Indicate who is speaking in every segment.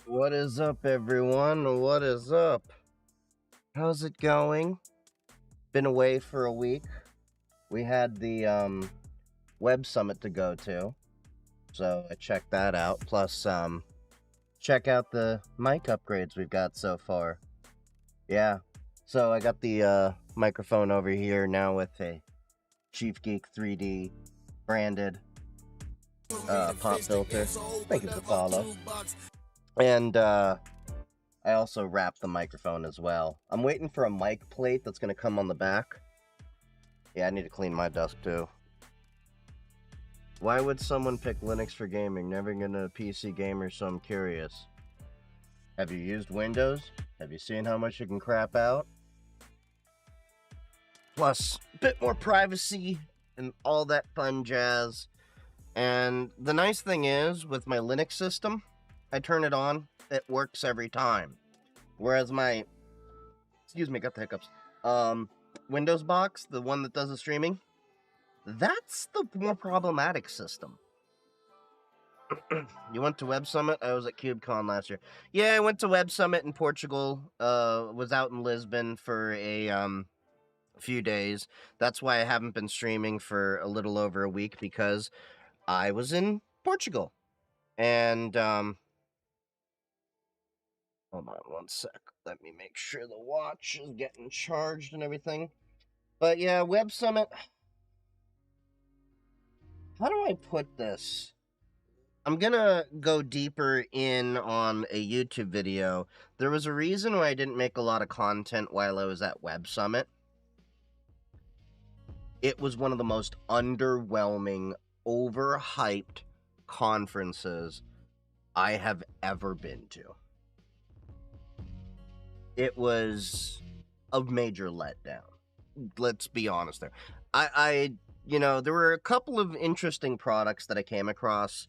Speaker 1: What is up, everyone? What is up? How's it going? Been away for a week. We had the WebSummit to go to, so I checked that out. Plus, check out the mic upgrades we've got so far. Yeah, so I got the microphone over here now with a Chief Geek 3D branded pop filter. Thank you for the follow. And I also wrapped the microphone as well. I'm waiting for a mic plate that's going to come on the back. Yeah, I need to clean my desk too. Why would someone pick Linux for gaming? Never been a PC gamer, so I'm curious. Have you used Windows? Have you seen how much you can crap out? Plus, a bit more privacy and all that fun jazz. And the nice thing is, with my Linux system, I turn it on, it works every time. Whereas my, got the hiccups, Windows box, the one that does the streaming, that's the more problematic system. You went to WebSummit? I was at KubeCon last year. Yeah, I went to WebSummit in Portugal, was out in Lisbon for a few days. That's why I haven't been streaming for a little over a week, because I was in Portugal. And, hold on one sec. Let me make sure the watch is getting charged and everything. But yeah, WebSummit. How do I put this? I'm gonna go deeper in on a YouTube video. There was a reason why I didn't make a lot of content while I was at WebSummit. It was one of the most underwhelming, overhyped conferences I have ever been to. It was a major letdown. Let's be honest there. There were a couple of interesting products that I came across,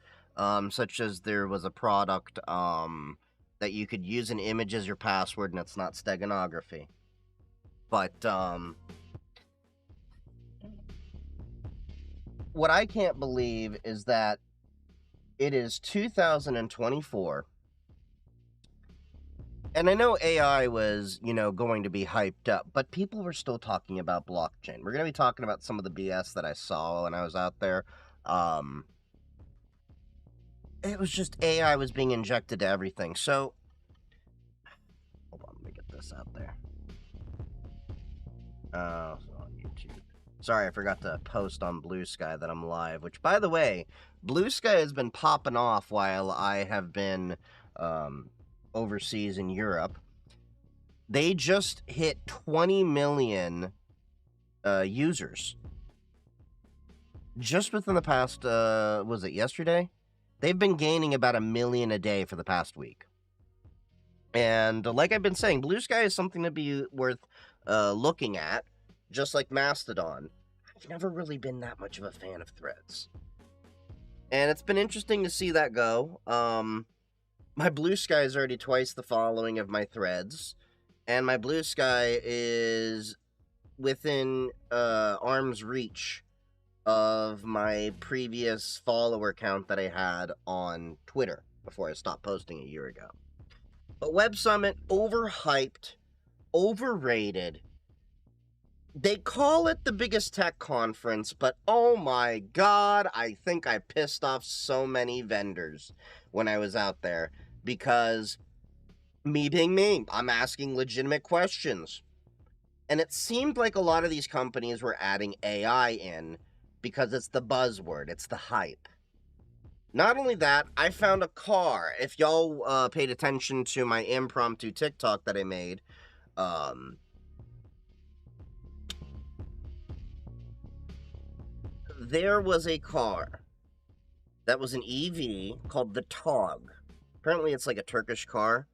Speaker 1: such as there was a product that you could use an image as your password, and it's not steganography. But what I can't believe is that it is 2024. And I know AI was, going to be hyped up, but people were still talking about blockchain. We're going to be talking about some of the BS that I saw when I was out there. It was just AI was being injected to everything. So, hold on, let me get this out there. On YouTube. Sorry, I forgot to post on Blue Sky that I'm live, which, by the way, Blue Sky has been popping off while I have been overseas in Europe. They just hit 20 million users. Just within the past, was it yesterday? They've been gaining about 1 million a day for the past week. And like I've been saying, Blue Sky is something to be worth looking at, just like Mastodon. I've never really been that much of a fan of Threads. And it's been interesting to see that go. My Blue Sky is already twice the following of my Threads. And my Blue Sky is within arm's reach of my previous follower count that I had on Twitter before I stopped posting a year ago. But WebSummit, overhyped, overrated. They call it the biggest tech conference, but oh my god, I think I pissed off so many vendors when I was out there, because me being me, I'm asking legitimate questions. And it seemed like a lot of these companies were adding AI in because it's the buzzword, it's the hype. Not only that, I found a car. If y'all paid attention to my impromptu TikTok that I made, there was a car that was an EV called the Tog. Apparently it's like a Turkish car.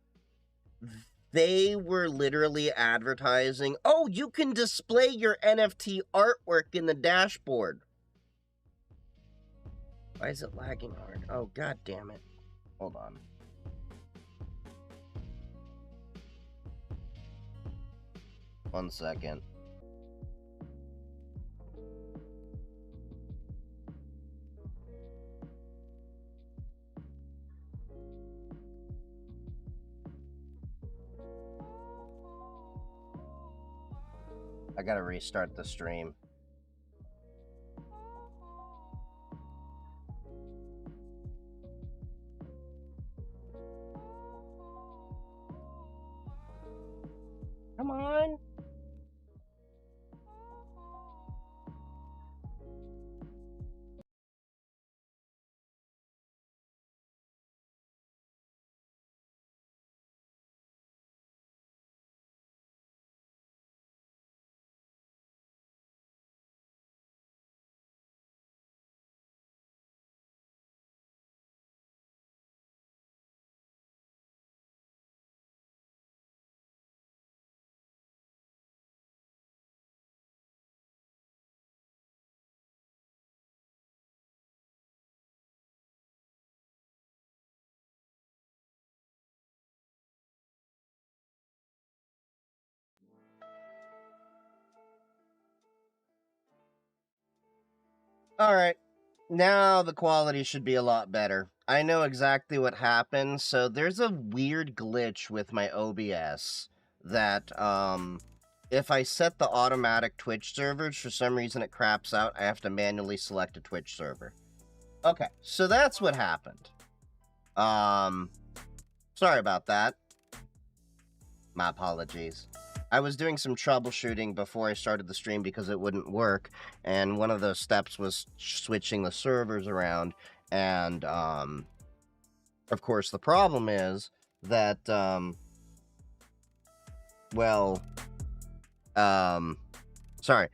Speaker 1: They were literally advertising, oh, you can display your NFT artwork in the dashboard. Why is it lagging hard? Oh, god damn it. Hold on. One second. I gotta restart the stream. Come on. All right. Now the quality should be a lot better. I know exactly what happened. So there's a weird glitch with my OBS that if I set the automatic Twitch servers, for some reason it craps out. I have to manually select a Twitch server. Okay, so that's what happened. Sorry about that. My apologies. I was doing some troubleshooting before I started the stream because it wouldn't work, and one of those steps was switching the servers around, and, of course, the problem is that, sorry.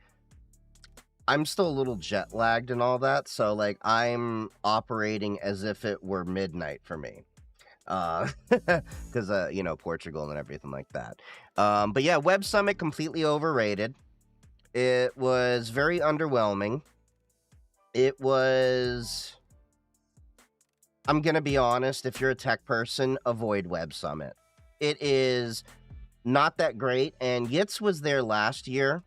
Speaker 1: I'm still a little jet lagged and all that, so, like, I'm operating as if it were midnight for me. Because you know, Portugal and everything like that. But yeah, WebSummit completely overrated. It was very underwhelming. It was. I'm gonna be honest. If you're a tech person, avoid WebSummit. It is not that great. And Yitz was there last year,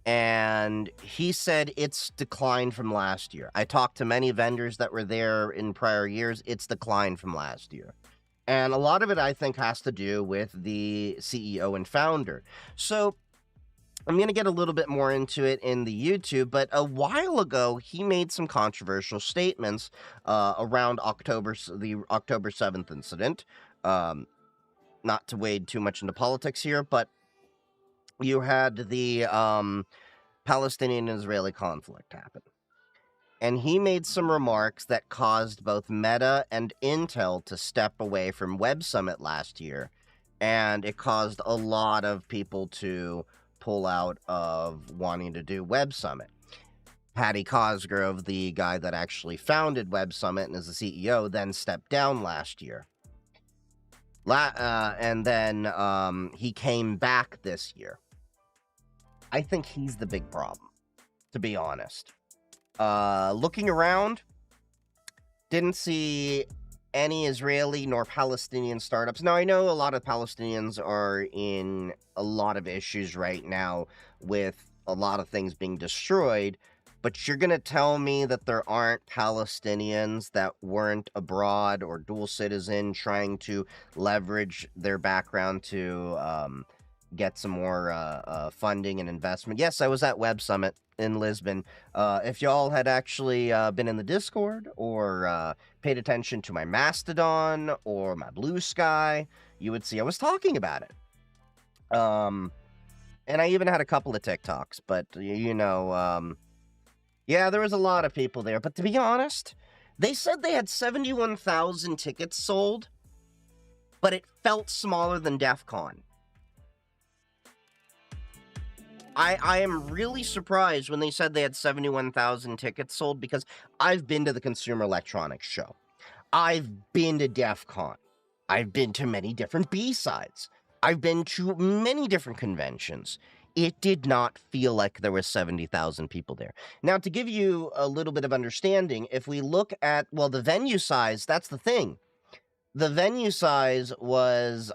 Speaker 1: and he said it's declined from last year. I talked to many vendors that were there in prior years. It's declined from last year. And a lot of it, I think, has to do with the CEO and founder. So I'm going to get a little bit more into it in the YouTube, but a while ago, he made some controversial statements around the October 7th incident. Not to wade too much into politics here, but you had the Palestinian-Israeli conflict happen. And he made some remarks that caused both Meta and Intel to step away from WebSummit last year. And it caused a lot of people to pull out of wanting to do WebSummit. Patty Cosgrove, the guy that actually founded WebSummit and is the CEO, then stepped down last year. And then he came back this year. I think he's the big problem, to be honest. Looking around, didn't see any Israeli nor Palestinian startups. Now, I know a lot of Palestinians are in a lot of issues right now with a lot of things being destroyed, but you're going to tell me that there aren't Palestinians that weren't abroad or dual citizen trying to leverage their background to get some more funding and investment. Yes, I was at WebSummit in Lisbon. If y'all had actually been in the Discord or paid attention to my Mastodon or my Blue Sky, you would see I was talking about it. And I even had a couple of TikToks, but you know, yeah, there was a lot of people there. But to be honest, they said they had 71,000 tickets sold, but it felt smaller than DEF CON. I am really surprised when they said they had 71,000 tickets sold because I've been to the Consumer Electronics Show. I've been to DEF CON. I've been to many different B-sides. I've been to many different conventions. It did not feel like there were 70,000 people there. Now, to give you a little bit of understanding, if we look at, well, the venue size, that's the thing. The venue size was,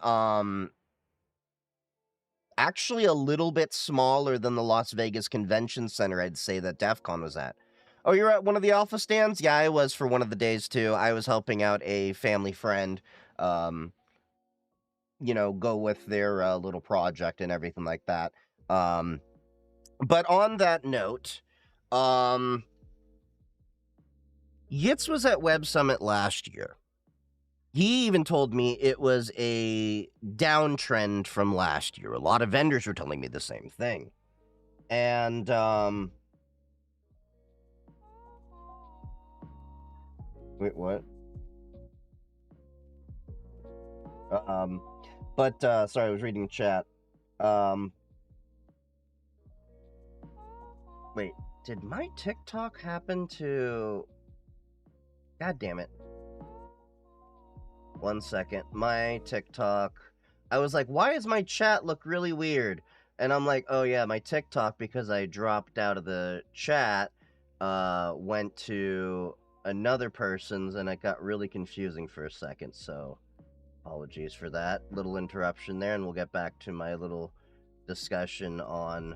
Speaker 1: actually a little bit smaller than the Las Vegas Convention Center, I'd say, that DEF CON was at. Oh, you're at one of the Alpha stands? Yeah, I was for one of the days, too. I was helping out a family friend, you know, go with their little project and everything like that. But on that note, Yitz was at WebSummit last year. He even told me it was a downtrend from last year. A lot of vendors were telling me the same thing. And, wait, what? Sorry, I was reading chat. Wait, did my TikTok happen to... God damn it. 1 second. My TikTok... I was like, why does my chat look really weird? And I'm like, oh yeah, my TikTok, because I dropped out of the chat, went to another person's, and it got really confusing for a second, so apologies for that little interruption there, and we'll get back to my little discussion on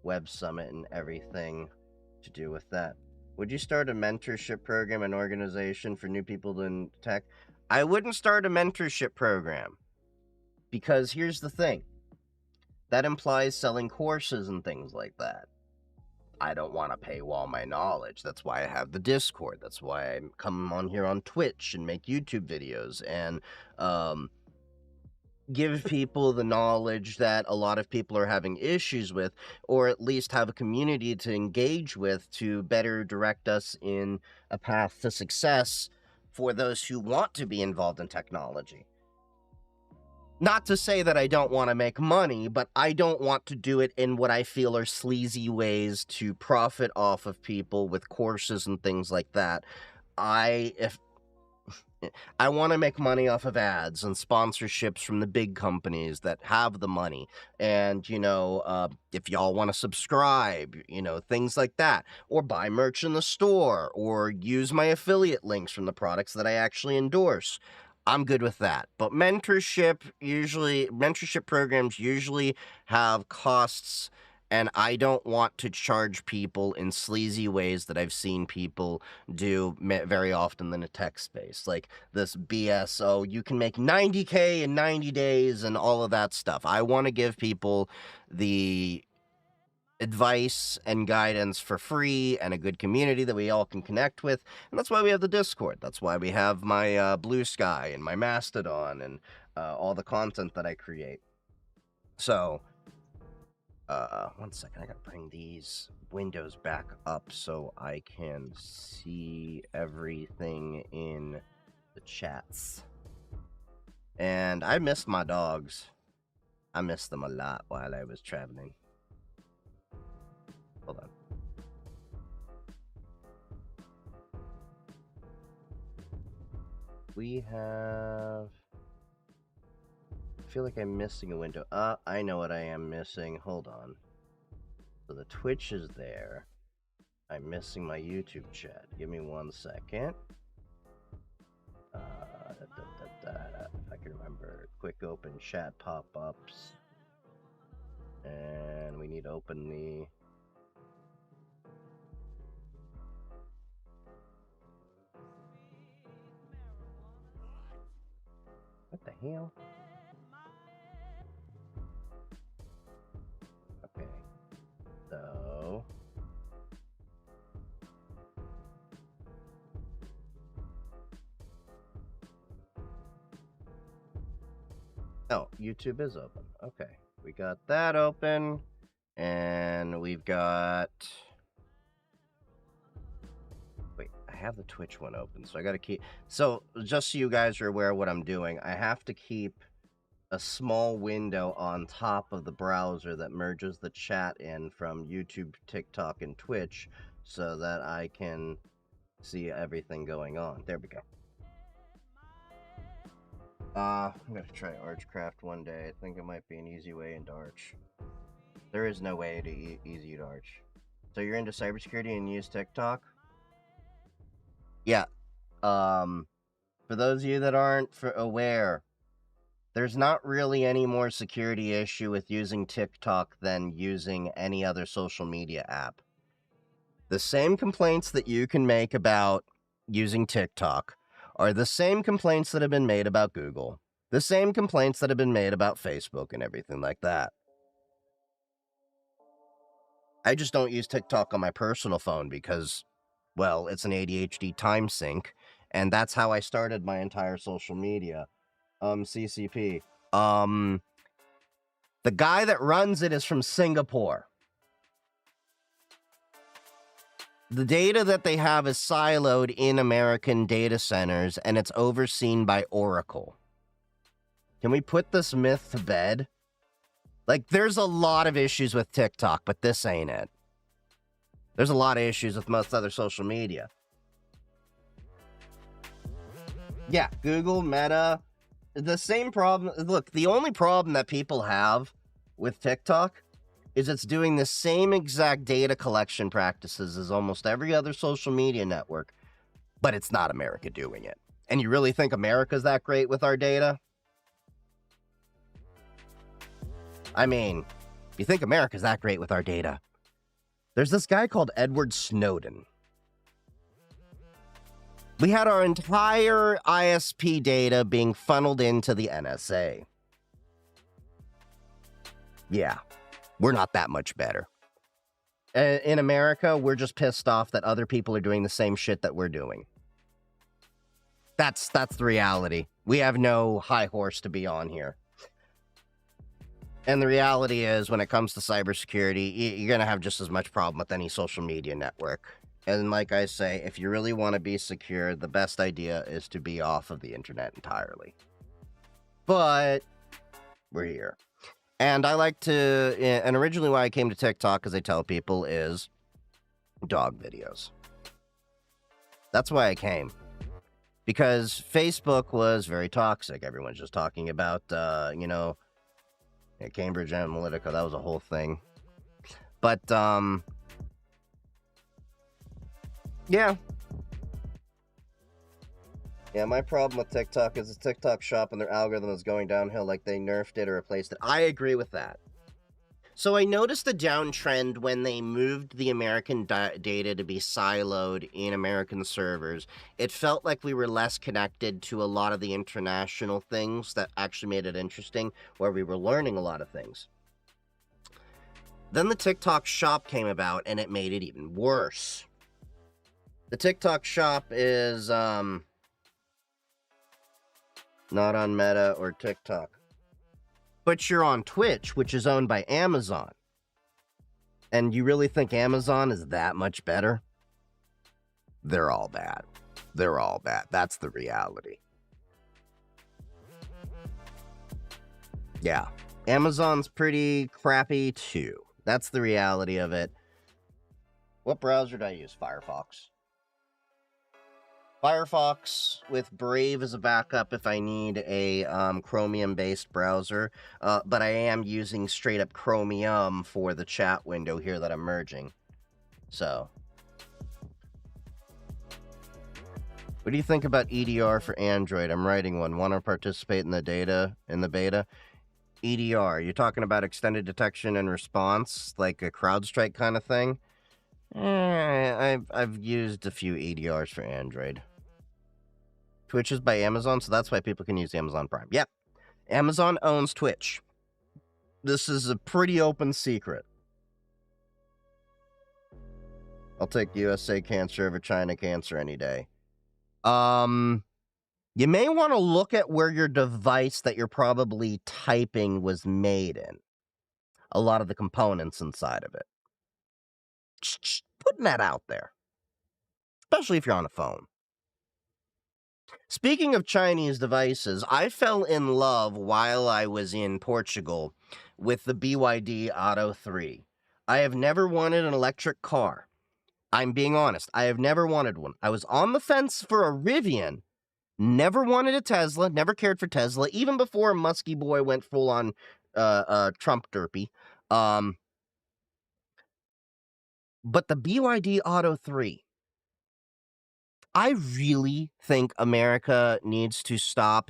Speaker 1: WebSummit and everything to do with that. Would you start a mentorship program and organization for new people in tech? I wouldn't start a mentorship program, because here's the thing. That implies selling courses and things like that. I don't want to paywall my knowledge. That's why I have the Discord. That's why I come on here on Twitch and make YouTube videos and give people the knowledge that a lot of people are having issues with, or at least have a community to engage with to better direct us in a path to success for those who want to be involved in technology. Not to say that I don't want to make money, but I don't want to do it in what I feel are sleazy ways to profit off of people with courses and things like that. If I want to make money off of ads and sponsorships from the big companies that have the money. And, if y'all want to subscribe, things like that. Or buy merch in the store. Or use my affiliate links from the products that I actually endorse. I'm good with that. But mentorship programs usually have costs, and I don't want to charge people in sleazy ways that I've seen people do very often in the tech space. Like this BS, oh, you can make 90K in 90 days and all of that stuff. I want to give people the advice and guidance for free and a good community that we all can connect with. And that's why we have the Discord. That's why we have my Blue Sky and my Mastodon and all the content that I create. So, 1 second. I gotta bring these windows back up so I can see everything in the chats. And I missed my dogs. I missed them a lot while I was traveling. Hold on. We have... I feel like I'm missing a window. I know what I am missing. Hold on. So the Twitch is there. I'm missing my YouTube chat. Give me 1 second. If I can remember. Quick open chat pop-ups. And we need to open the... What the hell? Okay. So... Oh, YouTube is open. Okay. We got that open. And we've got... Wait, I have the Twitch one open, so I gotta keep... So, just so you guys are aware of what I'm doing, I have to keep a small window on top of the browser that merges the chat in from YouTube, TikTok, and Twitch so that I can see everything going on. There we go. I'm gonna try Archcraft one day. I think it might be an easy way into Arch. There is no way to easy to Arch. So you're into cybersecurity and use TikTok? Yeah. For those of you that aren't aware, there's not really any more security issue with using TikTok than using any other social media app. The same complaints that you can make about using TikTok are the same complaints that have been made about Google. The same complaints that have been made about Facebook and everything like that. I just don't use TikTok on my personal phone because, well, it's an ADHD time sink, and that's how I started my entire social media. CCP. The guy that runs it is from Singapore. The data that they have is siloed in American data centers, and it's overseen by Oracle. Can we put this myth to bed? Like, there's a lot of issues with TikTok, but this ain't it. There's a lot of issues with most other social media. Yeah, Google, Meta, the same problem. Look, the only problem that people have with TikTok is it's doing the same exact data collection practices as almost every other social media network, but it's not America doing it. And you really think America's that great with our data? I mean, you think America's that great with our data? There's this guy called Edward Snowden. We had our entire ISP data being funneled into the NSA. Yeah, we're not that much better. In America, we're just pissed off that other people are doing the same shit that we're doing. That's the reality. We have no high horse to be on here. And the reality is, when it comes to cybersecurity, you're going to have just as much problem with any social media network. And like I say, if you really want to be secure, the best idea is to be off of the internet entirely. But we're here. And I like to, and originally why I came to TikTok, as I tell people, is dog videos. That's why I came. Because Facebook was very toxic. Everyone's just talking about, Cambridge Analytica, that was a whole thing. But, yeah. Yeah, my problem with TikTok is the TikTok shop and their algorithm is going downhill like they nerfed it or replaced it. I agree with that. So I noticed a downtrend when they moved the American data to be siloed in American servers. It felt like we were less connected to a lot of the international things that actually made it interesting, where we were learning a lot of things. Then the TikTok shop came about, and it made it even worse. The TikTok shop is not on Meta or TikTok. But you're on Twitch, which is owned by Amazon. And you really think Amazon is that much better? They're all bad. They're all bad. That's the reality. Yeah. Amazon's pretty crappy too. That's the reality of it. What browser do I use? Firefox. Firefox with Brave as a backup if I need a Chromium-based browser, but I am using straight-up Chromium for the chat window here that I'm merging. So, what do you think about EDR for Android? I'm writing one. Want to participate in the beta? EDR, you're talking about extended detection and response, like a CrowdStrike kind of thing? I've used a few EDRs for Android. Twitch is by Amazon, so that's why people can use Amazon Prime. Yep. Amazon owns Twitch. This is a pretty open secret. I'll take USA cancer over China cancer any day. You may want to look at where your device that you're probably typing was made in. A lot of the components inside of it. Just putting that out there. Especially if you're on a phone. Speaking of Chinese devices, I fell in love while I was in Portugal with the BYD Auto 3. I have never wanted an electric car. I'm being honest. I have never wanted one. I was on the fence for a Rivian. Never wanted a Tesla. Never cared for Tesla. Even before Muskie Boy went full on Trump derpy. But the BYD Auto 3. I really think America needs to stop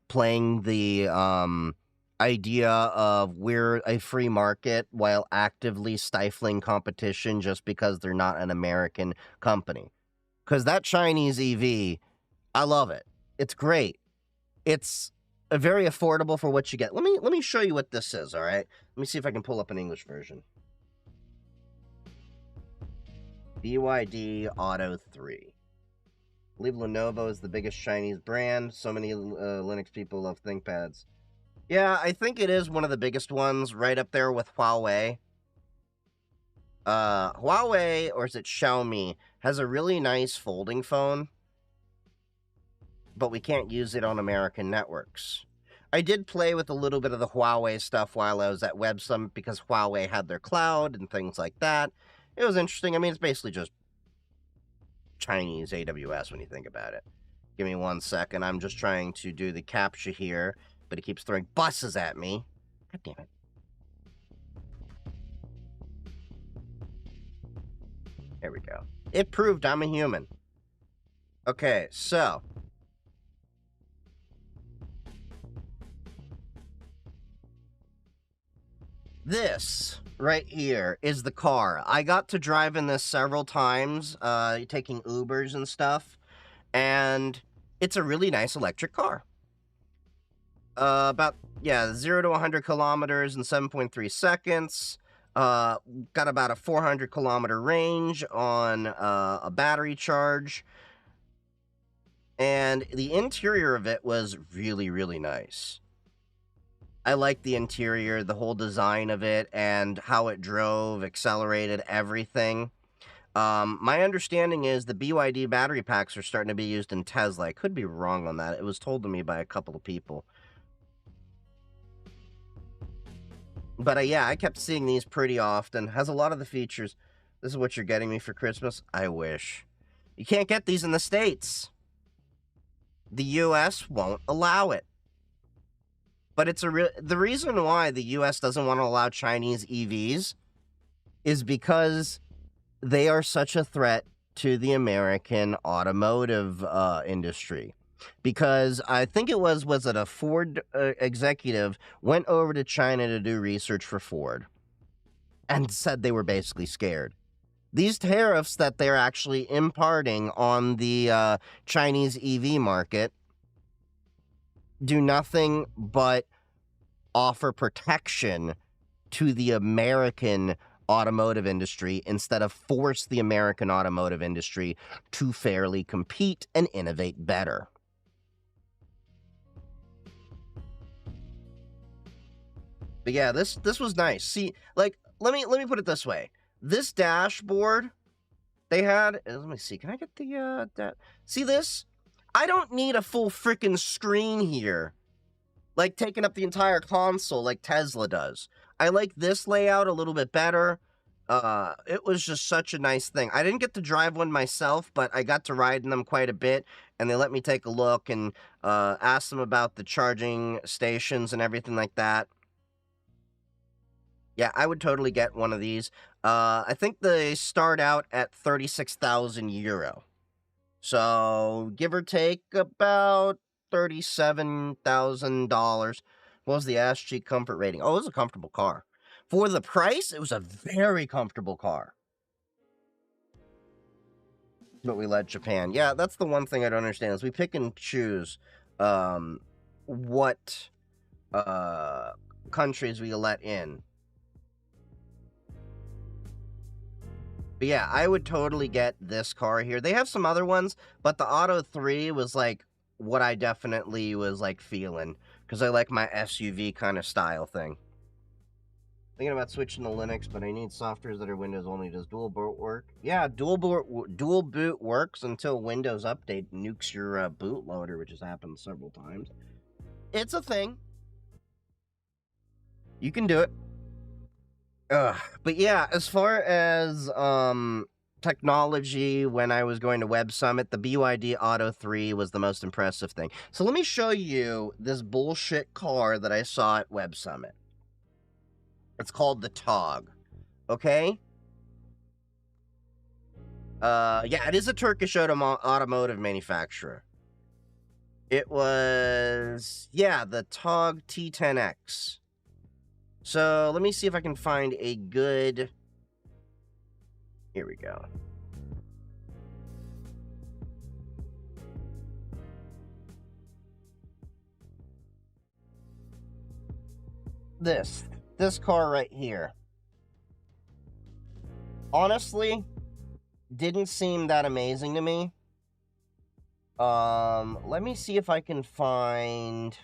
Speaker 1: playing the idea of we're a free market while actively stifling competition just because they're not an American company. Because that Chinese EV, I love it. It's great. It's very affordable for what you get. Let me show you what this is, all right? Let me see if I can pull up an English version. BYD Auto 3. I believe Lenovo is the biggest Chinese brand. So many Linux people love ThinkPads. Yeah, I think it is one of the biggest ones, right up there with Huawei. Huawei, or is it Xiaomi, has a really nice folding phone, but we can't use it on American networks. I did play with a little bit of the Huawei stuff while I was at WebSummit because Huawei had their cloud and things like that. It was interesting. I mean, it's basically just Chinese AWS when you think about it. Give me 1 second. I'm just trying to do the captcha here, but it keeps throwing buses at me. God damn it. There we go. It proved I'm a human. Okay, so this right here is the car. I got to drive in this several times, taking Ubers and stuff, and it's a really nice electric car. About, 0 to 100 kilometers in 7.3 seconds. Got about a 400 kilometer range on a battery charge. And the interior of it was really, really nice. I like the interior, the whole design of it, and how it drove, accelerated, everything. My understanding is the BYD battery packs are starting to be used in Tesla. I could be wrong on that. It was told to me by a couple of people. But yeah, I kept seeing these pretty often. Has a lot of the features. This is what you're getting me for Christmas? I wish. You can't get these in the States. The US won't allow it. But it's the reason why the US doesn't want to allow Chinese EVs is because they are such a threat to the American automotive industry. Because I think it was it a Ford executive went over to China to do research for Ford and said they were basically scared. These tariffs that they're actually imparting on the Chinese EV market do nothing but offer protection to the American automotive industry instead of force the American automotive industry to fairly compete and innovate better. But yeah, this was nice. See, like, let me put it this way. This dashboard they had, let me see. Can I get the see this? I don't need a full freaking screen here, like taking up the entire console like Tesla does. I like this layout a little bit better. It was just such a nice thing. I didn't get to drive one myself, but I got to ride in them quite a bit, and they let me take a look and ask them about the charging stations and everything like that. Yeah, I would totally get one of these. I think they start out at 36,000 euro. So, give or take about $37,000. What was the SG comfort rating? Oh, it was a comfortable car. For the price, it was a very comfortable car. But we let Japan. Yeah, that's the one thing I don't understand is we pick and choose what countries we let in. But yeah, I would totally get this car here. They have some other ones, but the Auto 3 was like what I definitely was like feeling because I like my SUV kind of style thing. Thinking about switching to Linux, but I need softwares that are Windows only. Does dual boot work? Yeah, dual boot works until Windows Update nukes your bootloader, which has happened several times. It's a thing. You can do it. But yeah, as far as technology, when I was going to WebSummit, the BYD Auto 3 was the most impressive thing. So let me show you this bullshit car that I saw at WebSummit. It's called the TOG. Okay? Yeah, it is a Turkish automotive manufacturer. It was, the TOG T10X. So, let me see if I can find a good... Here we go. This car right here. Honestly, didn't seem that amazing to me. Let me see if I can find.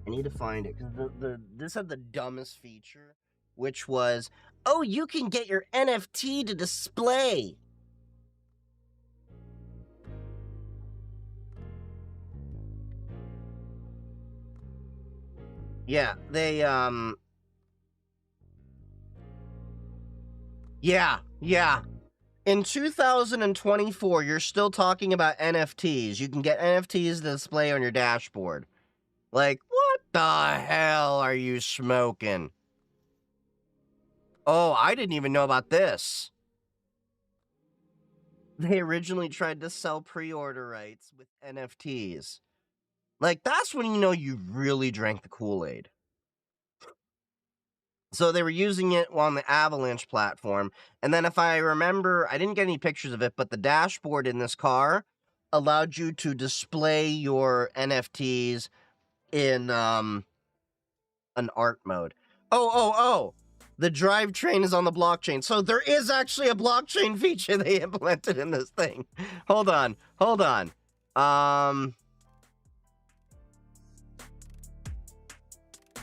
Speaker 1: I need to find it because this had the dumbest feature, which was, oh, you can get your NFT to display. Yeah, yeah. In 2024, you're still talking about NFTs. You can get NFTs to display on your dashboard. Like, what the hell are you smoking? Oh, I didn't even know about this. They originally tried to sell pre-order rights with NFTs. Like, that's when you know you really drank the Kool-Aid. So they were using it on the Avalanche platform. And then if I remember, I didn't get any pictures of it, but the dashboard in this car allowed you to display your NFTs in an art mode. Oh. The drivetrain is on the blockchain. So there is actually a blockchain feature they implemented in this thing. Hold on.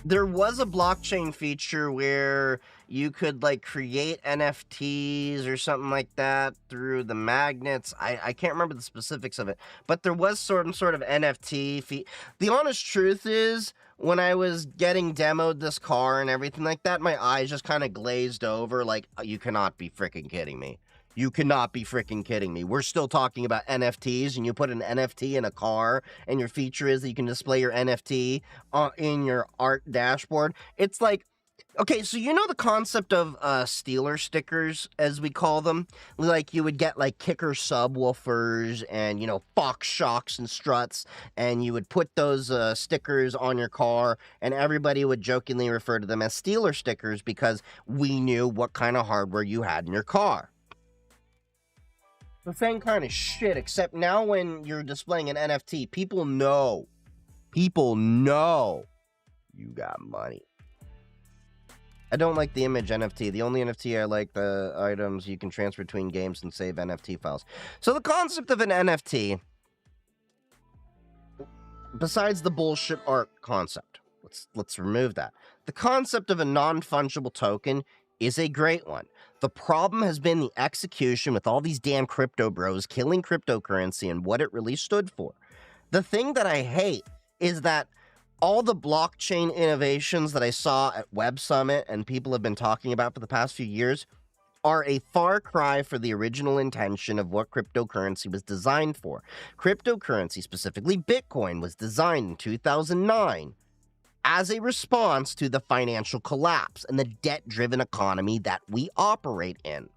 Speaker 1: There was a blockchain feature where you could like create NFTs or something like that through the magnets. I can't remember the specifics of it, but there was some sort of NFT fee. The honest truth is, when I was getting demoed this car and everything like that, my eyes just kind of glazed over. Like, you cannot be freaking kidding me. You cannot be freaking kidding me. We're still talking about NFTs, and you put an NFT in a car, and your feature is that you can display your NFT in your art dashboard. It's like, okay, so you know the concept of Steeler stickers, as we call them? Like, you would get, like, kicker subwoofers and, you know, Fox shocks and struts, and you would put those stickers on your car, and everybody would jokingly refer to them as Steeler stickers because we knew what kind of hardware you had in your car. The same kind of shit, except now when you're displaying an NFT, people know you got money. I don't like the image NFT. The only NFT I like the items you can transfer between games and save NFT files. So the concept of an NFT, besides the bullshit art concept, let's remove that. The concept of a non-fungible token is a great one. The problem has been the execution with all these damn crypto bros killing cryptocurrency and what it really stood for. The thing that I hate is that all the blockchain innovations that I saw at WebSummit and people have been talking about for the past few years are a far cry for the original intention of what cryptocurrency was designed for. Cryptocurrency, specifically Bitcoin, was designed in 2009 as a response to the financial collapse and the debt-driven economy that we operate in.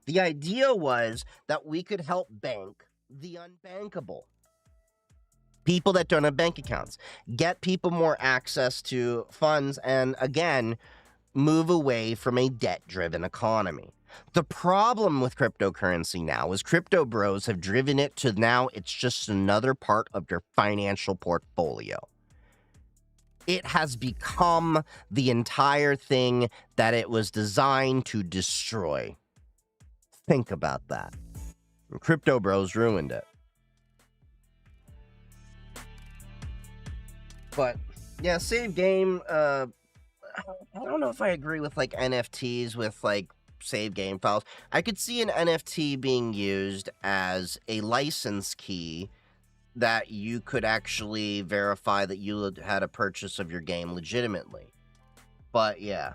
Speaker 1: The idea was that we could help bank the unbankable. People that don't have bank accounts, get people more access to funds, and again, move away from a debt-driven economy. The problem with cryptocurrency now is crypto bros have driven it to now it's just another part of your financial portfolio. It has become the entire thing that it was designed to destroy. Think about that. Crypto bros ruined it. But yeah, save game. I don't know if I agree with like NFTs with like save game files. I could see an NFT being used as a license key that you could actually verify that you had a purchase of your game legitimately. But yeah.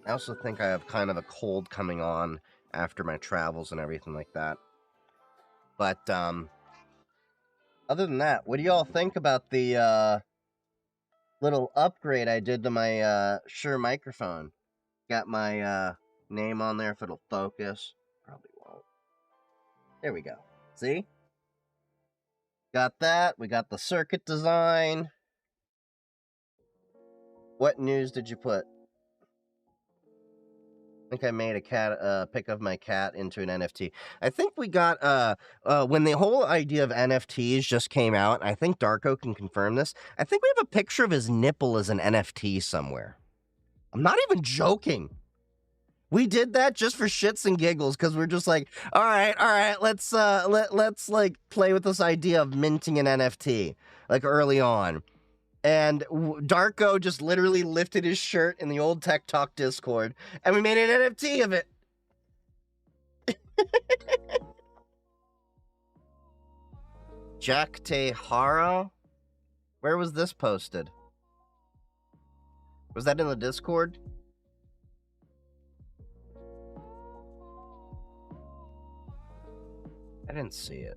Speaker 1: I also think I have kind of a cold coming on after my travels and everything like that. But other than that, what do y'all think about the little upgrade I did to my Shure microphone? Got my name on there if it'll focus. Probably won't. There we go. See? Got that. We got the circuit design. What news did you put? think I made a pic of my cat into an NFT. I think we got when the whole idea of NFTs just came out. I think Darko can confirm this. I think we have a picture of his nipple as an NFT somewhere. I'm not even joking. We did that just for shits and giggles because we're just like, all right, let's like play with this idea of minting an NFT like early on. And Darko just literally lifted his shirt in the old Tech Talk Discord, and we made an NFT of it. Jack Tejara? Where was this posted? Was that in the Discord? I didn't see it.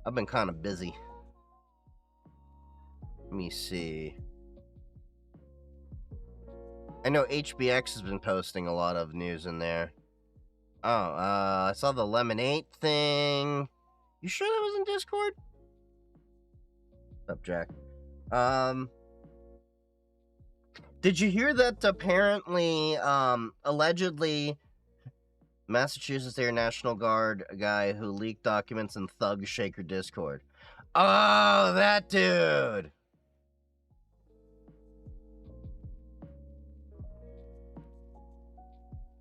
Speaker 1: I've been kind of busy. Let me see. I know HBX has been posting a lot of news in there. Oh, I saw the Lemonade thing. You sure that was in Discord? What's up, Jack? Did you hear that apparently, allegedly, Massachusetts Air National Guard guy who leaked documents in Thug Shaker Discord? Oh, that dude!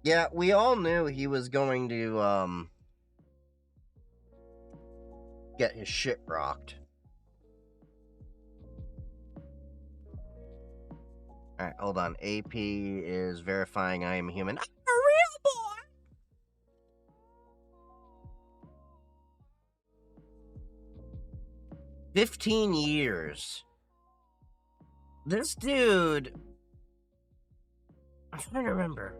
Speaker 1: Yeah, we all knew he was going to, get his shit rocked. Alright, hold on. AP is verifying I am human. I'm a real boy! 15 years. This dude... I'm trying to remember.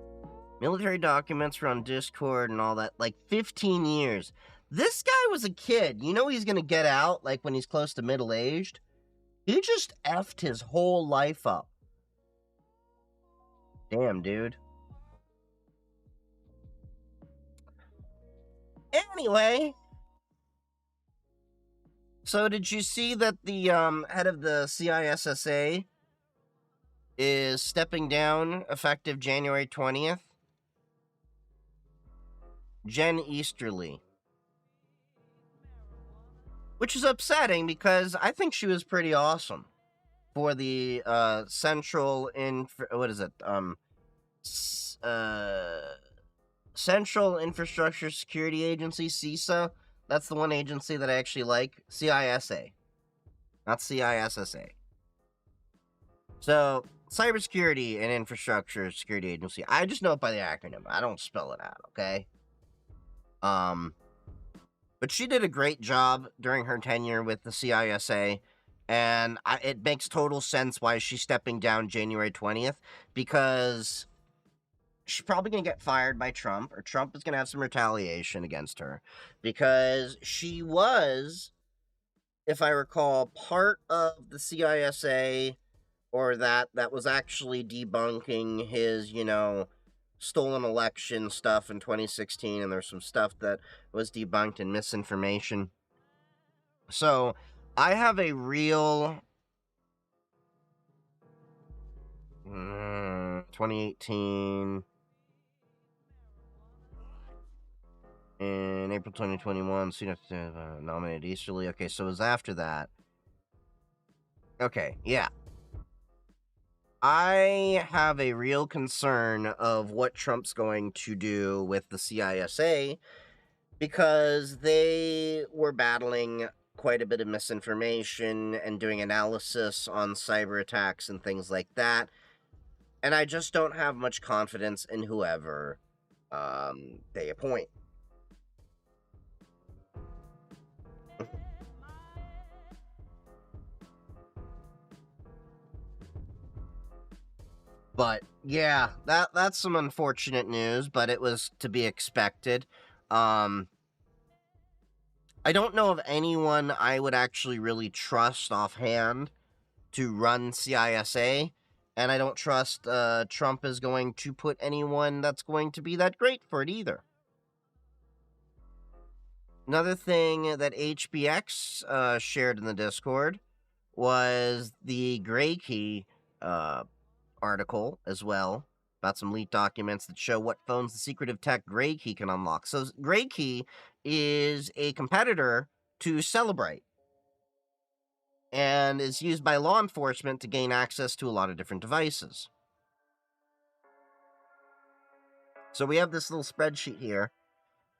Speaker 1: Military documents were on Discord and all that. Like, 15 years. This guy was a kid. You know he's gonna get out, like, when he's close to middle-aged? He just effed his whole life up. Damn, dude. Anyway... So, did you see that the head of the CISSA is stepping down effective January 20th? Jen Easterly. Which is upsetting because I think she was pretty awesome for the Central Infrastructure Security Agency, CISA. That's the one agency that I actually like. CISA. Not CISSA. So, Cybersecurity and Infrastructure Security Agency. I just know it by the acronym. I don't spell it out, okay? But she did a great job during her tenure with the CISA, and it makes total sense why she's stepping down January 20th, because she's probably going to get fired by Trump, or Trump is going to have some retaliation against her, because she was, if I recall, part of the CISA, or that was actually debunking his, stolen election stuff in 2016, and there's some stuff that was debunked and misinformation. So, I have a real... 2018... In April 2021, nominated Easterly. Okay, so it was after that. Okay, yeah. I have a real concern of what Trump's going to do with the CISA, because they were battling quite a bit of misinformation and doing analysis on cyber attacks and things like that. And I just don't have much confidence in whoever they appoint. But yeah, that's some unfortunate news, but it was to be expected. I don't know of anyone I would actually really trust offhand to run CISA, and I don't trust Trump is going to put anyone that's going to be that great for it either. Another thing that HBX shared in the Discord was the Gray Key article as well about some leaked documents that show what phones the secretive tech Gray Key can unlock. So Gray Key is a competitor to Celebrate and is used by law enforcement to gain access to a lot of different devices. So we have this little spreadsheet here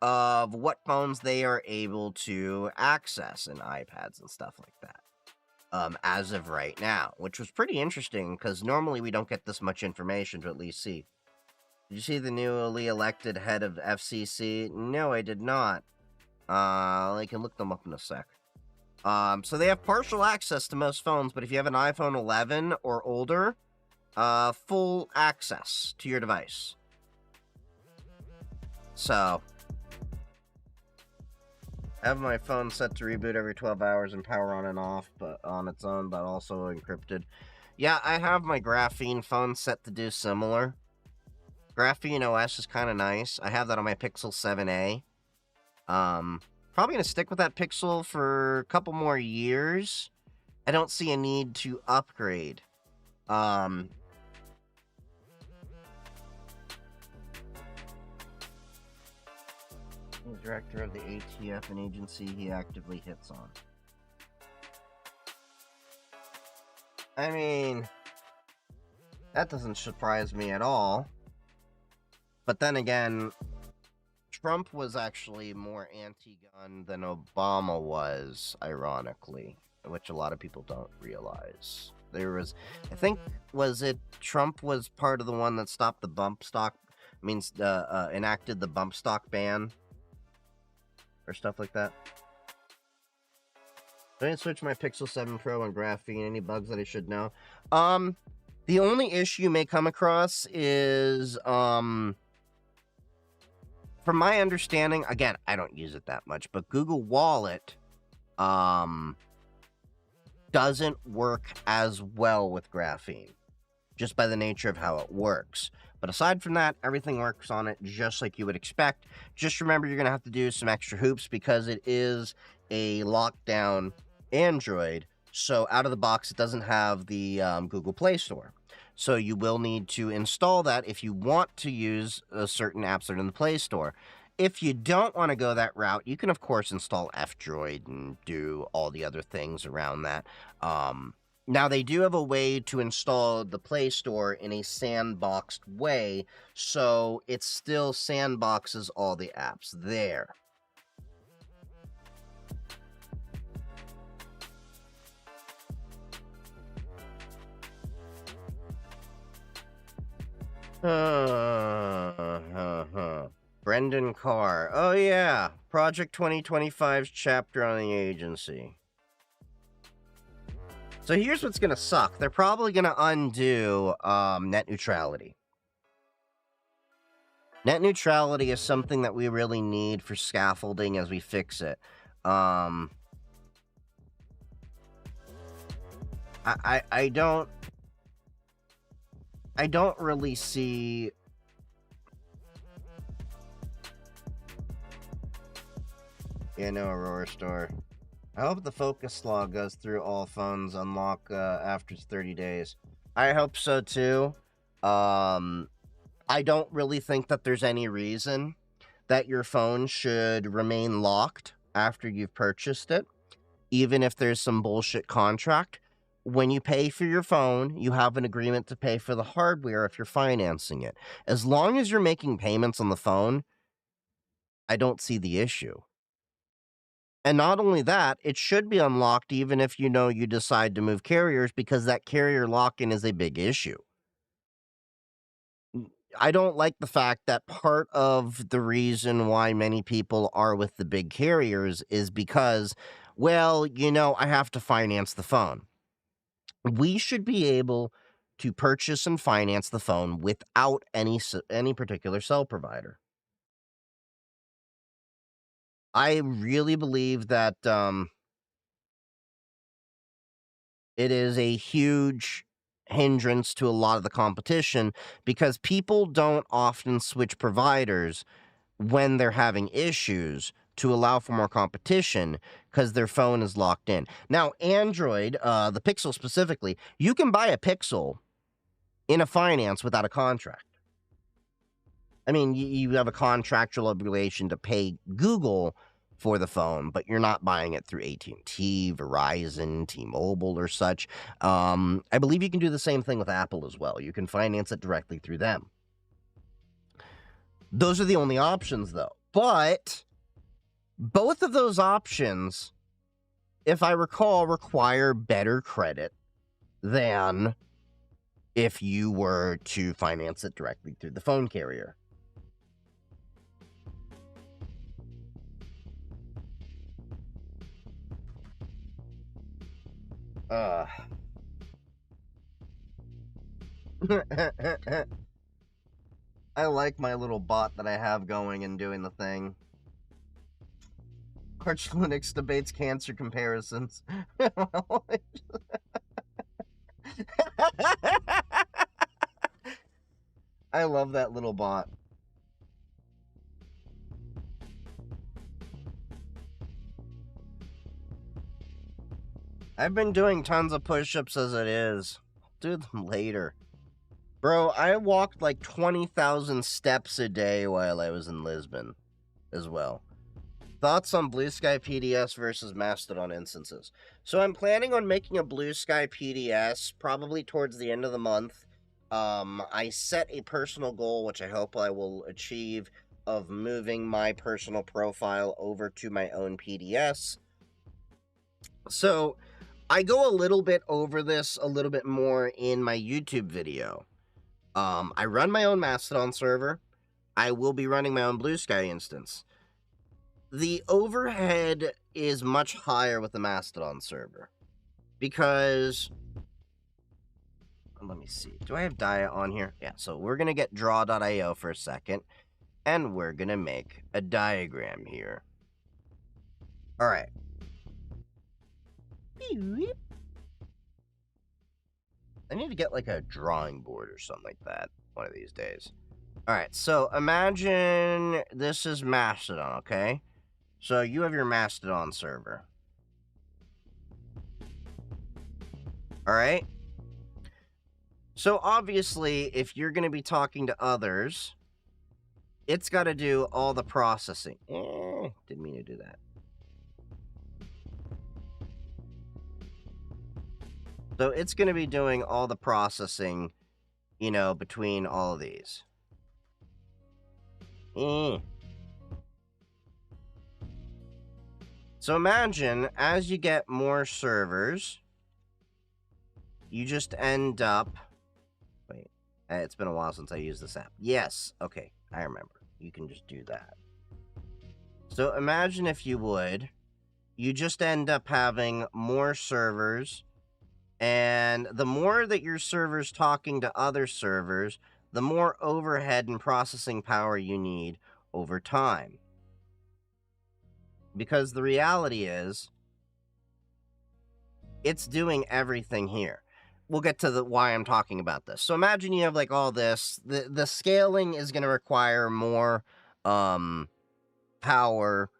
Speaker 1: of what phones they are able to access, and iPads and stuff like that, as of right now, which was pretty interesting because normally we don't get this much information to at least see. Did you see the newly elected head of FCC? No, I did not. I can look them up in a sec. So they have partial access to most phones, but if you have an iPhone 11 or older, full access to your device. So, I have my phone set to reboot every 12 hours and power on and off, but on its own, but also encrypted. Yeah, I have my Graphene phone set to do similar. Graphene OS is kind of nice. I have that on my Pixel 7a. Probably going to stick with that Pixel for a couple more years. I don't see a need to upgrade. Director of the ATF, an agency he actively hits on. I mean, that doesn't surprise me at all. But then again, Trump was actually more anti-gun than Obama was, ironically, which a lot of people don't realize. There was, I think, was it Trump was part of the one that stopped the bump stock, enacted the bump stock ban or stuff like that. I didn't switch my Pixel 7 Pro and Graphene. Any bugs that I should know? The only issue you may come across is, from my understanding, again, I don't use it that much, but Google Wallet, doesn't work as well with Graphene, just by the nature of how it works. But aside from that, everything works on it just like you would expect. Just remember, you're going to have to do some extra hoops because it is a lockdown Android. So out of the box, it doesn't have the Google Play Store. So you will need to install that if you want to use certain apps that are in the Play Store. If you don't want to go that route, you can, of course, install F-Droid and do all the other things around that. Now, they do have a way to install the Play Store in a sandboxed way, so it still sandboxes all the apps there. Brendan Carr. Oh, yeah. Project 2025's chapter on the agency. So here's what's going to suck. They're probably going to undo net neutrality. Net neutrality is something that we really need for scaffolding as we fix it. I don't really see... Yeah, no Aurora Store. I hope the focus log goes through all phones, unlock after 30 days. I hope so too. I don't really think that there's any reason that your phone should remain locked after you've purchased it, even if there's some bullshit contract. When you pay for your phone, you have an agreement to pay for the hardware if you're financing it. As long as you're making payments on the phone, I don't see the issue. And not only that, it should be unlocked even if you decide to move carriers, because that carrier lock-in is a big issue. I don't like the fact that part of the reason why many people are with the big carriers is because, well, I have to finance the phone. We should be able to purchase and finance the phone without any particular cell provider. I really believe that it is a huge hindrance to a lot of the competition, because people don't often switch providers when they're having issues to allow for more competition because their phone is locked in. Now, Android, the Pixel specifically, you can buy a Pixel in a finance without a contract. I mean, you have a contractual obligation to pay Google for the phone, but you're not buying it through AT&T, Verizon, T-Mobile, or such. I believe you can do the same thing with Apple as well. You can finance it directly through them. Those are the only options, though. But both of those options, if I recall, require better credit than if you were to finance it directly through the phone carrier. I like my little bot that I have going and doing the thing. Arch Linux debates cancer comparisons. I love that little bot. I've been doing tons of push-ups as it is. I'll do them later. Bro, I walked like 20,000 steps a day while I was in Lisbon as well. Thoughts on Blue Sky PDS versus Mastodon instances. So I'm planning on making a Blue Sky PDS probably towards the end of the month. I set a personal goal, which I hope I will achieve, of moving my personal profile over to my own PDS. So I go a little bit over this a little bit more in my YouTube video. I run my own Mastodon server. I will be running my own Blue Sky instance. The overhead is much higher with the Mastodon server because, let me see, do I have Dia on here? Yeah, so we're going to get draw.io for a second, and we're going to make a diagram here. All right. I need to get like a drawing board or something like that one of these days. All right, so imagine this is Mastodon, okay? So you have your Mastodon server. All right? So obviously, if you're going to be talking to others, it's got to do all the processing. Didn't mean to do that. So it's going to be doing all the processing, you know, between all of these. So imagine, as you get more servers, you just end up... Wait, it's been a while since I used this app. Yes, okay, I remember. You can just do that. So imagine, if you would, you just end up having more servers, and the more that your server's talking to other servers, the more overhead and processing power you need over time. Because the reality is, it's doing everything here. We'll get to why I'm talking about this. So imagine you have like all this. The scaling is going to require more power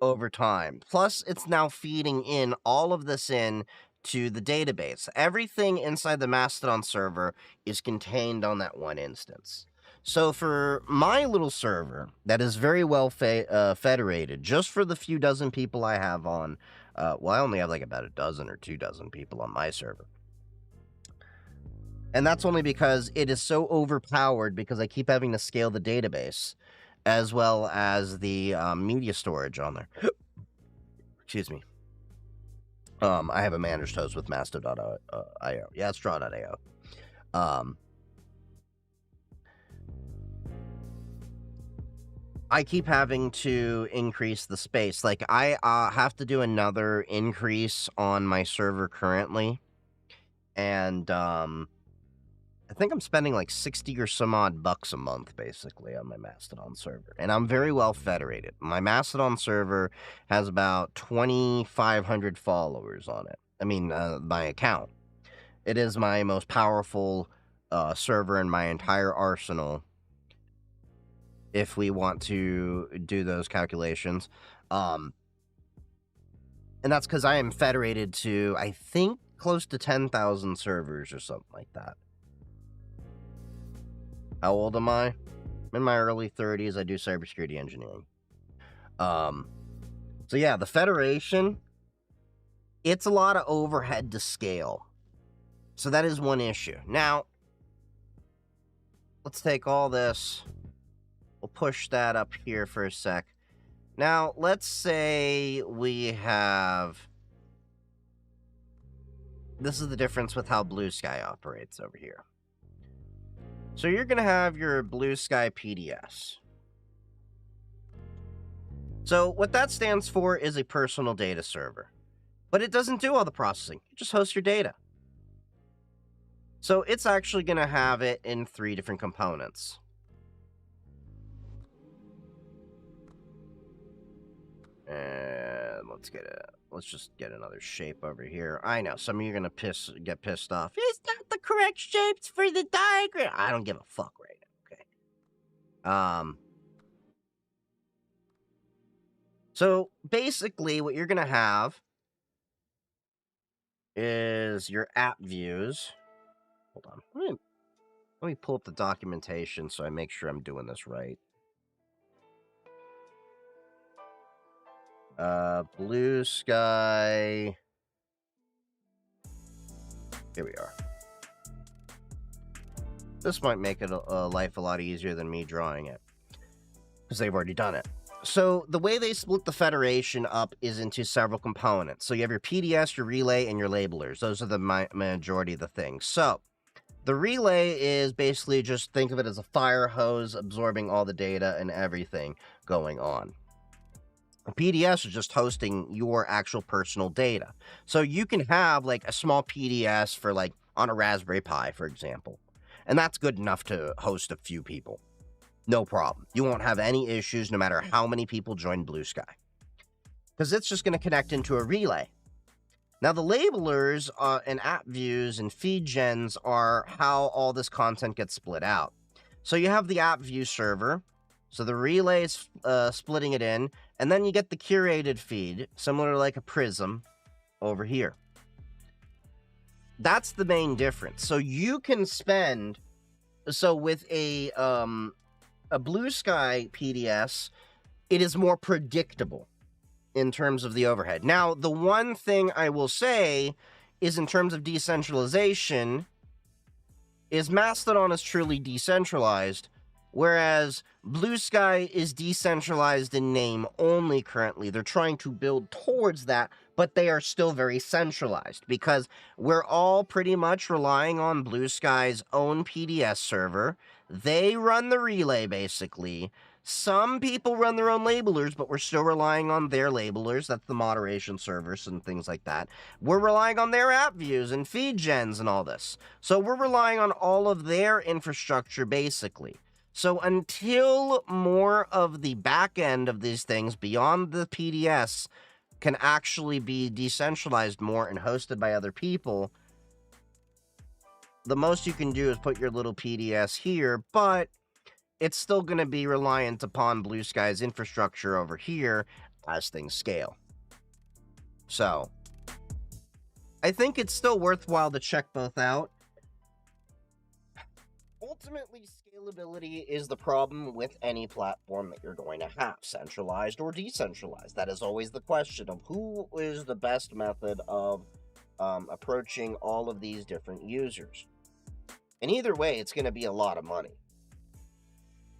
Speaker 1: over time. Plus, it's now feeding in all of this in to the database. Everything inside the Mastodon server is contained on that one instance. So for my little server that is very well federated, just for the few dozen people I have on, well, I only have like about a dozen or 2 dozen people on my server. And that's only because it is so overpowered because I keep having to scale the database as well as the media storage on there. Excuse me. I have a managed host with Masto.io. Yeah, it's draw.io. I keep having to increase the space. Like, I have to do another increase on my server currently. And I think I'm spending like 60 or some odd bucks a month, basically, on my Mastodon server. And I'm very well federated. My Mastodon server has about 2,500 followers on it. I mean, my account. It is my most powerful server in my entire arsenal, if we want to do those calculations. And that's because I am federated to, I think, close to 10,000 servers or something like that. How old am I? in my early 30s. I do cybersecurity engineering. So yeah, the Federation, it's a lot of overhead to scale. So that is one issue. Now, let's take all this. We'll push that up here for a sec. Now, let's say we have... This is the difference with how Blue Sky operates over here. So you're going to have your Blue Sky PDS. So what that stands for is a personal data server. But it doesn't do all the processing. You just host your data. So it's actually going to have it in 3 different components. And let's just get another shape over here. I know some of you are going to get pissed off. It's not the correct shapes for the diagram. I don't give a fuck right now. Okay. So basically what you're going to have is your app views. Hold on. Let me pull up the documentation so I make sure I'm doing this right. Blue Sky. Here we are. This might make it life a lot easier than me drawing it, because they've already done it. So the way they split the Federation up is into several components. So you have your PDS, your relay, and your labelers. Those are the majority of the things. So the relay is basically, just think of it as a fire hose absorbing all the data and everything going on. A PDS is just hosting your actual personal data. So you can have like a small PDS for like on a Raspberry Pi, for example. And that's good enough to host a few people. No problem. You won't have any issues no matter how many people join Blue Sky, because it's just going to connect into a relay. Now, the labelers and app views and feed gens are how all this content gets split out. So you have the app view server. So the relay is splitting it in, and then you get the curated feed, similar to like a Prism over here. That's the main difference. So you can spend, so with a Blue Sky PDS, it is more predictable in terms of the overhead. Now, the one thing I will say is, in terms of decentralization, is Mastodon is truly decentralized, whereas Blue Sky is decentralized in name only currently. They're trying to build towards that, but they are still very centralized, because we're all pretty much relying on Blue Sky's own PDS server. They run the relay, basically. Some people run their own labelers, but we're still relying on their labelers. That's the moderation servers and things like that. We're relying on their app views and feed gens and all this. So we're relying on all of their infrastructure, basically. So until more of the back end of these things beyond the PDS can actually be decentralized more and hosted by other people, the most you can do is put your little PDS here, but it's still going to be reliant upon Blue Sky's infrastructure over here as things scale. So I think it's still worthwhile to check both out. Ultimately, scalability is the problem with any platform that you're going to have, centralized or decentralized. That is always the question of who is the best method of approaching all of these different users. And either way, it's going to be a lot of money.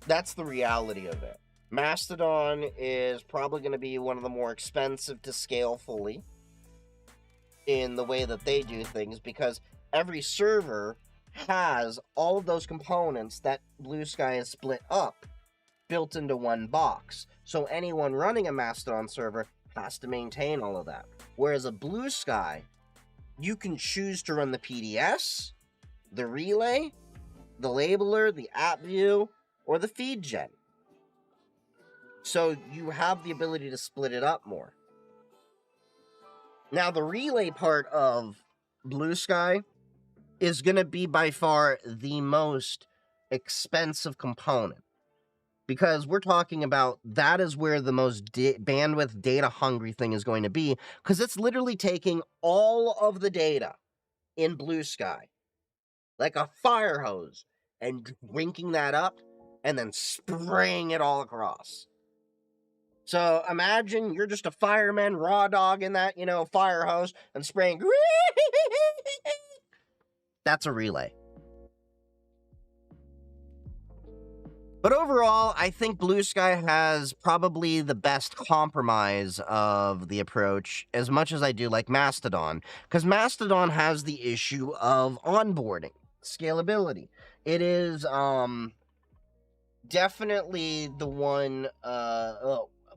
Speaker 1: That's the reality of it. Mastodon is probably going to be one of the more expensive to scale fully in the way that they do things, because every server has all of those components that Blue Sky has split up built into one box. So anyone running a Mastodon server has to maintain all of that. Whereas a Blue Sky, you can choose to run the PDS, the relay, the labeler, the app view, or the feed gen. So you have the ability to split it up more. Now, the relay part of Blue Sky is going to be by far the most expensive component, because we're talking about that is where the most bandwidth data hungry thing is going to be, because it's literally taking all of the data in Blue Sky like a fire hose and drinking that up and then spraying it all across. So imagine you're just a fireman, raw dog in that, fire hose and spraying. That's a relay. But overall, I think Blue Sky has probably the best compromise of the approach, as much as I do like Mastodon, because Mastodon has the issue of onboarding, scalability. It is definitely the one.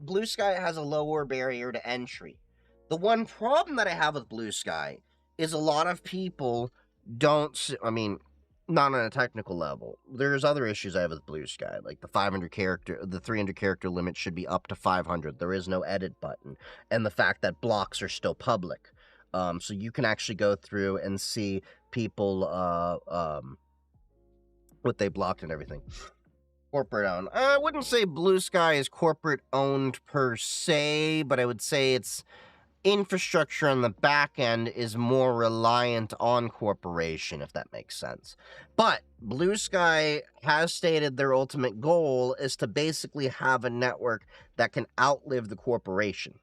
Speaker 1: Blue Sky has a lower barrier to entry. The one problem that I have with Blue Sky is a lot of people don't. Not on a technical level. There's other issues I have with Blue Sky, like the 300 character limit should be up to 500. There is no edit button, and the fact that blocks are still public, so you can actually go through and see people what they blocked and everything. Corporate owned. I wouldn't say Blue Sky is corporate owned per se, but I would say its infrastructure on the back end is more reliant on corporation, if that makes sense. But Blue Sky has stated their ultimate goal is to basically have a network that can outlive the corporation.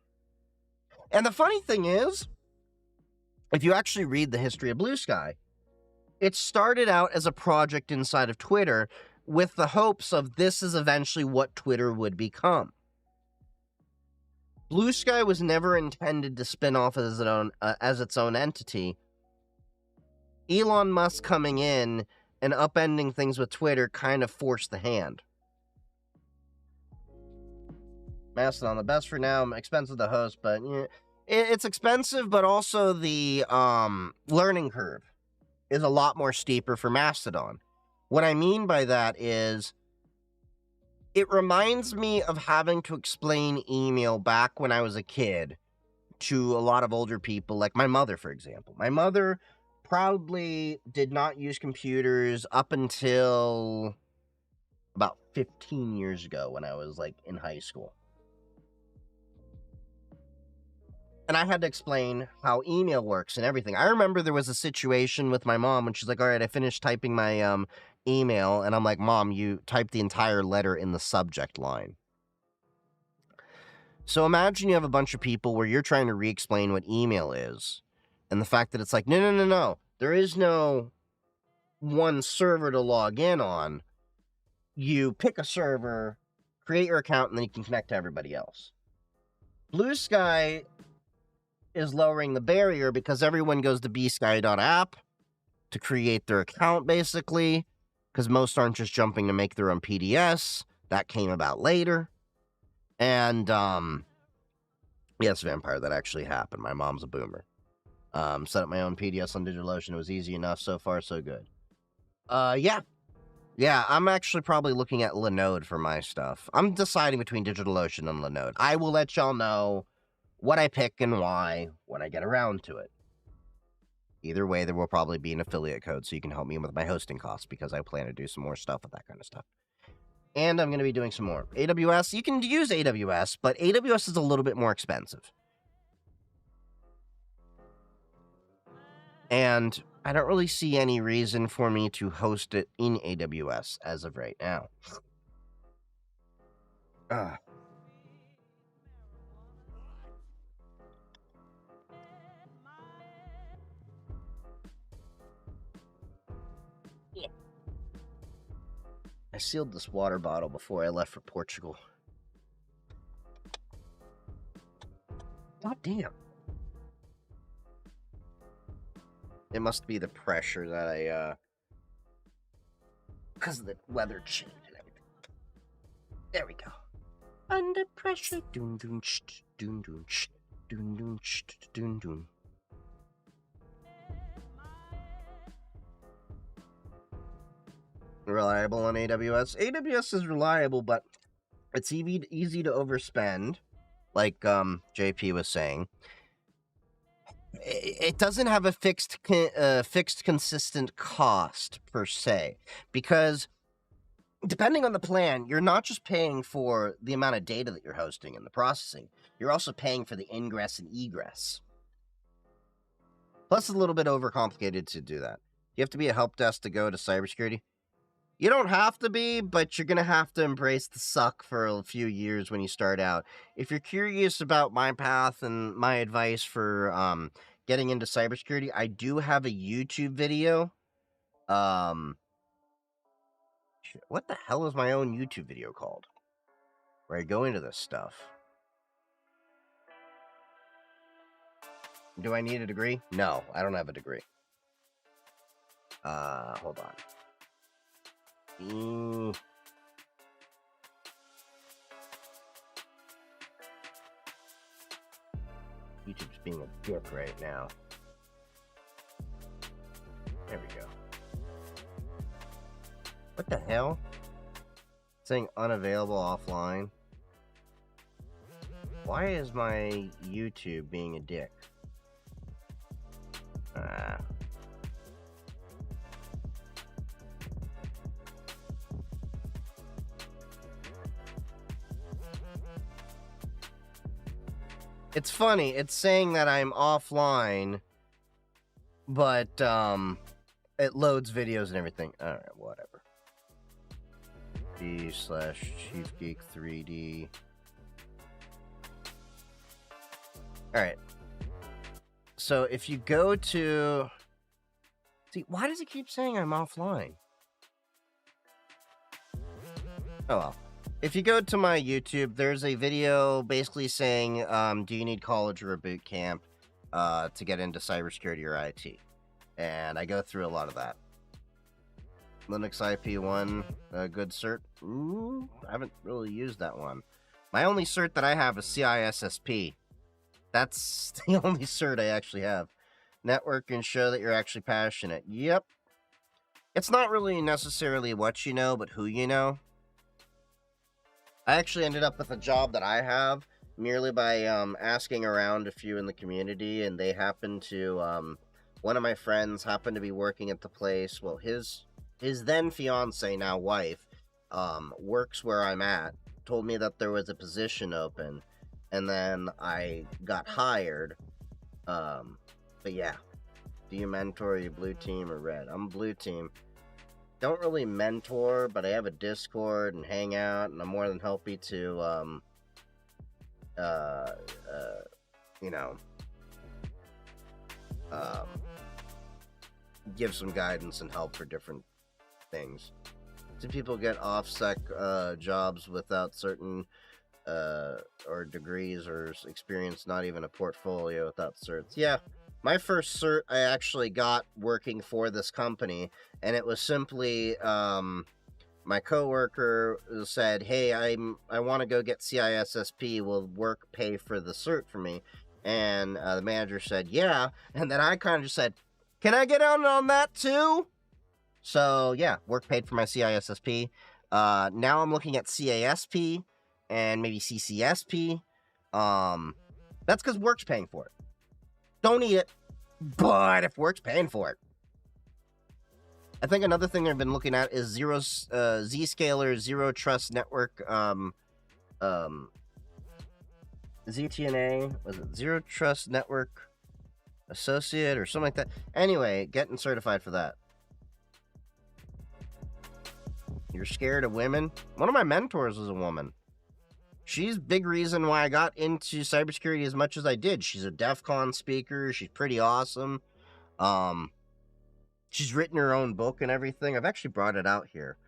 Speaker 1: And the funny thing is, if you actually read the history of Blue Sky, it started out as a project inside of Twitter with the hopes of this is eventually what Twitter would become. Blue Sky was never intended to spin off as its own entity. Elon Musk coming in and upending things with Twitter kind of forced the hand. Mastodon, the best for now. Expensive to host, but it's expensive, but also the learning curve is a lot more steeper for Mastodon. What I mean by that is, it reminds me of having to explain email back when I was a kid to a lot of older people, like my mother, for example. My mother proudly did not use computers up until about 15 years ago when I was in high school. And I had to explain how email works and everything. I remember there was a situation with my mom when she's like, all right, I finished typing my email, and I'm like, Mom, you typed the entire letter in the subject line. So imagine you have a bunch of people where you're trying to re-explain what email is, and the fact that it's like, no, there is no one server to log in on. You pick a server, create your account, and then you can connect to everybody else. Blue Sky is lowering the barrier because everyone goes to bsky.app to create their account, basically, because most aren't just jumping to make their own PDS. That came about later. And, yes, Vampire, that actually happened. My mom's a boomer. Set up my own PDS on DigitalOcean. It was easy enough. So far, so good. Yeah. Yeah, I'm actually probably looking at Linode for my stuff. I'm deciding between DigitalOcean and Linode. I will let y'all know what I pick and why when I get around to it. Either way, there will probably be an affiliate code so you can help me with my hosting costs, because I plan to do some more stuff with that kind of stuff. And I'm going to be doing some more. AWS, you can use AWS, but AWS is a little bit more expensive. And I don't really see any reason for me to host it in AWS as of right now. I sealed this water bottle before I left for Portugal. God damn. It must be the pressure that I, because of the weather change and everything. There we go. Under pressure. Doon doon sh doon doon sh doon doon sh doon doon. Reliable on AWS. AWS is reliable, but it's easy to overspend, like JP was saying. It doesn't have a fixed consistent cost per se, because depending on the plan, you're not just paying for the amount of data that you're hosting and the processing. You're also paying for the ingress and egress. Plus, it's a little bit overcomplicated to do that. You have to be a help desk to go to cybersecurity. You don't have to be, but you're going to have to embrace the suck for a few years when you start out. If you're curious about my path and my advice for getting into cybersecurity, I do have a YouTube video. What the hell is my own YouTube video called? Where I go into this stuff. Do I need a degree? No, I don't have a degree. Hold on. YouTube's being a dick right now. There we go. What the hell? It's saying unavailable offline. Why is my YouTube being a dick? It's funny. It's saying that I'm offline, but it loads videos and everything. All right, whatever. B/ChiefGeek3D. All right. So if you go to... See, why does it keep saying I'm offline? Oh, well. If you go to my YouTube, there's a video basically saying, do you need college or a boot camp to get into cybersecurity or IT? And I go through a lot of that. Linux IP1, a good cert. I haven't really used that one. My only cert that I have is CISSP. That's the only cert I actually have. Network and show that you're actually passionate. Yep. It's not really necessarily what you know, but who you know. I actually ended up with a job that I have merely by asking around a few in the community, and they happened to, one of my friends happened to be working at the place. Well, his then fiance, now wife, works where I'm at, told me that there was a position open, and then I got hired. But yeah, do you mentor? Are you blue team or red? I'm blue team. Don't really mentor, but I have a Discord and hang out, and I'm more than happy to, give some guidance and help for different things. Some people get OffSec jobs without certain or degrees or experience, not even a portfolio without certs. Yeah. My first cert I actually got working for this company, and it was simply my coworker said, "Hey, I want to go get CISSP. Will work pay for the cert for me?" And the manager said, "Yeah." And then I kind of just said, "Can I get on that too?" So yeah, work paid for my CISSP. Now I'm looking at CASP and maybe CCSP. That's because work's paying for it. Don't need it, but if work's paying for it. I think another thing I've been looking at is Zscaler Zero Trust Network. ZTNA, was it Zero Trust Network Associate or something like that? Anyway, getting certified for that. You're scared of women? One of my mentors was a woman. She's a big reason why I got into cybersecurity as much as I did. She's a DEF CON speaker. She's pretty awesome. She's written her own book and everything. I've actually brought it out here.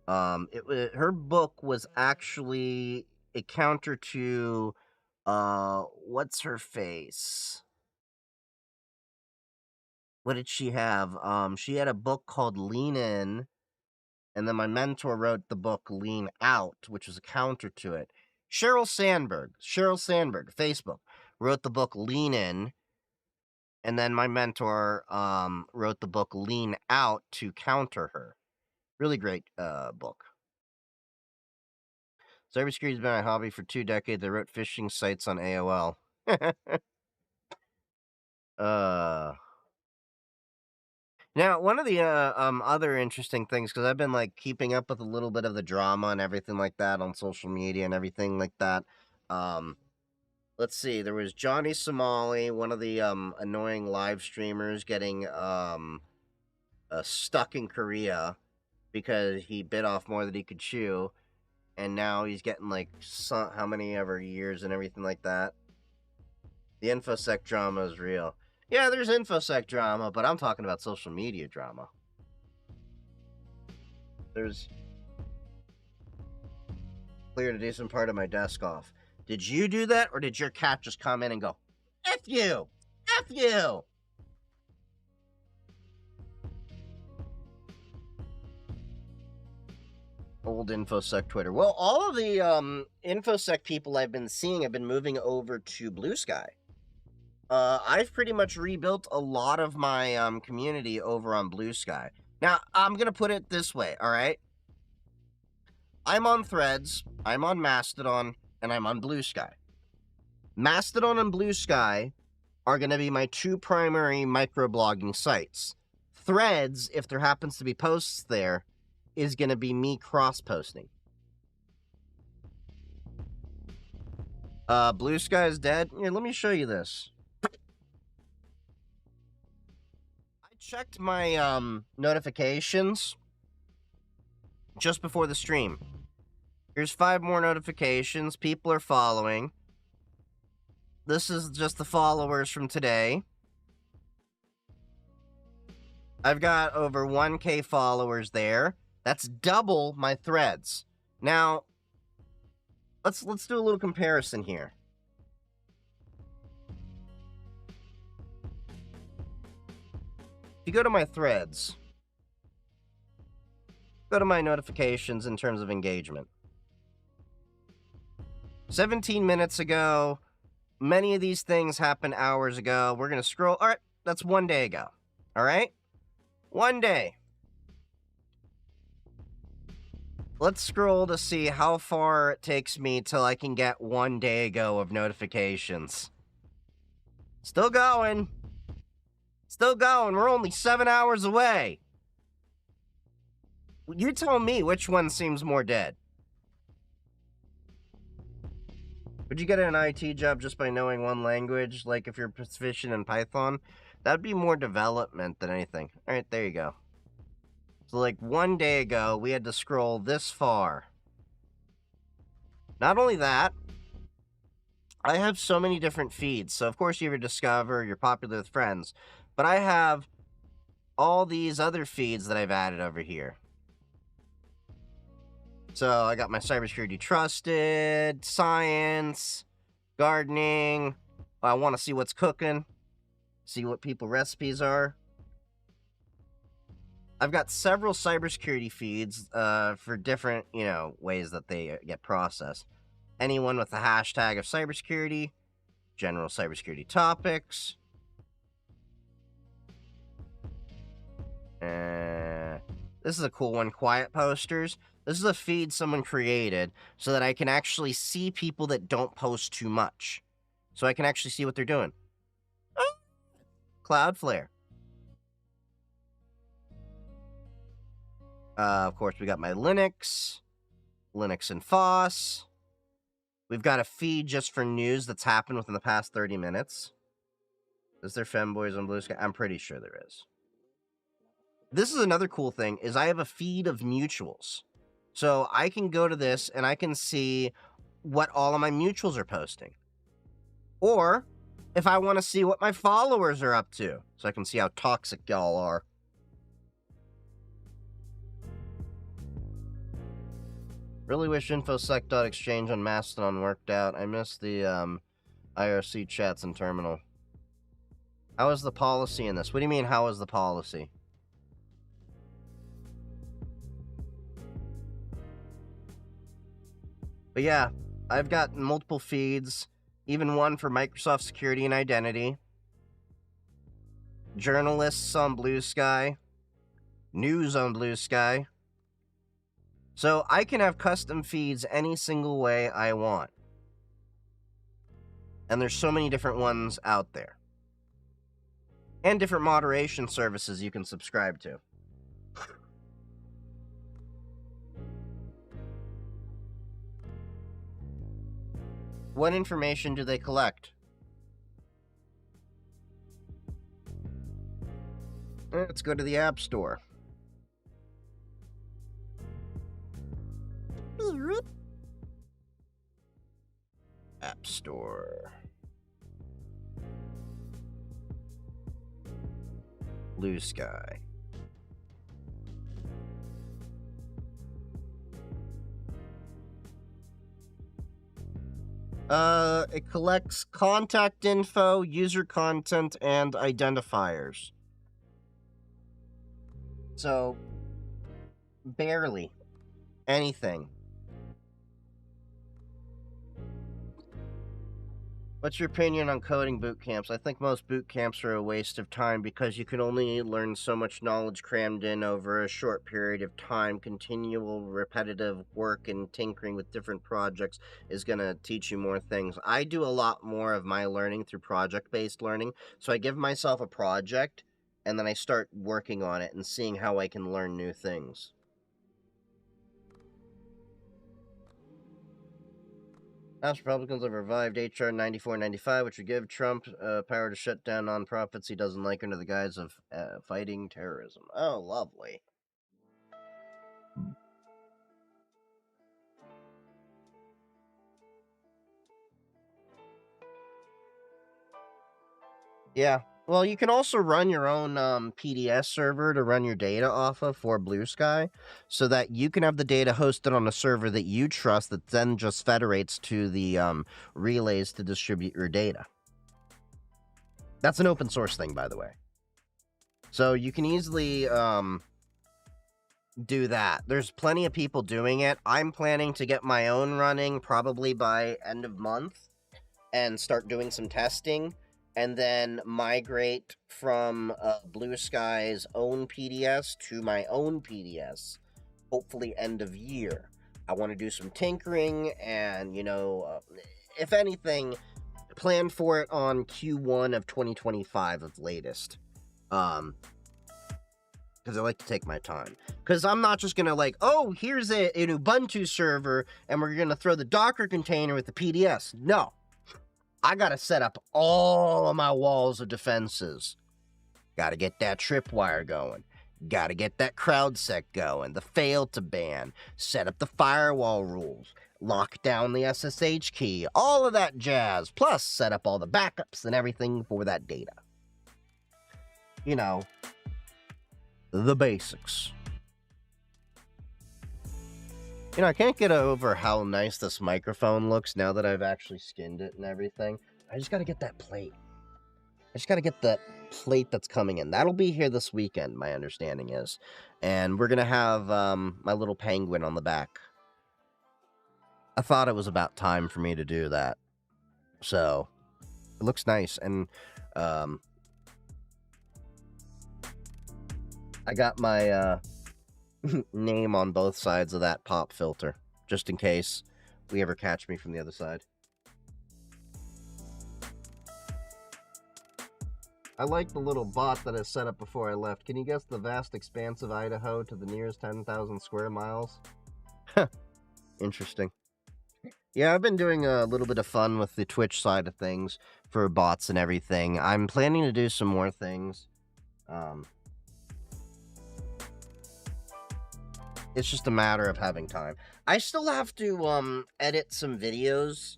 Speaker 1: Her book was actually a counter to, what's her face? What did she have? She had a book called Lean In, and then my mentor wrote the book Lean Out, which was a counter to it. Sheryl Sandberg, Facebook, wrote the book Lean In, and then my mentor wrote the book Lean Out to counter her. Really great book. Cybersecurity has been my hobby for 2 decades. I wrote phishing sites on AOL. Now, one of the other interesting things, because I've been like keeping up with a little bit of the drama and everything like that on social media and everything like that. Let's see. There was Johnny Somali, one of the annoying live streamers, getting stuck in Korea. because he bit off more than he could chew, and now he's getting like how many ever years and everything like that. The InfoSec drama is real. Yeah, there's InfoSec drama, but I'm talking about social media drama. There's cleared a decent part of my desk off. Did you do that, or did your cat just come in and go, F you! F you! Old InfoSec Twitter. Well, all of the InfoSec people I've been seeing have been moving over to Blue Sky. I've pretty much rebuilt a lot of my community over on Blue Sky. Now, I'm going to put it this way, all right? I'm on Threads, I'm on Mastodon, and I'm on Blue Sky. Mastodon and Blue Sky are going to be my two primary microblogging sites. Threads, if there happens to be posts there, is going to be me cross-posting. Blue Sky is dead? Here, let me show you this. I checked my notifications just before the stream. Here's 5 more notifications. People are following. This is just the followers from today. I've got over 1K followers there. That's double my threads. Now, let's do a little comparison here. If you go to my threads, go to my notifications in terms of engagement. 17 minutes ago, many of these things happened hours ago. We're going to scroll. All right, that's 1 day ago. All right? 1 day. Let's scroll to see how far it takes me till I can get 1 day ago of notifications. Still going. Still going. We're only 7 hours away. You tell me which one seems more dead. Would you get an IT job just by knowing one language? Like if you're proficient in Python? That'd be more development than anything. All right, there you go. So like 1 day ago, we had to scroll this far. Not only that, I have so many different feeds. So of course you ever discover you're popular with friends. But I have all these other feeds that I've added over here. So I got my Cybersecurity Trusted, Science, Gardening. I want to see what's cooking. See what people recipes are. I've got several cybersecurity feeds for different, ways that they get processed. Anyone with the hashtag of cybersecurity, general cybersecurity topics. This is a cool one, quiet posters. This is a feed someone created so that I can actually see people that don't post too much. So I can actually see what they're doing. Oh, Cloudflare. Of course, we got my Linux and FOSS. We've got a feed just for news that's happened within the past 30 minutes. Is there femboys on Blue Sky? I'm pretty sure there is. This is another cool thing, is I have a feed of mutuals. So I can go to this and I can see what all of my mutuals are posting. Or if I want to see what my followers are up to, so I can see how toxic y'all are. Really wish infosec.exchange on Mastodon worked out. I miss the IRC chats and terminal. How is the policy in this? What do you mean, how is the policy? But yeah, I've got multiple feeds, even one for Microsoft Security and Identity, journalists on Blue Sky, news on Blue Sky. So I can have custom feeds any single way I want. And there's so many different ones out there. And different moderation services you can subscribe to. What information do they collect? Let's go to the App Store. App Store. Blue Sky. It collects contact info, user content, and identifiers. So, barely anything. What's your opinion on coding boot camps? I think most boot camps are a waste of time because you can only learn so much knowledge crammed in over a short period of time. Continual repetitive work and tinkering with different projects is going to teach you more things. I do a lot more of my learning through project-based learning. So I give myself a project and then I start working on it and seeing how I can learn new things. House Republicans have revived H.R. 9495, which would give Trump power to shut down nonprofits he doesn't like under the guise of fighting terrorism. Oh, lovely. Yeah. Well, you can also run your own PDS server to run your data off of for Blue Sky, so that you can have the data hosted on a server that you trust that then just federates to the relays to distribute your data. That's an open source thing, by the way. So you can easily do that. There's plenty of people doing it. I'm planning to get my own running probably by end of month and start doing some testing and then migrate from Blue Sky's own PDS to my own PDS, hopefully end of year. I want to do some tinkering and, if anything, plan for it on Q1 of 2025 at latest. Because I like to take my time. Because I'm not just going to here's an Ubuntu server, and we're going to throw the Docker container with the PDS. No. I got to set up all of my walls of defenses. Got to get that tripwire going. Got to get that CrowdSec going. The fail to ban. Set up the firewall rules. Lock down the SSH key. All of that jazz. Plus, set up all the backups and everything for that data. The basics. I can't get over how nice this microphone looks now that I've actually skinned it and everything. I just gotta get that plate. I just gotta get that plate that's coming in. That'll be here this weekend, my understanding is. And we're gonna have my little penguin on the back. I thought it was about time for me to do that. So, it looks nice. And I got my name on both sides of that pop filter, just in case we ever catch me from the other side. I like the little bot that I set up before I left. Can you guess the vast expanse of Idaho to the nearest 10,000 square miles? Interesting. Yeah, I've been doing a little bit of fun with the Twitch side of things for bots and everything. I'm planning to do some more things. It's just a matter of having time. I still have to edit some videos.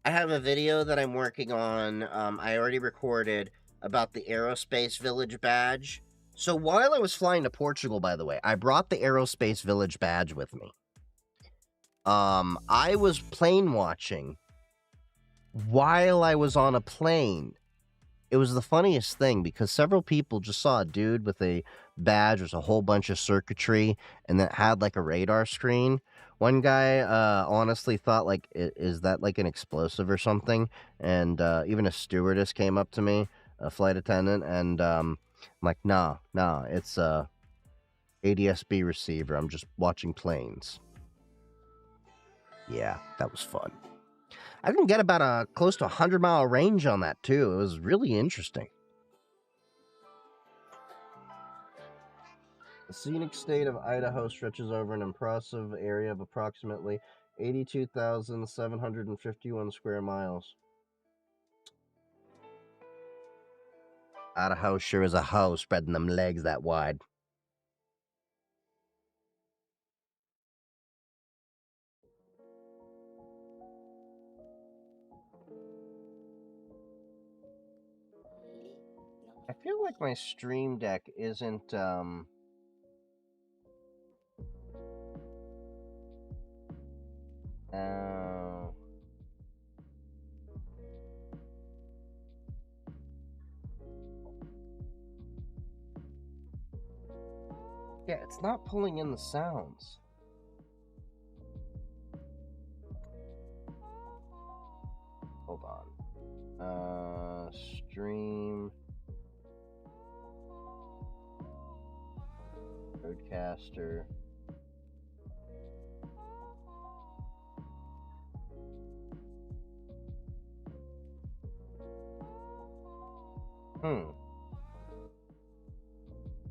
Speaker 1: I have a video that I'm working on. I already recorded about the Aerospace Village badge. So while I was flying to Portugal, by the way, I brought the Aerospace Village badge with me. I was plane watching while I was on a plane. It was the funniest thing because several people just saw a dude with a badge. There's a whole bunch of circuitry and that had a radar screen. One guy honestly thought is that an explosive or something? And even a stewardess came up to me, a flight attendant, and I'm like, nah, it's a ADS-B receiver. I'm just watching planes. Yeah, that was fun. I can get about a close to 100-mile range on that too. It was really interesting. The scenic state of Idaho stretches over an impressive area of approximately 82,751 square miles. Idaho sure is a hoe spreading them legs that wide. feel like my Stream Deck isn't, yeah, it's not pulling in the sounds. Hold on. Stream. Roadcaster.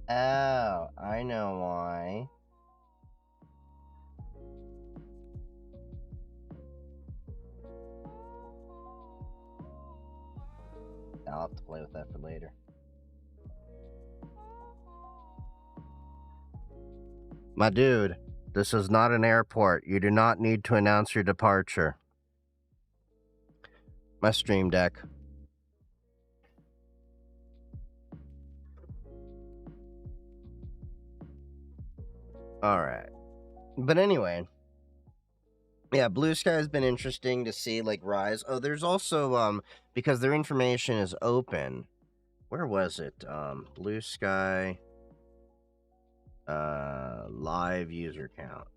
Speaker 1: Oh, I know why. I'll have to play with that for later. My dude, this is not an airport. You do not need to announce your departure. My Stream Deck. Alright. But anyway. Yeah, Blue Sky has been interesting to see, like, rise. Oh, there's also, because their information is open. Where was it? Blue Sky, live user count.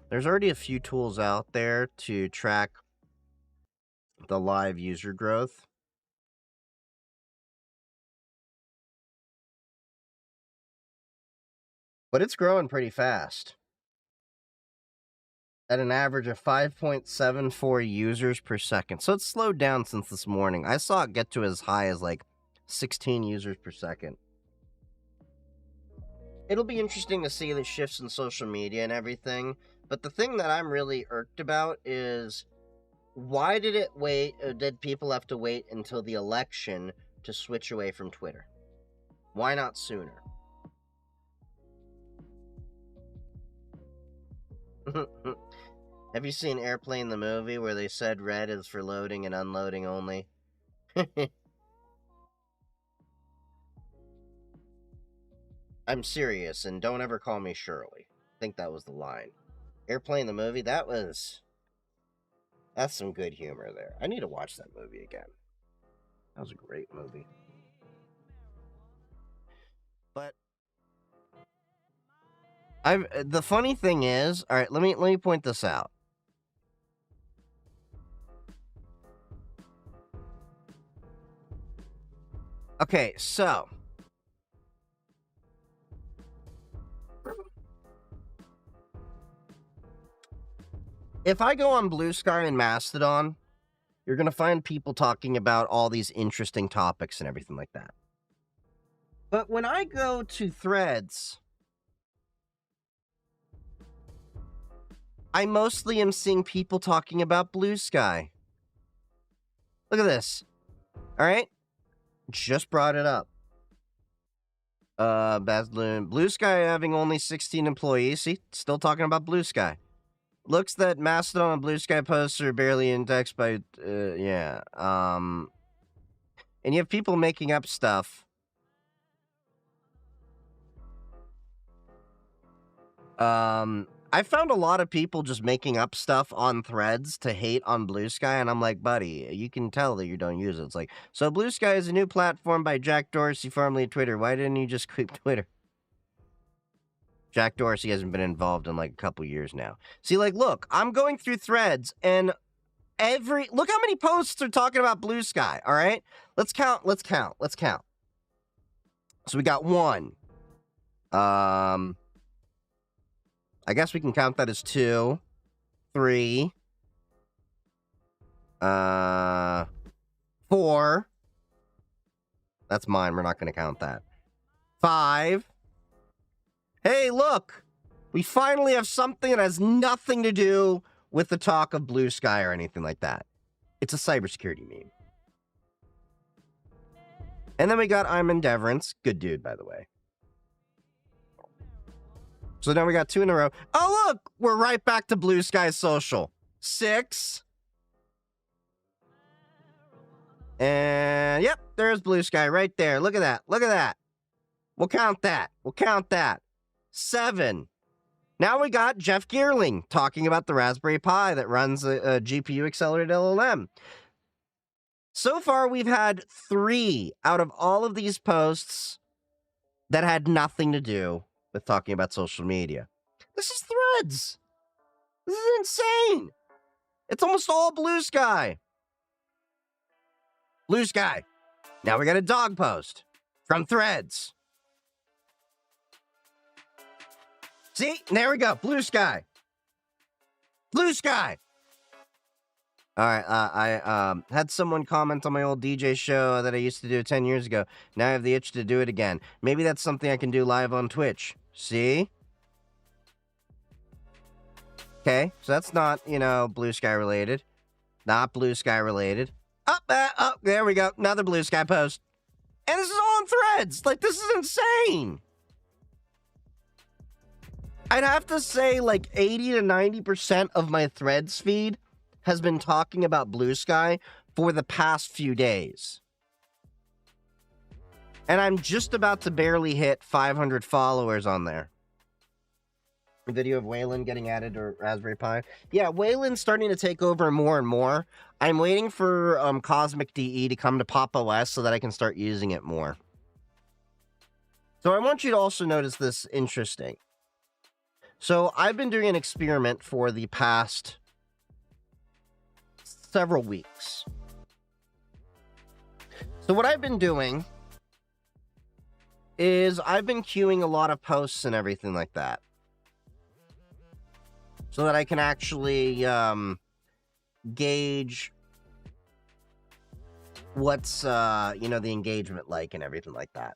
Speaker 1: There's already a few tools out there to track the live user growth. But it's growing pretty fast. At an average of 5.74 users per second. So it's slowed down since this morning. I saw it get to as high as like 16 users per second. It'll be interesting to see the shifts in social media and everything. But the thing that I'm really irked about is, why did it wait? Did people have to wait until the election to switch away from Twitter? Why not sooner? Have you seen Airplane the movie where they said red is for loading and unloading only? I'm serious, and don't ever call me Shirley. I think that was the line. Airplane the movie, that's some good humor there. I need to watch that movie again. That was a great movie. But the funny thing is, all right, let me point this out. Okay, so if I go on Blue Sky and Mastodon, you're going to find people talking about all these interesting topics and everything like that. But when I go to Threads, I mostly am seeing people talking about Blue Sky. Look at this. All right? Just brought it up. Blue Sky having only 16 employees. See? Still talking about Blue Sky. Looks that Mastodon and Blue Sky posts are barely indexed by, yeah. And you have people making up stuff. I found a lot of people just making up stuff on Threads to hate on Blue Sky, and I'm like, buddy, you can tell that you don't use it. It's like, so Blue Sky is a new platform by Jack Dorsey, formerly Twitter. Why didn't you just quit Twitter? Jack Dorsey hasn't been involved in like a couple years now. See, like, look, I'm going through Threads, and look how many posts are talking about Blue Sky, all right? Let's count. So we got 1. I guess we can count that as 2, 3, 4. That's mine. We're not going to count that. 5. Hey, look! We finally have something that has nothing to do with the talk of Blue Sky or anything like that. It's a cybersecurity meme. And then we got I'm Endeavorance. Good dude, by the way. So now we got 2 in a row. Oh, look! We're right back to Blue Sky Social. 6. And yep, there's Blue Sky right there. Look at that. Look at that. We'll count that. We'll count that. 7. Now we got Jeff Geerling talking about the Raspberry Pi that runs a GPU accelerated LLM. So far, we've had 3 out of all of these posts that had nothing to do with talking about social media. This is Threads. This is insane. It's almost all Blue Sky. Blue Sky. Now we got a dog post from Threads. See? There we go. Blue Sky. Blue Sky. All right. I had someone comment on my old DJ show that I used to do 10 years ago. Now I have the itch to do it again. Maybe that's something I can do live on Twitch. See? Okay. So that's not, Blue Sky related. Not Blue Sky related. Oh, there we go. Another Blue Sky post. And this is all on Threads. Like, this is insane. I'd have to say, 80 to 90% of my Threads feed has been talking about Blue Sky for the past few days. And I'm just about to barely hit 500 followers on there. A video of Wayland getting added to Raspberry Pi. Yeah, Wayland's starting to take over more and more. I'm waiting for Cosmic DE to come to Pop! OS so that I can start using it more. So I want you to also notice this interesting. So I've been doing an experiment for the past several weeks. So what I've been doing is I've been queuing a lot of posts and everything like that, so that I can actually gauge what's the engagement like and everything like that.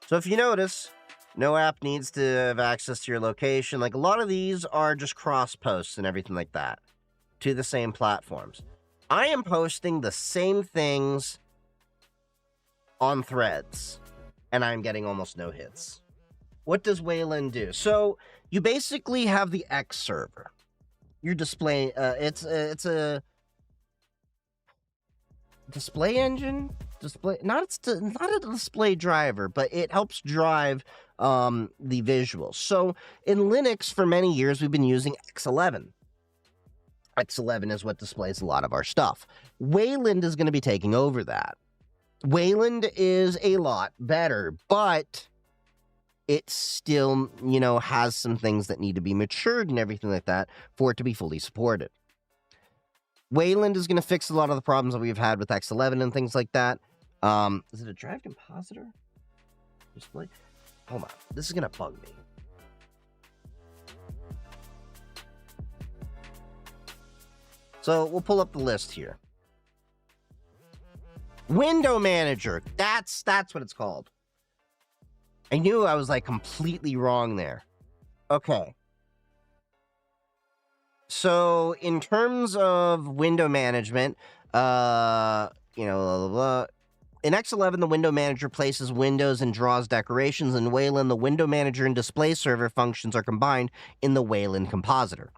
Speaker 1: So if you notice, no app needs to have access to your location. Like, a lot of these are just cross posts and everything like that to the same platforms. I am posting the same things on Threads, and I'm getting almost no hits. What does Wayland do? So you basically have the X server. Your display, it's a display engine, not a display driver, but it helps drive the visuals. So in Linux, for many years, we've been using X11. X11 is what displays a lot of our stuff. Wayland is going to be taking over that. Wayland is a lot better, but it still, has some things that need to be matured and everything like that for it to be fully supported. Wayland is going to fix a lot of the problems that we've had with X11 and things like that. Is it a drive compositor? Display? Hold on. This is going to bug me. So we'll pull up the list here. Window Manager. That's what it's called. I knew I was completely wrong there. Okay. So in terms of window management, blah, blah, blah. In X11, the window manager places windows and draws decorations. In Wayland, the window manager and display server functions are combined in the Wayland compositor.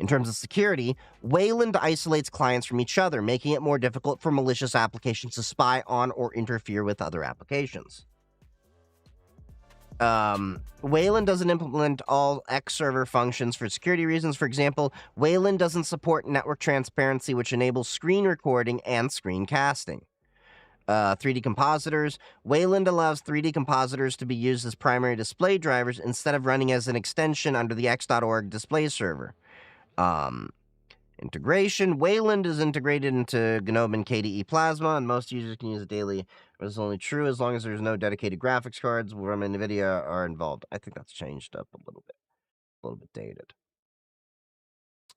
Speaker 1: In terms of security, Wayland isolates clients from each other, making it more difficult for malicious applications to spy on or interfere with other applications. Wayland doesn't implement all X server functions for security reasons. For example, Wayland doesn't support network transparency, which enables screen recording and screen casting. 3D compositors. Wayland allows 3D compositors to be used as primary display drivers instead of running as an extension under the X.org display server. Integration. Wayland is integrated into GNOME and KDE Plasma, and most users can use it daily. This is only true as long as there's no dedicated graphics cards from NVIDIA are involved. I think that's changed up a little bit dated.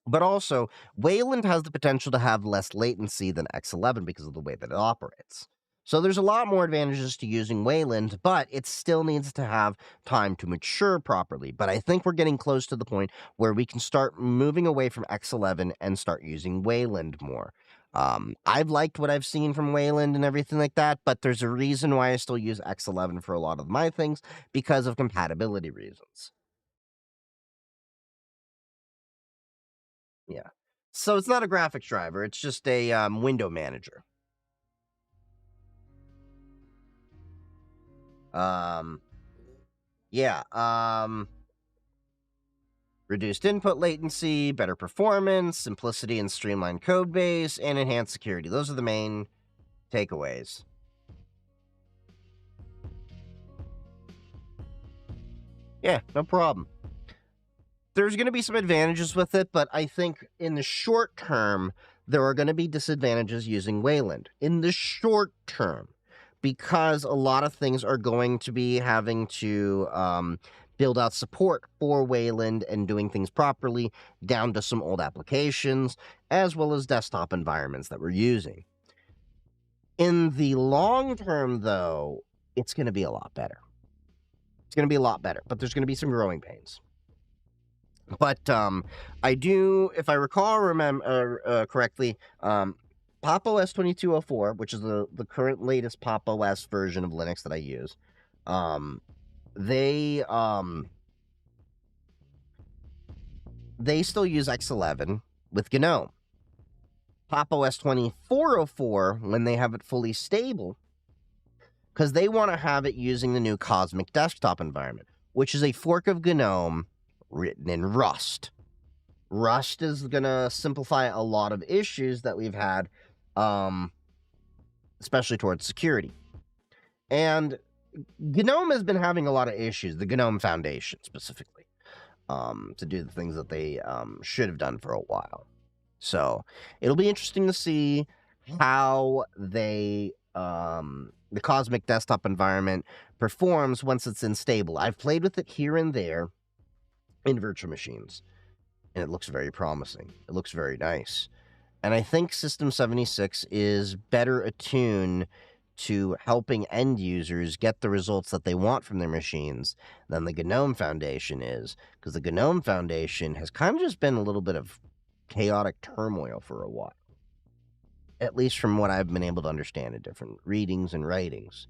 Speaker 1: But also, Wayland has the potential to have less latency than X11 because of the way that it operates. So there's a lot more advantages to using Wayland, but it still needs to have time to mature properly. But I think we're getting close to the point where we can start moving away from X11 and start using Wayland more. I've liked what I've seen from Wayland and everything like that, but there's a reason why I still use X11 for a lot of my things because of compatibility reasons. Yeah. So it's not a graphics driver, it's just a window manager. Yeah. Reduced input latency, better performance, simplicity and streamlined code base, and enhanced security. Those are the main takeaways. Yeah, no problem. There's going to be some advantages with it, but I think in the short term, there are going to be disadvantages using Wayland. In the short term, because a lot of things are going to be having to build out support for Wayland and doing things properly down to some old applications, as well as desktop environments that we're using. In the long term, though, it's going to be a lot better. It's going to be a lot better, but there's going to be some growing pains. But I do, if I recall correctly, Pop! OS 2204, which is the current latest Pop! OS version of Linux that I use, they still use X11 with GNOME. Pop! OS 2404, when they have it fully stable, because they want to have it using the new Cosmic desktop environment, which is a fork of GNOME written in Rust. Rust is going to simplify a lot of issues that we've had, especially towards security. And GNOME has been having a lot of issues, the GNOME Foundation specifically, to do the things that they should have done for a while. So it'll be interesting to see how the Cosmic desktop environment performs once it's instable. I've played with it here and there in virtual machines, and it looks very promising. It looks very nice. And I think System 76 is better attuned to helping end users get the results that they want from their machines than the GNOME Foundation is, because the GNOME Foundation has kind of just been a little bit of chaotic turmoil for a while, at least from what I've been able to understand in different readings and writings.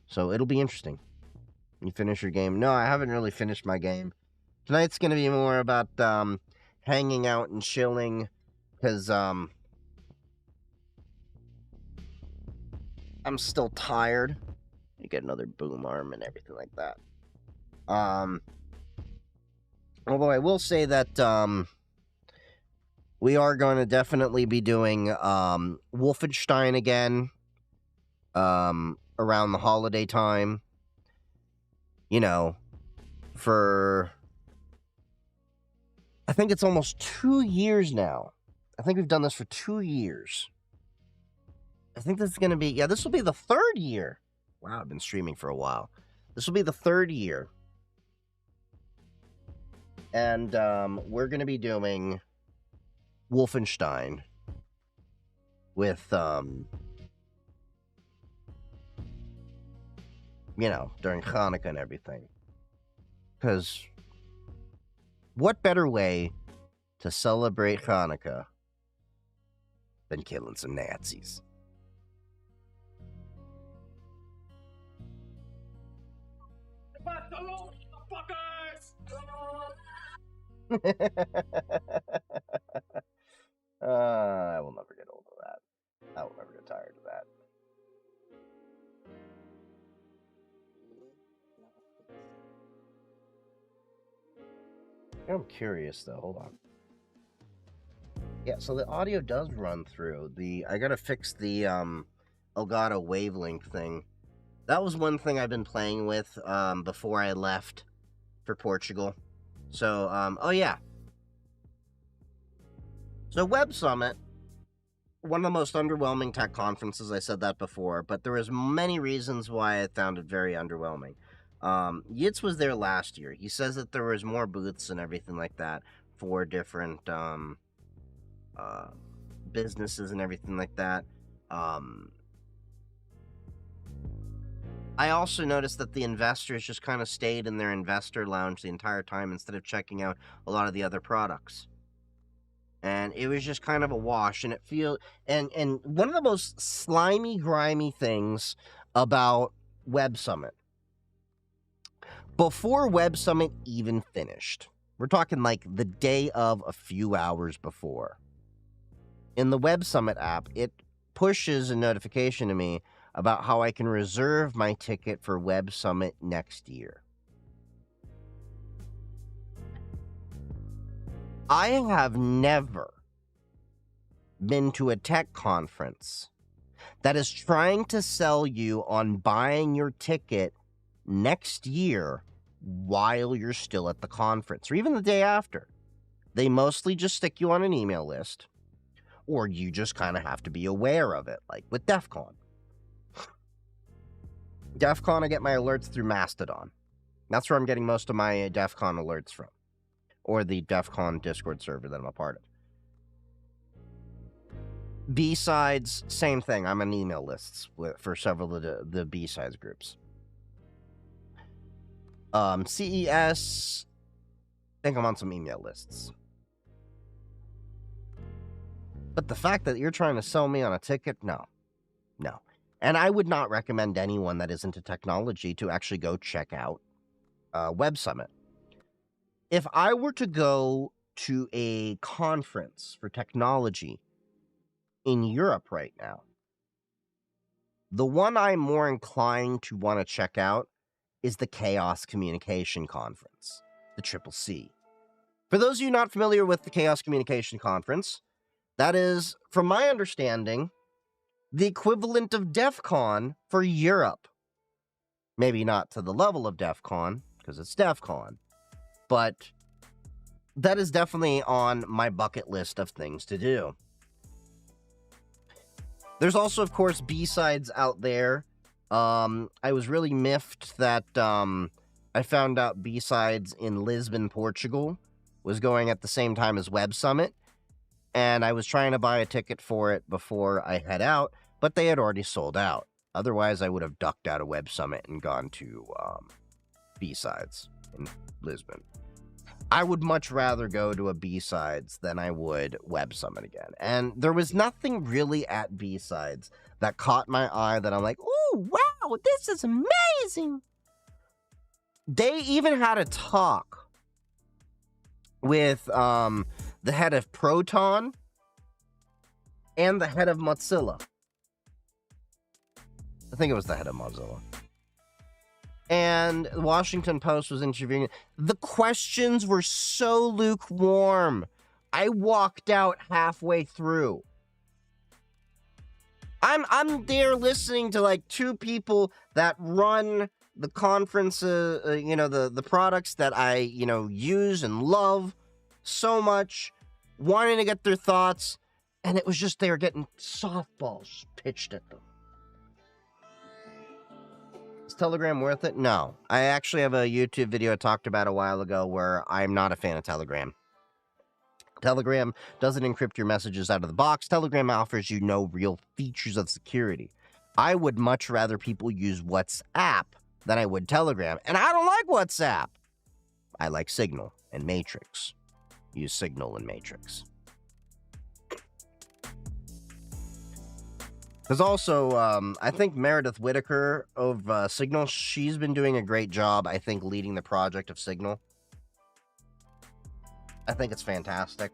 Speaker 1: So it'll be interesting. You finish your game? No, I haven't really finished my game. Tonight's going to be more about hanging out and chilling, because I'm still tired. You get another boom arm and everything like that. Although I will say that we are going to definitely be doing Wolfenstein again around the holiday time. You know, for... I think it's almost 2 years now. I think we've done this for 2 years. I think this is going to be... Yeah, this will be the 3rd year. Wow, I've been streaming for a while. This will be the 3rd year. And we're going to be doing Wolfenstein with, you know, during Hanukkah and everything. Because what better way to celebrate Hanukkah than killing some Nazis? I will never get old of that. I will never get tired of that. I'm curious though. Hold on. Yeah, so the audio does run through. I gotta fix the Elgato wavelength thing. That was one thing I've been playing with before I left for Portugal. So, oh yeah. So WebSummit, one of the most underwhelming tech conferences, I said that before, but there was many reasons why I found it very underwhelming. Yitz was there last year. He says that there was more booths and everything like that for different businesses and everything like that. I also noticed that the investors just kind of stayed in their investor lounge the entire time instead of checking out a lot of the other products. And it was just kind of a wash, and and one of the most slimy, grimy things about WebSummit, before WebSummit even finished, we're talking like the day of, a few hours before, in the WebSummit app, it pushes a notification to me about how I can reserve my ticket for WebSummit next year. I have never been to a tech conference that is trying to sell you on buying your ticket next year while you're still at the conference, or even the day after. They mostly just stick you on an email list, or you just kind of have to be aware of it, like with DEF CON. DEF CON, I get my alerts through Mastodon. That's where I'm getting most of my DEF CON alerts from, or the DEF CON Discord server that I'm a part of. B-Sides, same thing. I'm on email lists for several of the B-Sides groups. CES, I think I'm on some email lists. But the fact that you're trying to sell me on a ticket, no. And I would not recommend anyone that is into technology to actually go check out WebSummit. If I were to go to a conference for technology in Europe right now, the one I'm more inclined to want to check out is the Chaos Communication Conference, the CCC. For those of you not familiar with the Chaos Communication Conference, that is, from my understanding, the equivalent of DEF CON for Europe. Maybe not to the level of DEF CON, because it's DEF CON, but that is definitely on my bucket list of things to do. There's also, of course, B-Sides out there. I was really miffed that I found out B-Sides in Lisbon, Portugal was going at the same time as WebSummit, and I was trying to buy a ticket for it before I head out, but they had already sold out. Otherwise, I would have ducked out of WebSummit and gone to B-Sides in Lisbon. I would much rather go to a B-Sides than I would WebSummit again. And there was nothing really at B-Sides that caught my eye that I'm like, ooh, wow, this is amazing. They even had a talk with the head of Proton and the head of Mozilla. I think it was the head of Mozilla. And the Washington Post was interviewing. The questions were so lukewarm. I walked out halfway through. I'm there listening to like two people that run the conference, the products that I, use and love so much, wanting to get their thoughts, and it was just they were getting softballs pitched at them. Is Telegram worth it? No. I actually have a YouTube video I talked about a while ago where I'm not a fan of Telegram. Telegram doesn't encrypt your messages out of the box. Telegram offers you no real features of security. I would much rather people use WhatsApp than I would Telegram. And I don't like WhatsApp. I like Signal and Matrix. Use Signal and Matrix. There's also, I think Meredith Whitaker of Signal, she's been doing a great job, I think, leading the project of Signal. I think it's fantastic.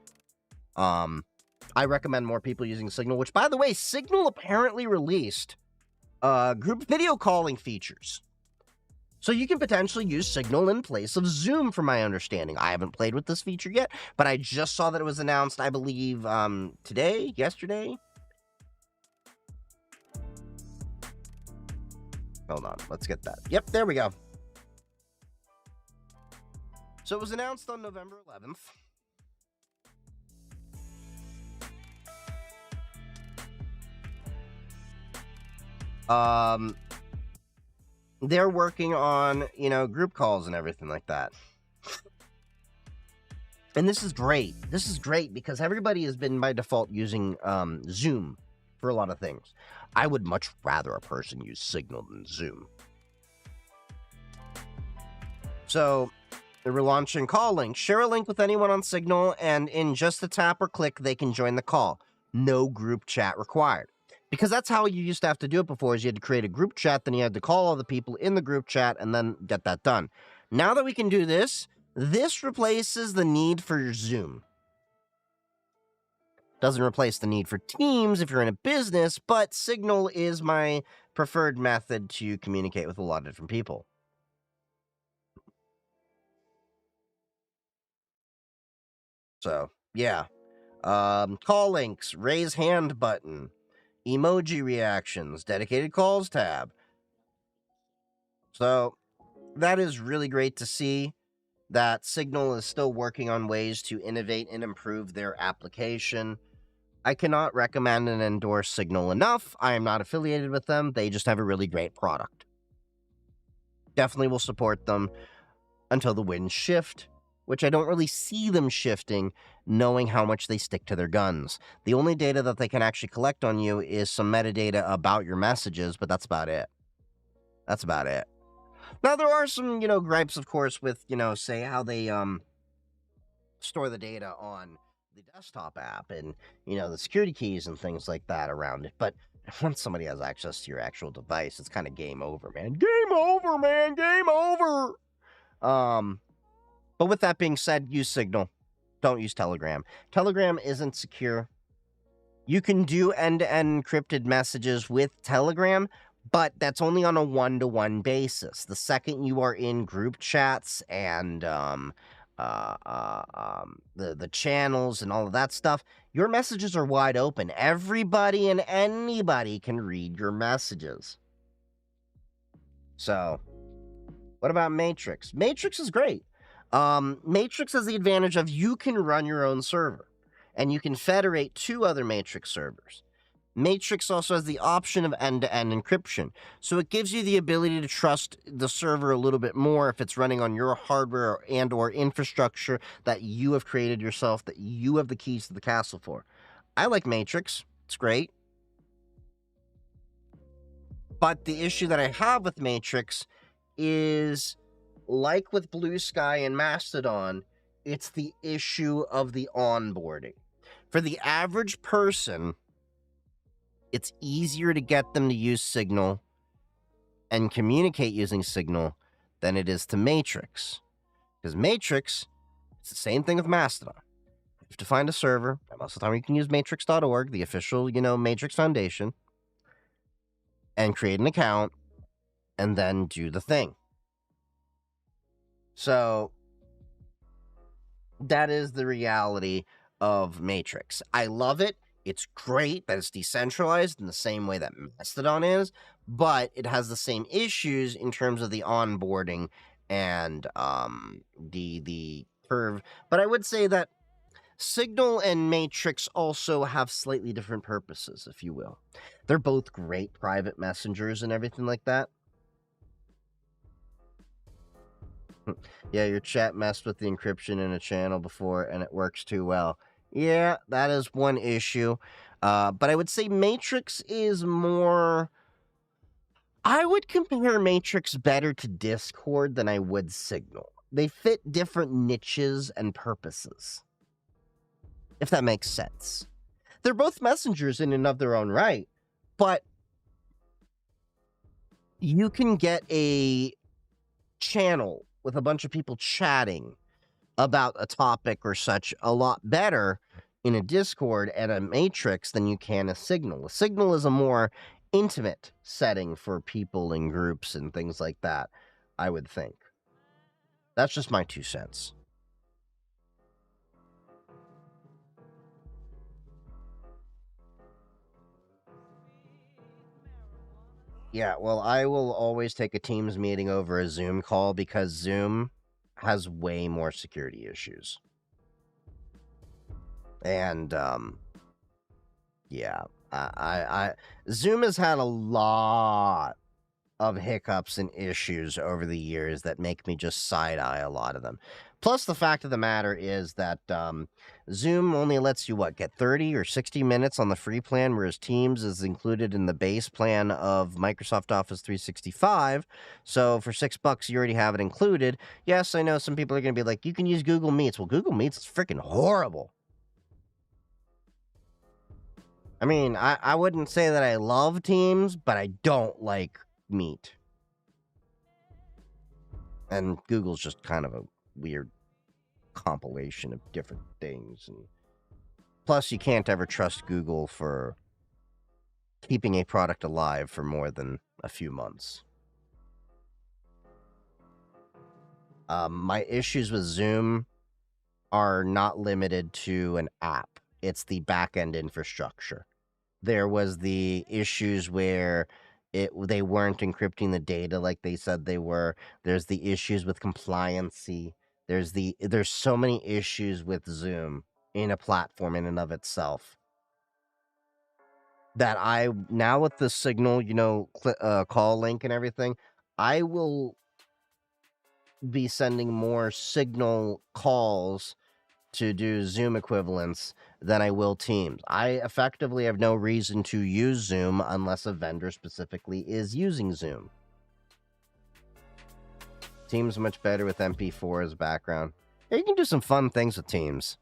Speaker 1: I recommend more people using Signal, which, by the way, Signal apparently released group video calling features. So you can potentially use Signal in place of Zoom, from my understanding. I haven't played with this feature yet, but I just saw that it was announced, I believe, yesterday. Hold on, let's get that. Yep, there we go. So it was announced on November 11th. They're working on, group calls and everything like that. And this is great. This is great because everybody has been by default using Zoom for a lot of things. I would much rather a person use Signal than Zoom. So they're launching call links. Share a link with anyone on Signal, and in just a tap or click, they can join the call. No group chat required. Because that's how you used to have to do it before, is you had to create a group chat, then you had to call all the people in the group chat, and then get that done. Now that we can do this, this replaces the need for Zoom. Doesn't replace the need for Teams if you're in a business, but Signal is my preferred method to communicate with a lot of different people. So, yeah. Call links, raise hand button, emoji reactions, dedicated calls tab. So, that is really great to see that Signal is still working on ways to innovate and improve their application. I cannot recommend and endorse Signal enough. I am not affiliated with them. They just have a really great product. Definitely will support them until the winds shift, which I don't really see them shifting, knowing how much they stick to their guns. The only data that they can actually collect on you is some metadata about your messages, but that's about it. That's about it. Now, there are some, gripes, of course, with, say how they store the data on the desktop app and, the security keys and things like that around it. But once somebody has access to your actual device, it's kind of game over, man. Game over, man. Game over. But with that being said, use Signal. Don't use Telegram. Telegram isn't secure. You can do end-to-end encrypted messages with Telegram, but that's only on a one-to-one basis. The second you are in group chats and the channels and all of that stuff, your messages are wide open. Everybody and anybody can read your messages. So, what about Matrix? Matrix is great. Matrix has the advantage of you can run your own server, and you can federate 2 other Matrix servers. Matrix also has the option of end-to-end encryption, so it gives you the ability to trust the server a little bit more if it's running on your hardware and/or infrastructure that you have created yourself, that you have the keys to the castle for. I like Matrix. It's great. But the issue that I have with Matrix is, like with Blue Sky and Mastodon, it's the issue of the onboarding. For the average person, it's easier to get them to use Signal and communicate using Signal than it is to Matrix. Because Matrix, it's the same thing with Mastodon. You have to find a server, and most of the time you can use matrix.org, the official, Matrix Foundation, and create an account, and then do the thing. So, that is the reality of Matrix. I love it. It's great that it's decentralized in the same way that Mastodon is, but it has the same issues in terms of the onboarding and the curve. But I would say that Signal and Matrix also have slightly different purposes, if you will. They're both great private messengers and everything like that. Yeah, your chat messed with the encryption in a channel before, and it works too well. Yeah, that is one issue. But I would say Matrix is more... I would compare Matrix better to Discord than I would Signal. They fit different niches and purposes, if that makes sense. They're both messengers in and of their own right, but you can get a channel with a bunch of people chatting about a topic or such a lot better in a Discord and a Matrix than you can a Signal. A Signal is a more intimate setting for people in groups and things like that, I would think. That's just my 2 cents. Yeah, well, I will always take a Teams meeting over a Zoom call because Zoom has way more security issues. And, yeah, Zoom has had a lot of hiccups and issues over the years that make me just side-eye a lot of them. Plus, the fact of the matter is that Zoom only lets you, get 30 or 60 minutes on the free plan, whereas Teams is included in the base plan of Microsoft Office 365. So for $6, you already have it included. Yes, I know some people are going to be like, you can use Google Meets. Well, Google Meets is freaking horrible. I mean, I wouldn't say that I love Teams, but I don't like Meet. And Google's just kind of a weird compilation of different things. And plus, you can't ever trust Google for keeping a product alive for more than a few months. My issues with Zoom are not limited to an app. It's the back-end infrastructure. There was the issues where they weren't encrypting the data like they said they were. There's the issues with compliancy. There's so many issues with Zoom in a platform in and of itself that I now with the Signal, call link and everything, I will be sending more Signal calls to do Zoom equivalents than I will Teams. I effectively have no reason to use Zoom unless a vendor specifically is using Zoom. Teams much better with MP4 as background. Yeah, you can do some fun things with Teams.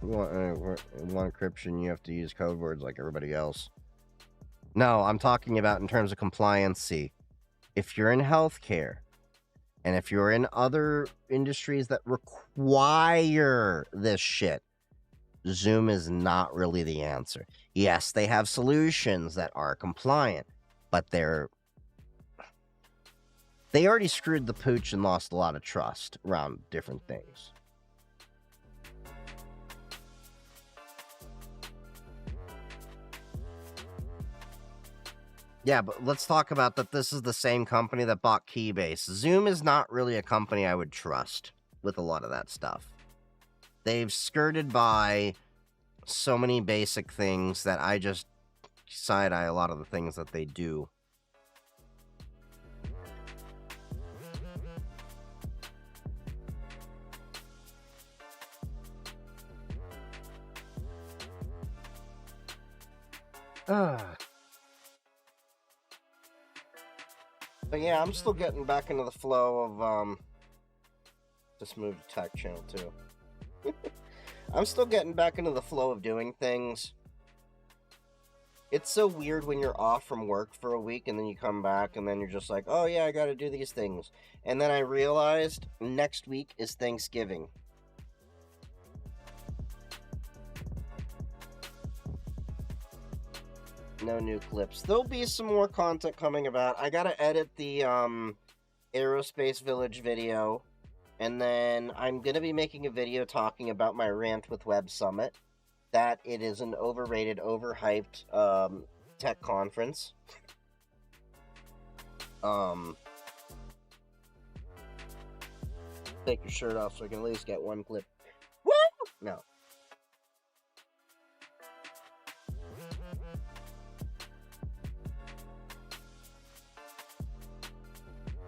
Speaker 1: You want encryption, you have to use code words like everybody else. No, I'm talking about in terms of compliancy. If you're in healthcare, and if you're in other industries that require this shit, Zoom is not really the answer. Yes, they have solutions that are compliant, but they already screwed the pooch and lost a lot of trust around different things. Yeah, but let's talk about that. This is the same company that bought Keybase. Zoom is not really a company I would trust with a lot of that stuff. They've skirted by so many basic things that I just side-eye a lot of the things that they do. But yeah, I'm still getting back into the flow of, just moved to Tech Channel 2. I'm still getting back into the flow of doing things. It's so weird when you're off from work for a week and then you come back and then you're just like, oh yeah, I gotta do these things. And then I realized next week is Thanksgiving. No new clips. There'll be some more content coming about. I gotta edit the Aerospace Village video. And then I'm gonna be making a video talking about my rant with WebSummit. That it is an overrated, overhyped tech conference. Take your shirt off so I can at least get one clip. Woo! No.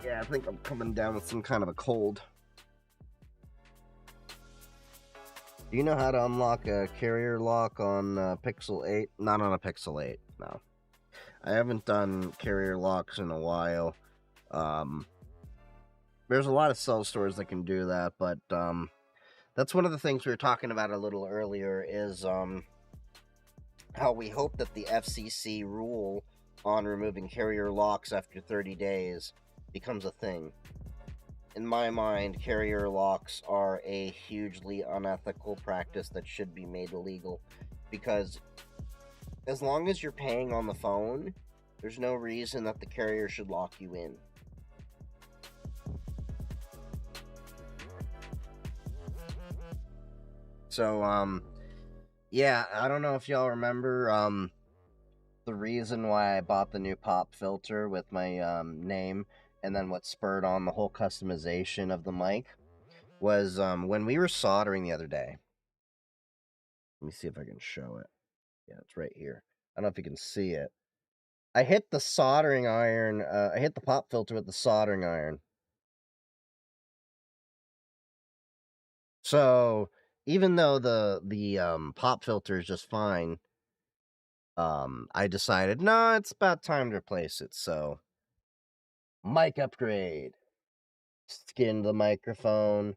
Speaker 1: Yeah, I think I'm coming down with some kind of a cold. Do you know how to unlock a carrier lock on Pixel 8? Not on a Pixel 8, no. I haven't done carrier locks in a while. There's a lot of cell stores that can do that, but that's one of the things we were talking about a little earlier is how we hope that the FCC rule on removing carrier locks after 30 days becomes a thing. In my mind, carrier locks are a hugely unethical practice that should be made illegal, because as long as you're paying on the phone, there's no reason that the carrier should lock you in. So, yeah, I don't know if y'all remember, the reason why I bought the new pop filter with my, name, and then what spurred on the whole customization of the mic, was, when we were soldering the other day. Let me see if I can show it. Yeah, it's right here. I don't know if you can see it. I hit the soldering iron, I hit the pop filter with the soldering iron. So, even though the pop filter is just fine, I decided, no, it's about time to replace it. So, mic upgrade. Skin the microphone,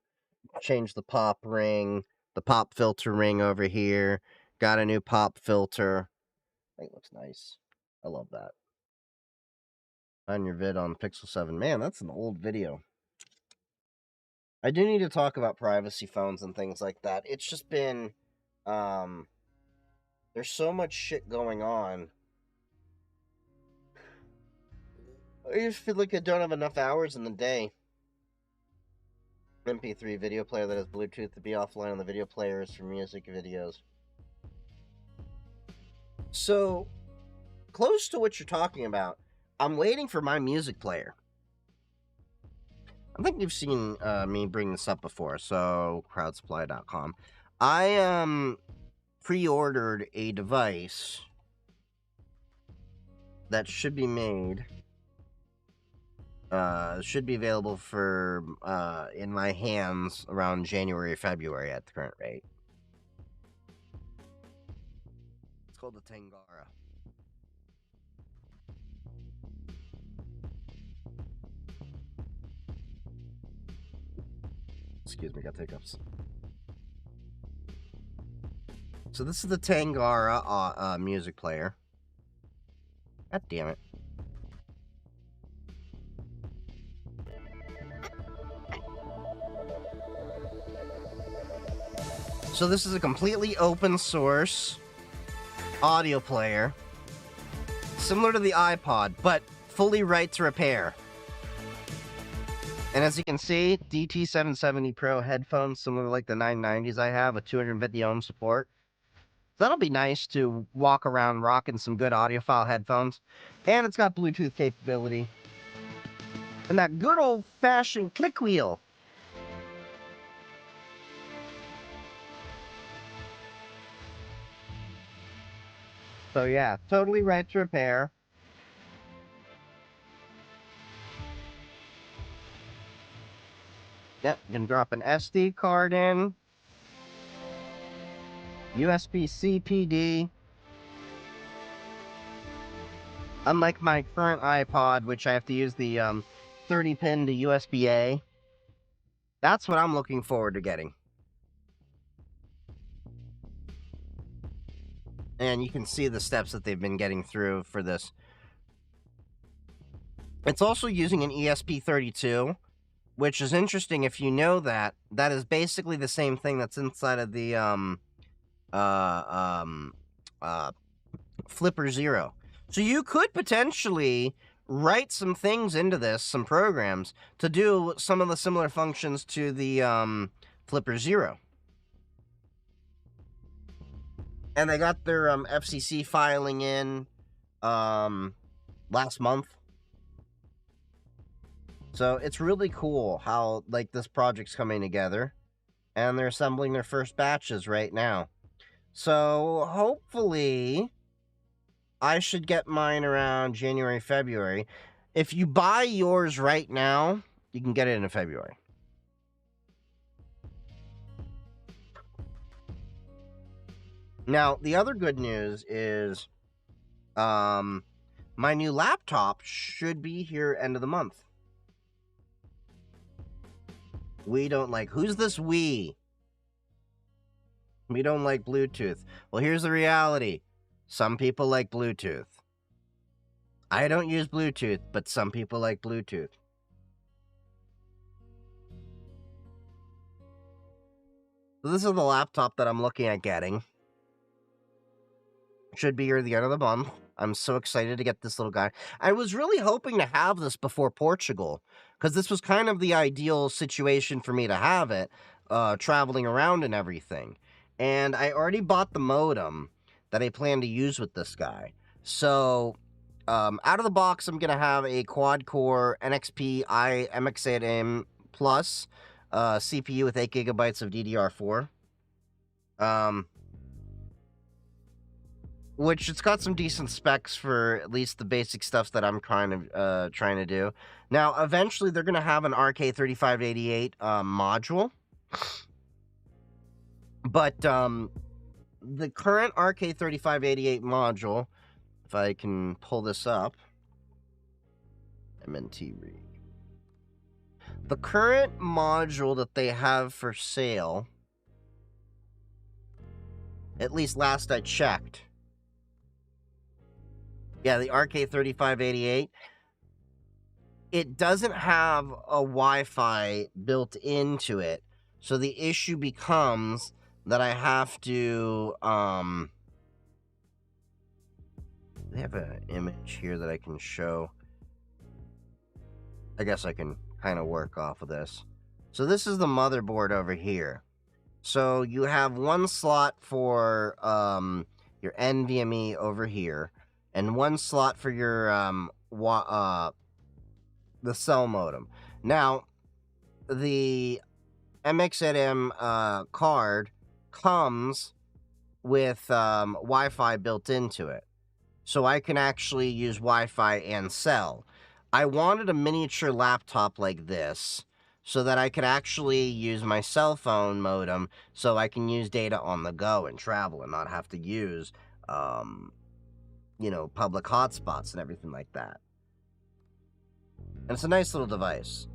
Speaker 1: change the pop ring, the pop filter ring over here. Got a new pop filter. I think it looks nice. I love that. On your vid on Pixel 7. Man, that's an old video. I do need to talk about privacy phones and things like that. It's just been, there's so much shit going on. I just feel like I don't have enough hours in the day. MP3 video player that has Bluetooth to be offline on the video players for music videos. So, close to what you're talking about, I'm waiting for my music player. I think you've seen me bring this up before, so crowdsupply.com. I pre-ordered a device that should be made, should be available for in my hands around January or February at the current rate. It's called the Tangara. Excuse me, got hiccups. So this is the Tangara music player. God damn it. So this is a completely open source audio player, similar to the iPod, but fully right to repair. And as you can see, DT770 Pro headphones, similar like the 990s I have, with 250 ohm support. So that'll be nice to walk around rocking some good audiophile headphones. And it's got Bluetooth capability. And that good old-fashioned click wheel. So yeah, totally right to repair. Yep, you can drop an SD card in. USB-C PD. Unlike my current iPod, which I have to use the 30-pin to USB-A. That's what I'm looking forward to getting. And you can see the steps that they've been getting through for this. It's also using an ESP32, which is interesting if you know that. That is basically the same thing that's inside of the Flipper Zero. So you could potentially write some things into this, some programs, to do some of the similar functions to the Flipper Zero. And they got their FCC filing in last month. So it's really cool how like this project's coming together. And they're assembling their first batches right now. So hopefully I should get mine around January, February. If you buy yours right now, you can get it in February. Now, the other good news is my new laptop should be here end of the month. We don't like... Who's this we? We don't like Bluetooth. Well, here's the reality. Some people like Bluetooth. I don't use Bluetooth, but some people like Bluetooth. So this is the laptop that I'm looking at getting. Should be here at the end of the month. I'm so excited to get this little guy. I was really hoping to have this before Portugal, because this was kind of the ideal situation for me to have it, traveling around and everything. And I already bought the modem that I plan to use with this guy. So, out of the box, I'm going to have a quad-core NXP MX8M Plus CPU with 8 gigabytes of DDR4. Which it's got some decent specs for at least the basic stuff that I'm trying to do. Now, eventually, they're going to have an RK3588 module. But the current RK3588 module, if I can pull this up, MNT read. The current module that they have for sale, at least last I checked, yeah, the RK3588, it doesn't have a Wi-Fi built into it. So the issue becomes that I have to, they have an image here that I can show. I guess I can kind of work off of this. So this is the motherboard over here. So you have one slot for your NVMe over here, and one slot for your the cell modem. Now, the MX8M card comes with Wi-Fi built into it, so I can actually use Wi-Fi and cell. I wanted a miniature laptop like this so that I could actually use my cell phone modem so I can use data on the go and travel and not have to use, public hotspots and everything like that. And it's a nice little device.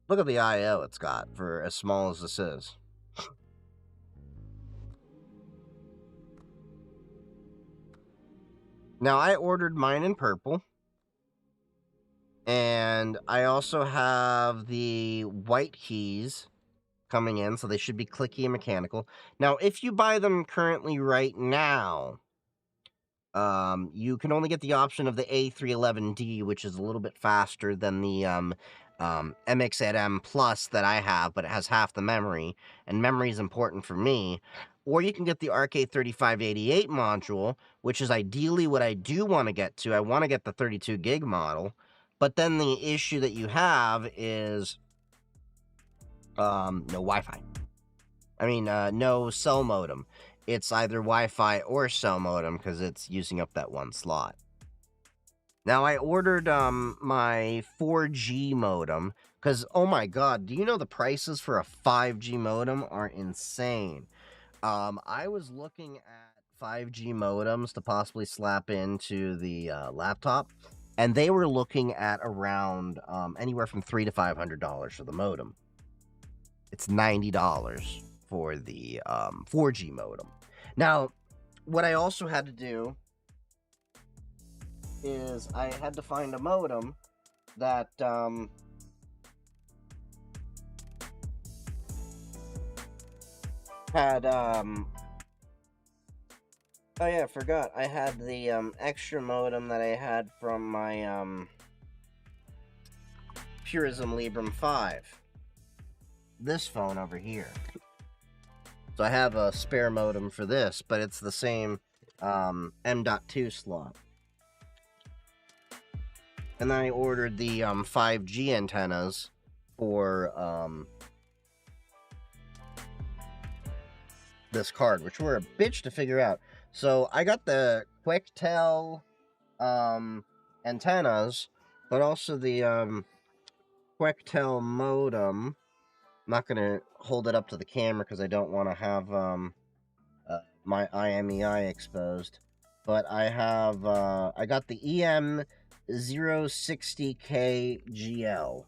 Speaker 1: Look at the I/O it's got for as small as this is. Now, I ordered mine in purple. And I also have the white keys coming in, so they should be clicky and mechanical. Now, if you buy them currently right now, you can only get the option of the A311D, which is a little bit faster than the MX8M Plus that I have, but it has half the memory, and memory is important for me. Or you can get the RK3588 module, which is ideally what I do want to get to. I want to get the 32 gig model, but then the issue that you have is no Wi-Fi. I mean, no cell modem. It's either Wi-Fi or cell modem because it's using up that one slot. Now, I ordered my 4G modem because, oh my god, do you know the prices for a 5G modem are insane? I was looking at 5G modems to possibly slap into the laptop, and they were looking at around anywhere from $300 to $500 for the modem. It's $90 for the 4G modem. Now, what I also had to do is I had to find a modem that had oh yeah, I forgot. I had the extra modem that I had from my Purism Librem 5. This phone over here. So I have a spare modem for this, but it's the same M.2 slot. And then I ordered the 5G antennas for this card, which were a bitch to figure out. So I got the QuickTel antennas, but also the QuickTel modem. I'm not going to hold it up to the camera because I don't want to have my IMEI exposed. But I have, I got the EM060KGL,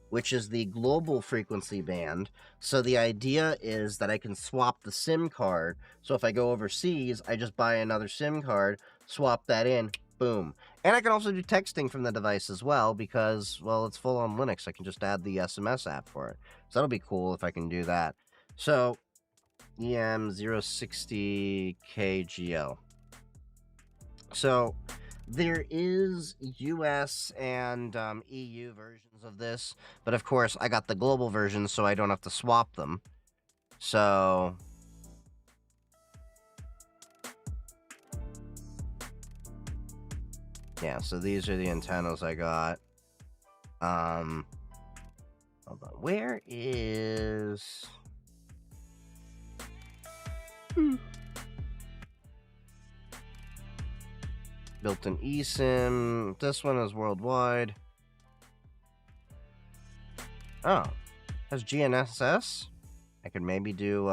Speaker 1: which is the global frequency band. So the idea is that I can swap the SIM card. So if I go overseas, I just buy another SIM card, swap that in, boom. And I can also do texting from the device as well because, well, it's full on Linux. I can just add the SMS app for it. So that'll be cool if I can do that. So, EM060KGL. So, there is US and EU versions of this, but of course I got the global version so I don't have to swap them. So yeah, so these are the antennas I got. Hold on. Where is built-in eSIM? This one is worldwide. Oh, has GNSS? I could maybe do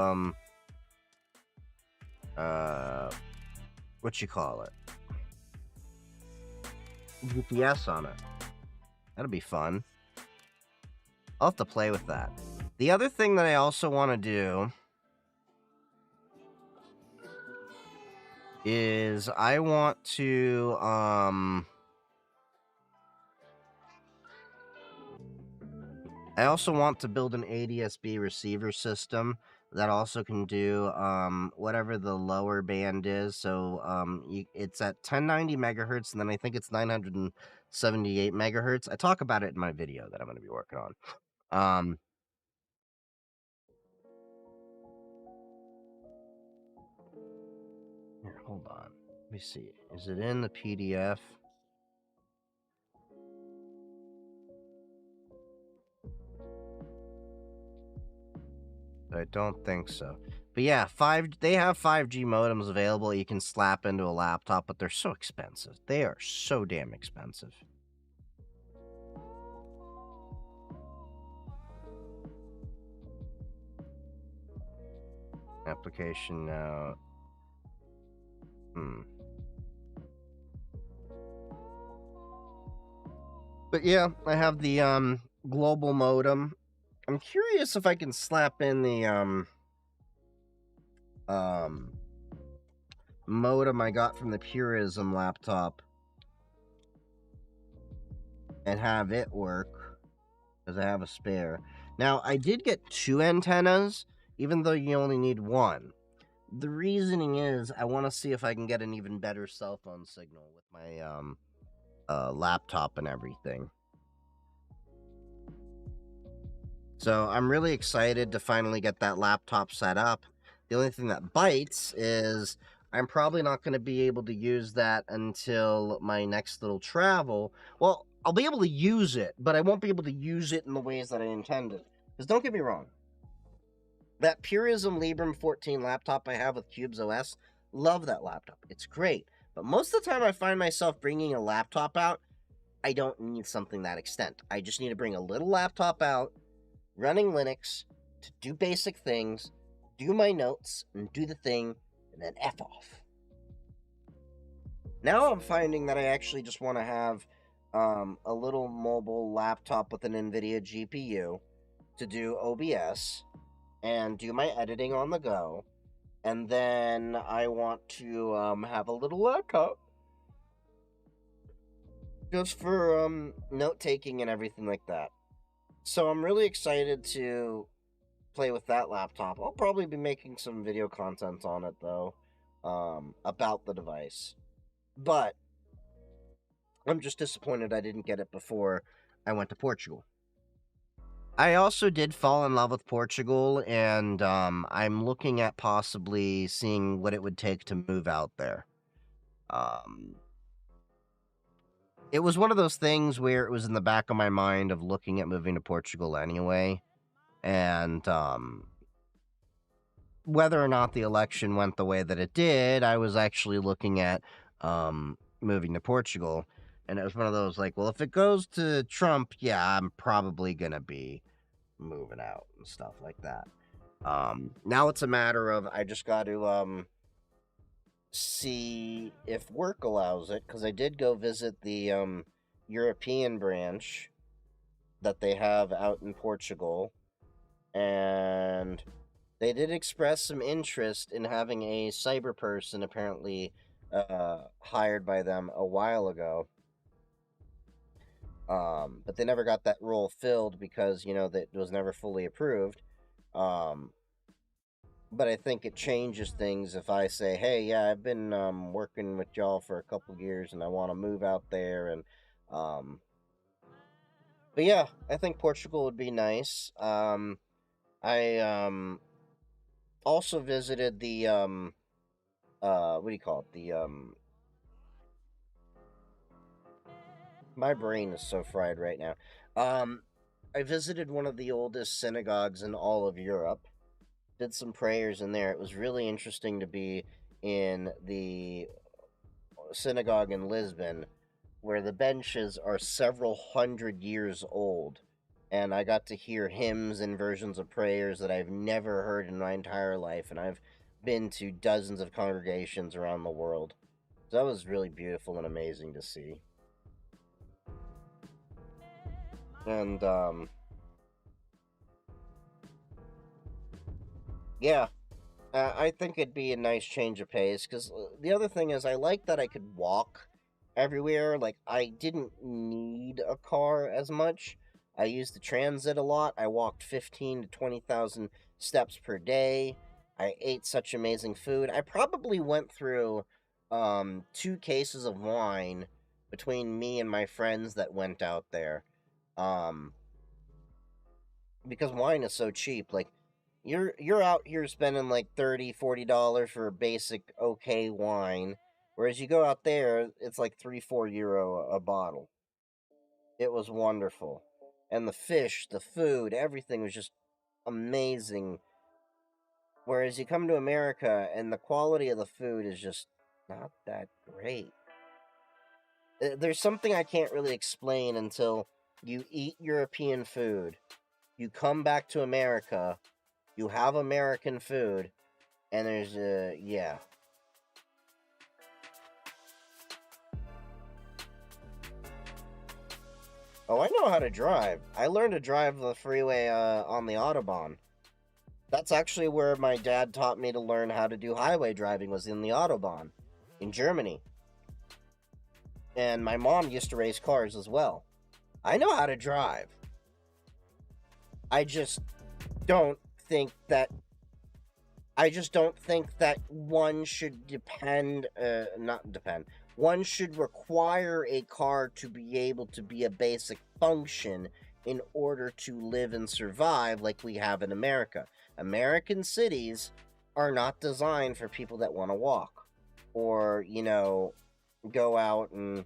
Speaker 1: what you call it? GPS on it. That'll be fun. I'll have to play with that. The other thing that I also want to do is I want to I also want to build an ADSB receiver system that also can do whatever the lower band is. So it's at 1090 megahertz, and then I think it's 978 megahertz. I talk about it in my video that I'm going to be working on. Here, hold on. Let me see. Is it in the PDF? I don't think so. But yeah, they have 5G modems available you can slap into a laptop, but they're so expensive. They are so damn expensive. Application now. But yeah, I have the global modem. I'm curious if I can slap in the modem I got from the Purism laptop and have it work, because I have a spare. Now, I did get 2 antennas, even though you only need 1. The reasoning is I want to see if I can get an even better cell phone signal with my laptop and everything. So I'm really excited to finally get that laptop set up. The only thing that bites is I'm probably not going to be able to use that until my next little travel. Well, I'll be able to use it, but I won't be able to use it in the ways that I intended. Because don't get me wrong, that Purism Librem 14 laptop I have with Cubes OS, love that laptop. It's great. But most of the time I find myself bringing a laptop out, I don't need something that extent. I just need to bring a little laptop out, running Linux, to do basic things, do my notes, and do the thing, and then F off. Now I'm finding that I actually just want to have a little mobile laptop with an NVIDIA GPU to do OBS and do my editing on the go. And then I want to have a little laptop just for note-taking and everything like that. So I'm really excited to play with that laptop. I'll probably be making some video content on it, though, about the device. But I'm just disappointed I didn't get it before I went to Portugal. I also did fall in love with Portugal, and I'm looking at possibly seeing what it would take to move out there. It was one of those things where it was in the back of my mind of looking at moving to Portugal anyway, and whether or not the election went the way that it did, I was actually looking at moving to Portugal, and it was one of those like, well, if it goes to Trump, yeah, I'm probably gonna be moving out and stuff like that. Now it's a matter of I just got to see if work allows it, because I did go visit the European branch that they have out in Portugal, and they did express some interest in having a cyber person apparently hired by them a while ago. But they never got that role filled because, that was never fully approved. But I think it changes things if I say, hey, yeah, I've been working with y'all for a couple years and I want to move out there. And but yeah, I think Portugal would be nice. I also visited the what do you call it? The my brain is so fried right now. I visited one of the oldest synagogues in all of Europe. Did some prayers in there. It was really interesting to be in the synagogue in Lisbon, where the benches are several hundred years old. And I got to hear hymns and versions of prayers that I've never heard in my entire life. And I've been to dozens of congregations around the world. So that was really beautiful and amazing to see. And, yeah, I think it'd be a nice change of pace, because the other thing is I like that I could walk everywhere. Like, I didn't need a car as much. I used the transit a lot. I walked 15 to 20,000 steps per day. I ate such amazing food. I probably went through 2 cases of wine between me and my friends that went out there. Um, because wine is so cheap. Like you're out here spending like $30-$40 for a basic okay wine, whereas you go out there, it's like 3-4 euro a bottle. It was wonderful. And the fish, the food, everything was just amazing. Whereas you come to America and the quality of the food is just not that great. There's something I can't really explain until you eat European food. You come back to America, you have American food, and there's yeah. Oh, I know how to drive. I learned to drive the freeway on the Autobahn. That's actually where my dad taught me to learn how to do highway driving, was in the Autobahn in Germany. And my mom used to race cars as well. I know how to drive. I just don't think that one should one should require a car to be able to be a basic function in order to live and survive like we have in America. American cities are not designed for people that want to walk or, go out and...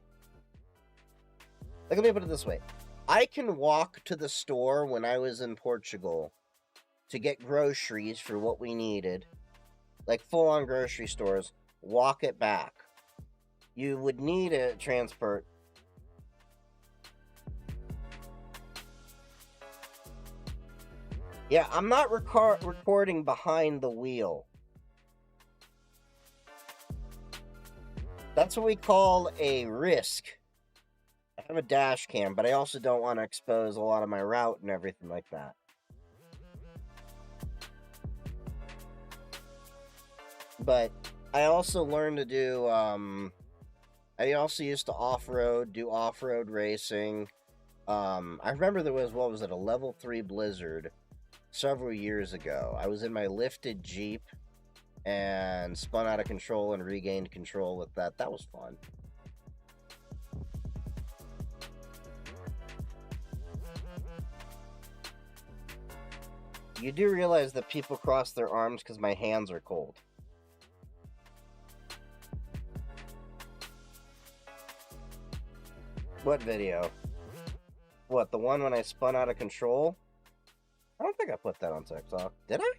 Speaker 1: Like, let me put it this way. I can walk to the store when I was in Portugal to get groceries for what we needed, like full-on grocery stores, walk it back. You would need a transport. Yeah, I'm not recording behind the wheel. That's what we call a risk. I have a dash cam, but I also don't want to expose a lot of my route and everything like that. But I also learned to do, I also used to off-road, do off-road racing. I remember there was, what was it, a level 3 blizzard several years ago. I was in my lifted Jeep and spun out of control and regained control with that. That was fun. You do realize that people cross their arms because my hands are cold. What video? What, the one when I spun out of control? I don't think I put that on TikTok. Did I?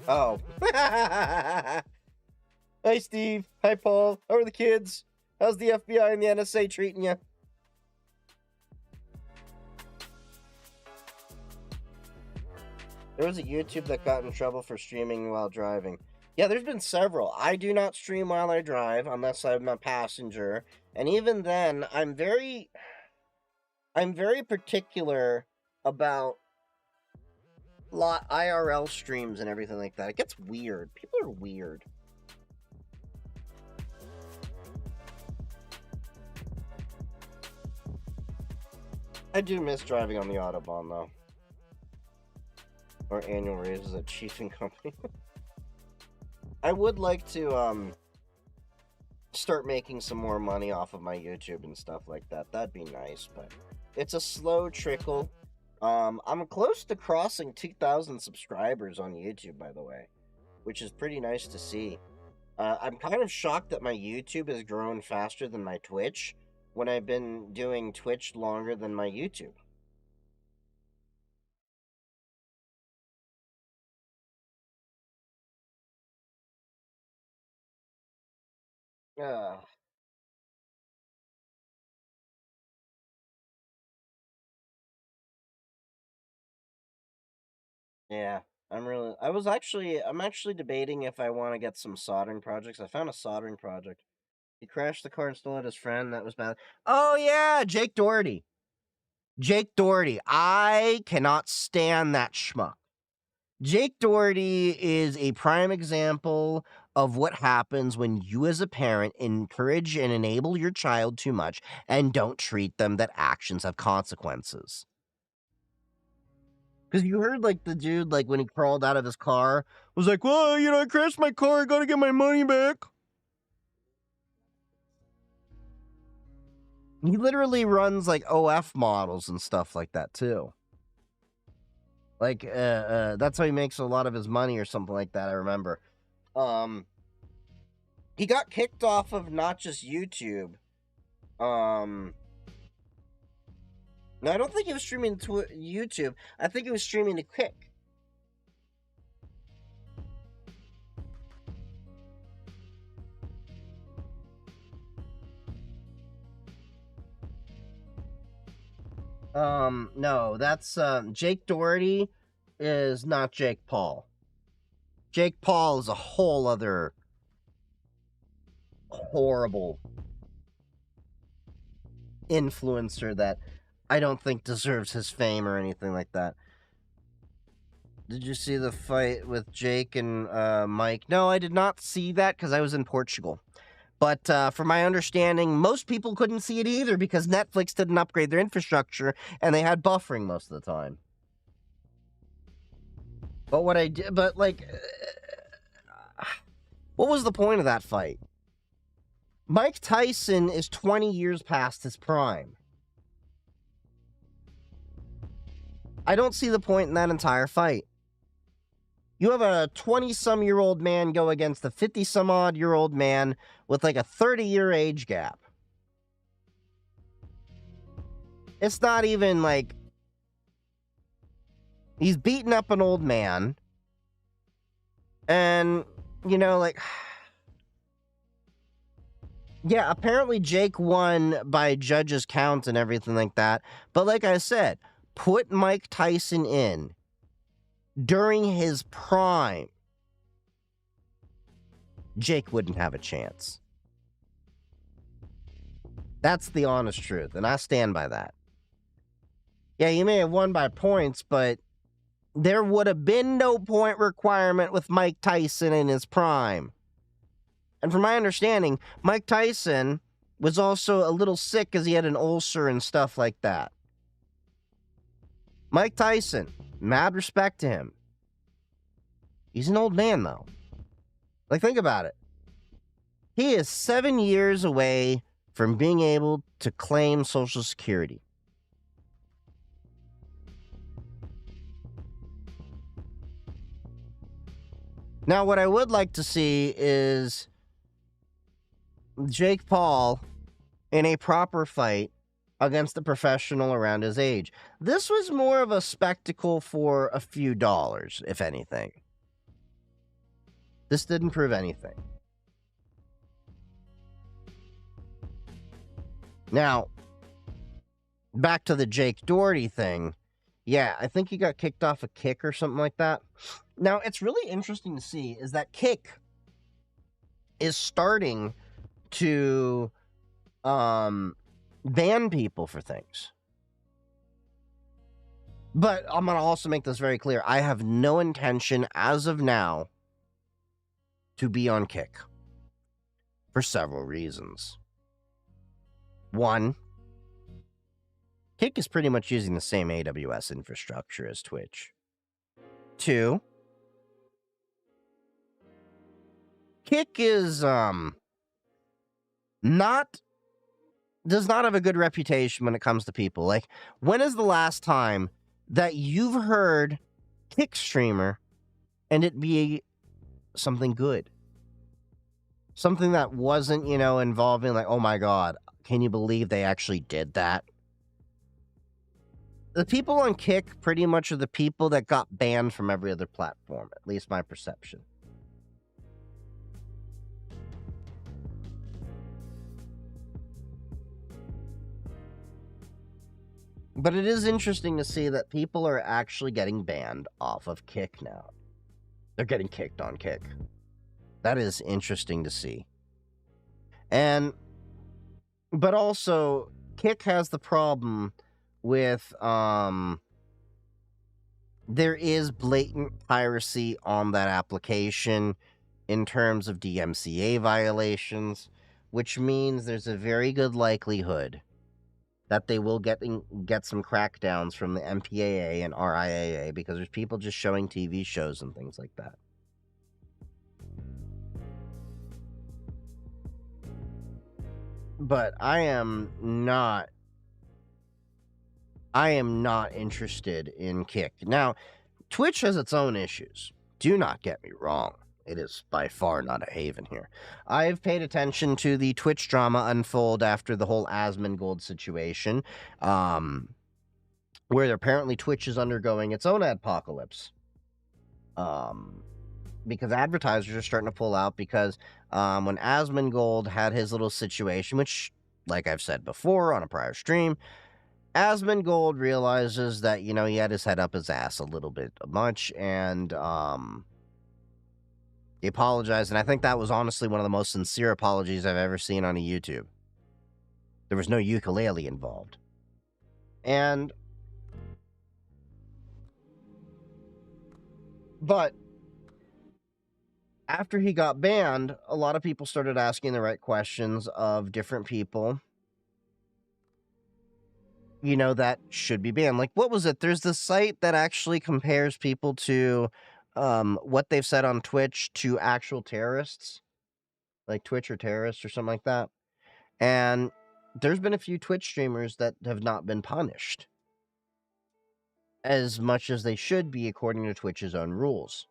Speaker 1: Oh. Hi, Steve. Hi, Paul. How are the kids? How's the FBI and the NSA treating you? There was a YouTube that got in trouble for streaming while driving. Yeah, there's been several. I do not stream while I drive unless I'm a passenger. And even then, I'm very particular about IRL streams and everything like that. It gets weird. People are weird. I do miss driving on the Autobahn, though. Or annual raises at Chiefing Company. I would like to, start making some more money off of my YouTube and stuff like that. That'd be nice, but it's a slow trickle. I'm close to crossing 2,000 subscribers on YouTube, by the way, which is pretty nice to see. I'm kind of shocked that my YouTube has grown faster than my Twitch when I've been doing Twitch longer than my YouTube. Yeah, I'm actually debating if I want to get some soldering projects. I found a soldering project. He crashed the car and stole it his friend. That was bad. Oh yeah, Jake Doherty. Jake Doherty. I cannot stand that schmuck. Jake Doherty is a prime example of what happens when you as a parent encourage and enable your child too much and don't treat them that actions have consequences. Because you heard, like, the dude, like, when he crawled out of his car, was like, well, I crashed my car, I gotta get my money back. He literally runs, like, OF models and stuff like that, too. Like, that's how he makes a lot of his money or something like that, I remember. He got kicked off of not just YouTube. No, I don't think he was streaming to YouTube. I think he was streaming to Kick. No, that's, Jake Doherty is not Jake Paul. Jake Paul is a whole other horrible influencer that I don't think deserves his fame or anything like that. Did you see the fight with Jake and Mike? No, I did not see that because I was in Portugal. But from my understanding, most people couldn't see it either because Netflix didn't upgrade their infrastructure and they had buffering most of the time. But what I did, but like, what was the point of that fight? Mike Tyson is 20 years past his prime. I don't see the point in that entire fight. You have a 20-some-year-old man go against a 50-some-odd-year-old man with like a 30-year age gap. It's not even like he's beating up an old man. And, like, yeah, apparently Jake won by judges' count and everything like that. But like I said, put Mike Tyson in during his prime. Jake wouldn't have a chance. That's the honest truth, and I stand by that. Yeah, you may have won by points, but there would have been no point requirement with Mike Tyson in his prime. And from my understanding, Mike Tyson was also a little sick because he had an ulcer and stuff like that. Mike Tyson, mad respect to him. He's an old man, though. Like, think about it. He is 7 years away from being able to claim Social Security. Now, what I would like to see is Jake Paul in a proper fight against a professional around his age. This was more of a spectacle for a few dollars, if anything. This didn't prove anything. Now, back to the Jake Doherty thing. Yeah, I think he got kicked off a Kick or something like that. Now, it's really interesting to see is that Kick is starting to ban people for things. But I'm going to also make this very clear. I have no intention as of now to be on Kick for several reasons. One, Kick is pretty much using the same AWS infrastructure as Twitch. Two, Kick is does not have a good reputation when it comes to people. Like, when is the last time that you've heard Kick streamer and it be something good? Something that wasn't, involving like, oh my God, can you believe they actually did that? The people on Kick pretty much are the people that got banned from every other platform, at least my perception. But it is interesting to see that people are actually getting banned off of Kick now. They're getting kicked on Kick. That is interesting to see. But also, Kick has the problem with, there is blatant piracy on that application in terms of DMCA violations, which means there's a very good likelihood that they will get some crackdowns from the MPAA and RIAA because there's people just showing TV shows and things like that. But I am not interested in Kick. Now, Twitch has its own issues. Do not get me wrong. It is by far not a haven here. I've paid attention to the Twitch drama unfold after the whole Asmongold situation, where apparently Twitch is undergoing its own adpocalypse. Because advertisers are starting to pull out because when Asmongold had his little situation, which, like I've said before on a prior stream, Asmongold realizes that, he had his head up his ass a little bit much, and he apologized, and I think that was honestly one of the most sincere apologies I've ever seen on a YouTube. There was no ukulele involved. But after he got banned, a lot of people started asking the right questions of different people, that should be banned. Like, what was it? There's this site that actually compares people to what they've said on Twitch to actual terrorists, like Twitch or terrorists or something like that. And there's been a few Twitch streamers that have not been punished as much as they should be according to Twitch's own rules.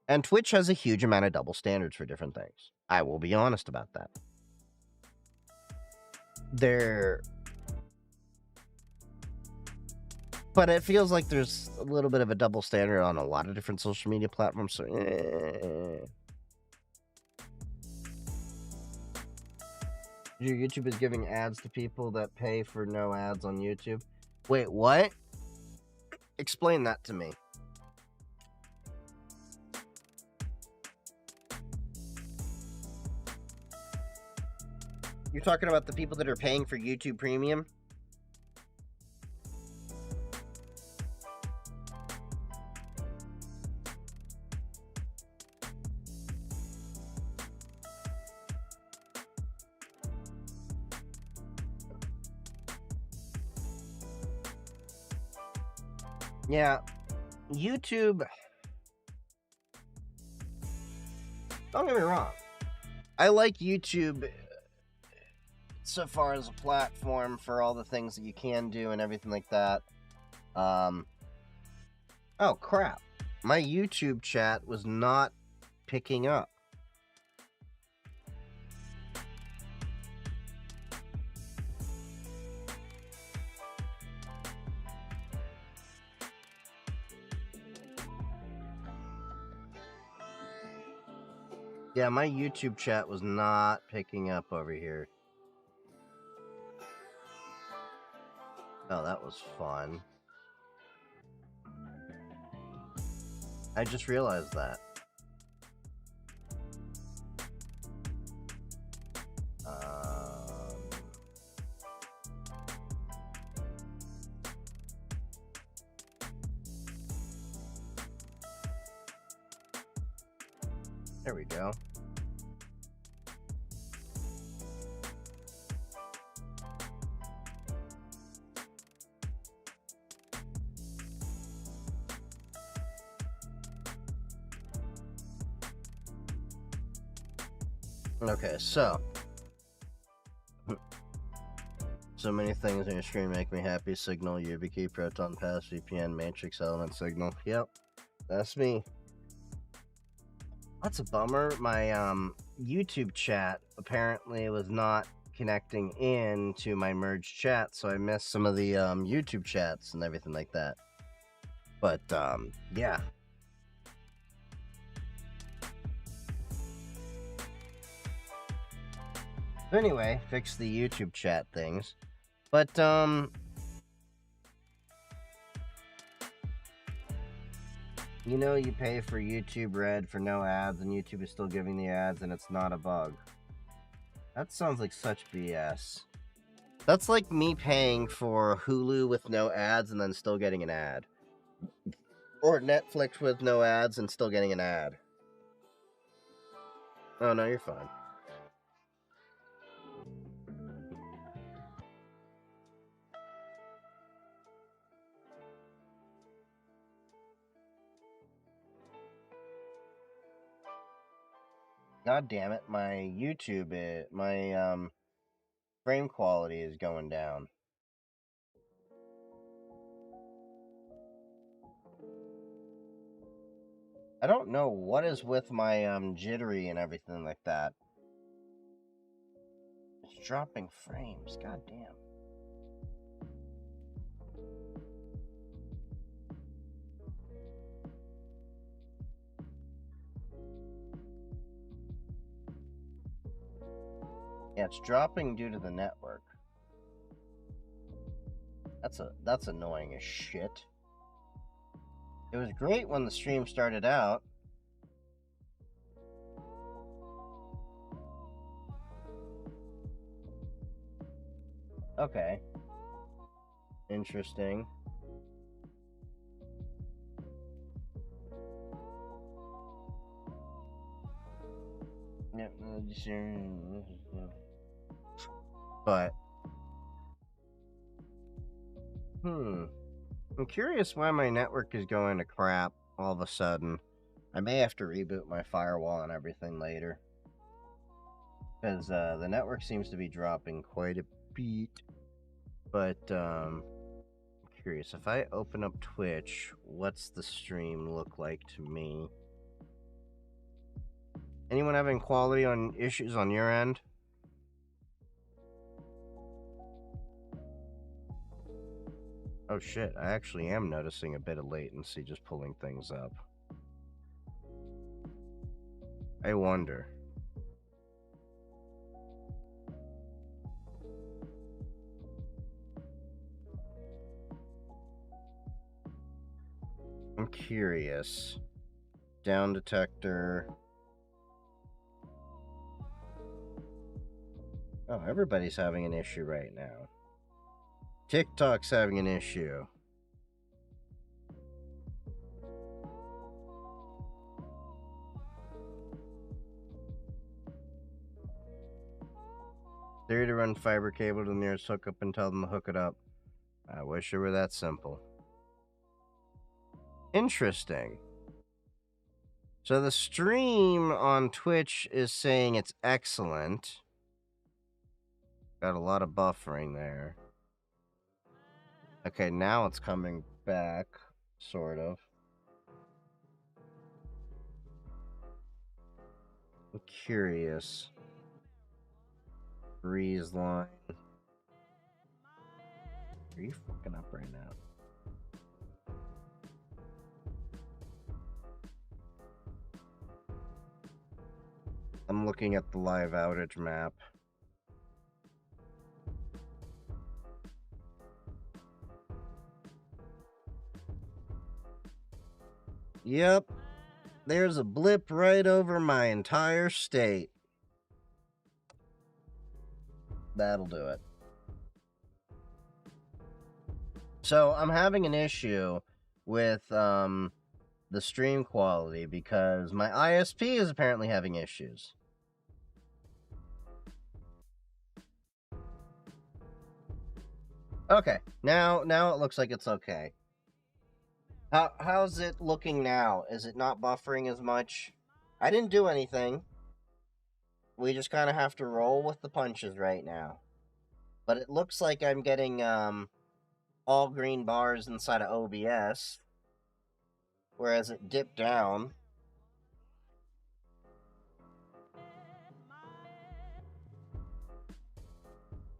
Speaker 1: And Twitch has a huge amount of double standards for different things. I will be honest about that. But it feels like there's a little bit of a double standard on a lot of different social media platforms. So, Your YouTube is giving ads to people that pay for no ads on YouTube. Wait, what? Explain that to me. You're talking about the people that are paying for YouTube Premium? Yeah, YouTube, don't get me wrong, I like YouTube so far as a platform for all the things that you can do and everything like that. Oh crap, my YouTube chat was not picking up. Yeah, my YouTube chat was not picking up over here. Oh, that was fun. I just realized that. There we go. Okay, so many things in your stream make me happy. Signal, YubiKey, Proton Pass, VPN, Matrix Element, Signal. Yep, that's me. That's a bummer. My YouTube chat apparently was not connecting in to my merged chat, so I missed some of the YouTube chats and everything like that. But yeah. Anyway, fix the YouTube chat things. But you pay for YouTube Red for no ads, and YouTube is still giving the ads, and it's not a bug. That sounds like such BS. That's like me paying for Hulu with no ads and then still getting an ad. Or Netflix with no ads and still getting an ad. Oh, no, you're fine. God damn it, my YouTube, my frame quality is going down. I don't know what is with my jittery and everything like that. It's dropping frames, god damn. Yeah, it's dropping due to the network. That's annoying as shit. It was great when the stream started out. Okay. Interesting. But I'm curious why my network is going to crap all of a sudden. I may have to reboot my firewall and everything later. Because the network seems to be dropping quite a bit. But I'm curious, if I open up Twitch, what's the stream look like to me? Anyone having quality on issues on your end? Oh shit, I actually am noticing a bit of latency just pulling things up. I wonder. I'm curious. Down detector. Oh, everybody's having an issue right now. TikTok's having an issue. There to run fiber cable to the nearest hookup and tell them to hook it up. I wish it were that simple. Interesting. So the stream on Twitch is saying it's excellent. Got a lot of buffering there. Okay, now it's coming back, sort of. I'm curious. Breeze line. Are you fucking up right now? I'm looking at the live outage map. Yep. There's a blip right over my entire state. That'll do it. So I'm having an issue with the stream quality because my ISP is apparently having issues. Okay, now it looks like it's okay. How's it looking now? Is it not buffering as much? I didn't do anything. We just kind of have to roll with the punches right now. But it looks like I'm getting all green bars inside of OBS, whereas it dipped down.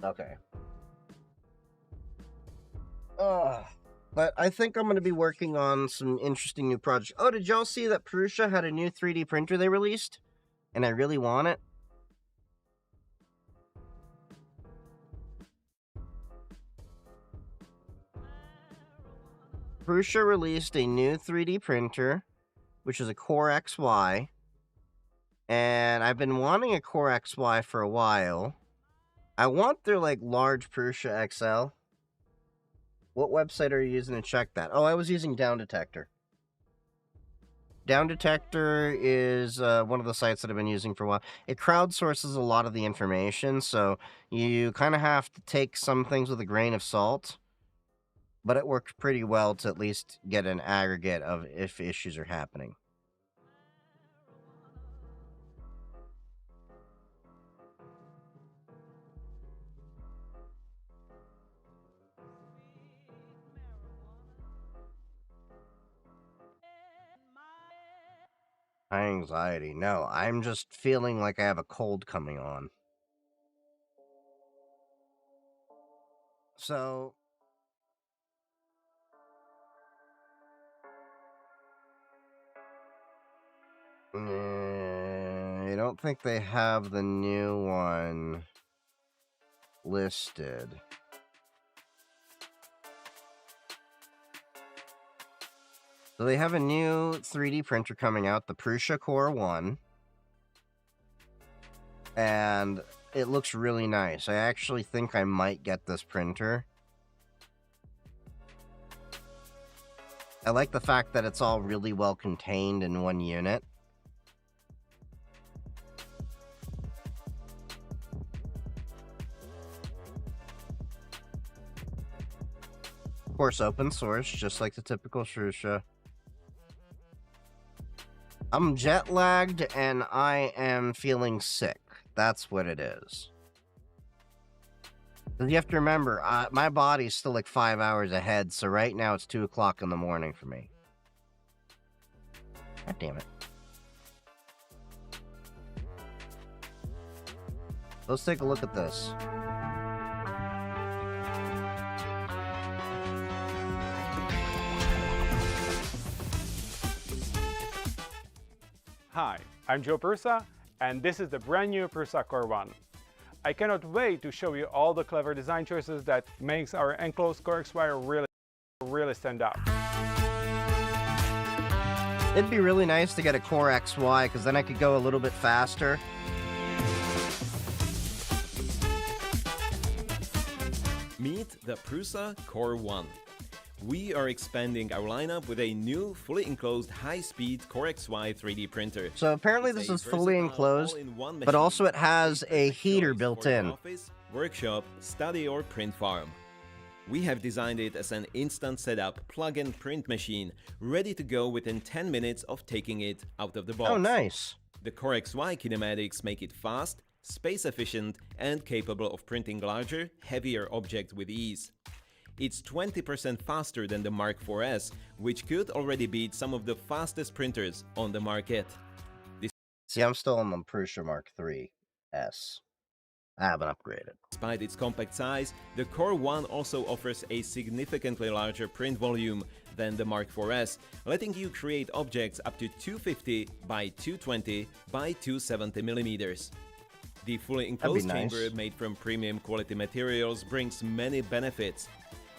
Speaker 1: Okay. But I think I'm going to be working on some interesting new projects. Oh, did y'all see that Prusa had a new 3D printer they released? And I really want it. Prusa released a new 3D printer, which is a Core XY. And I've been wanting a Core XY for a while. I want their, like, large Prusa XL. What website are you using to check that? Oh, I was using Down Detector. Down Detector is one of the sites that I've been using for a while. It crowdsources a lot of the information, so you kind of have to take some things with a grain of salt, but it works pretty well to at least get an aggregate of if issues are happening. High anxiety. No, I'm just feeling like I have a cold coming on. So, I don't think they have the new one listed. So they have a new 3D printer coming out, the Prusa Core 1. And it looks really nice. I actually think I might get this printer. I like the fact that it's all really well contained in one unit. Of course, open source, just like the typical Prusa. I'm jet lagged and I am feeling sick. That's what it is. You have to remember, my body's still like 5 hours ahead, so right now it's 2 o'clock in the morning for me. God damn it. Let's take a look at this.
Speaker 2: Hi, I'm Joe Prusa, and this is the brand new Prusa Core 1. I cannot wait to show you all the clever design choices that makes our enclosed Core XY really stand out.
Speaker 1: It'd be really nice to get a Core XY, because then I could go a little bit faster.
Speaker 3: Meet the Prusa Core 1. We are expanding our lineup with a new, fully enclosed, high-speed Core XY 3D printer.
Speaker 1: So apparently this is fully enclosed, but also it has a heater built in.
Speaker 3: Office, workshop, study or print farm. We have designed it as an instant setup plug-and-print machine, ready to go within 10 minutes of taking it out of the box.
Speaker 1: Oh, nice.
Speaker 3: The Core XY kinematics make it fast, space-efficient, and capable of printing larger, heavier objects with ease. It's 20% faster than the Mark IV's, which could already beat some of the fastest printers on the market.
Speaker 1: See, I'm still on the Prusa Mark III's. I haven't upgraded.
Speaker 3: Despite its compact size, the Core 1 also offers a significantly larger print volume than the Mark IV's, letting you create objects up to 250 by 220 by 270 millimeters. The fully enclosed chamber made from premium quality materials brings many benefits.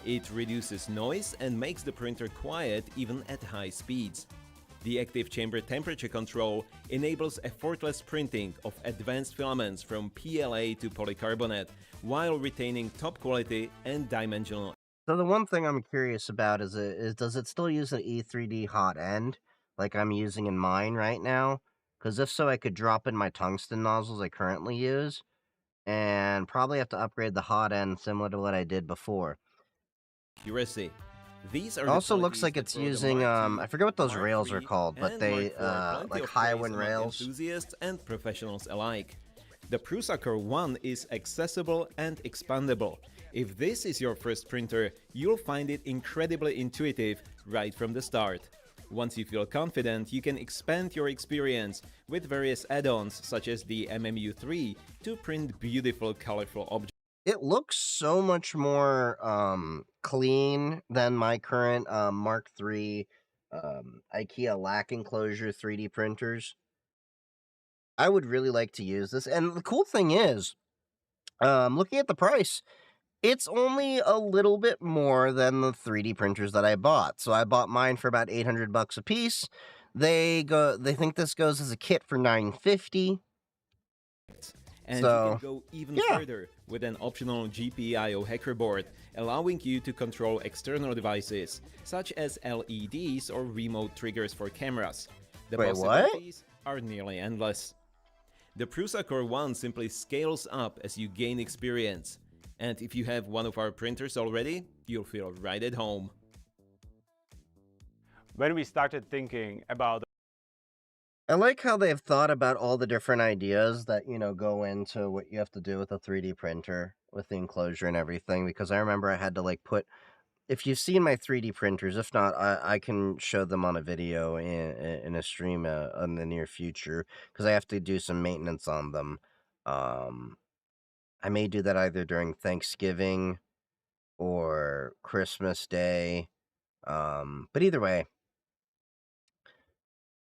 Speaker 3: It reduces noise and makes the printer quiet even at high speeds. The active chamber temperature control enables effortless printing of advanced filaments from PLA to polycarbonate while retaining top quality and dimensional.
Speaker 1: So the one thing I'm curious about is does it still use an E3D hot end like I'm using in mine right now? Because if so, I could drop in my tungsten nozzles I currently use and probably have to upgrade the hot end similar to what I did before.
Speaker 3: Accuracy. These are
Speaker 1: It also looks like it's using, I forget what those
Speaker 3: Mark
Speaker 1: rails are
Speaker 3: III,
Speaker 1: called, but
Speaker 3: and
Speaker 1: they,
Speaker 3: Mark IV,
Speaker 1: like high wind
Speaker 3: among
Speaker 1: rails.
Speaker 3: Enthusiasts and professionals alike. The Prusa Core 1 is accessible and expandable. If this is your first printer, you'll find it incredibly intuitive right from the start. Once you feel confident, you can expand your experience with various add-ons such as the MMU3 to print beautiful, colorful objects.
Speaker 1: It looks so much more clean than my current Mark III IKEA lac enclosure 3D printers. I would really like to use this. And the cool thing is, looking at the price, it's only a little bit more than the 3D printers that I bought. So I bought mine for about $800 a piece. They think this goes as a kit for $950.
Speaker 3: And you can go even further with an optional GPIO hacker board, allowing you to control external devices, such as LEDs or remote triggers for cameras. The
Speaker 1: Wait, what?
Speaker 3: possibilities are nearly endless. The Prusa Core 1 simply scales up as you gain experience, and if you have one of our printers already, you'll feel right at home.
Speaker 2: When we started thinking about
Speaker 1: I like how they've thought about all the different ideas that, go into what you have to do with a 3D printer, with the enclosure and everything, because I remember I had to if you've seen my 3D printers, if not, I can show them on a video in a stream in the near future, because I have to do some maintenance on them. Um, I may do that either during Thanksgiving or Christmas Day. But either way,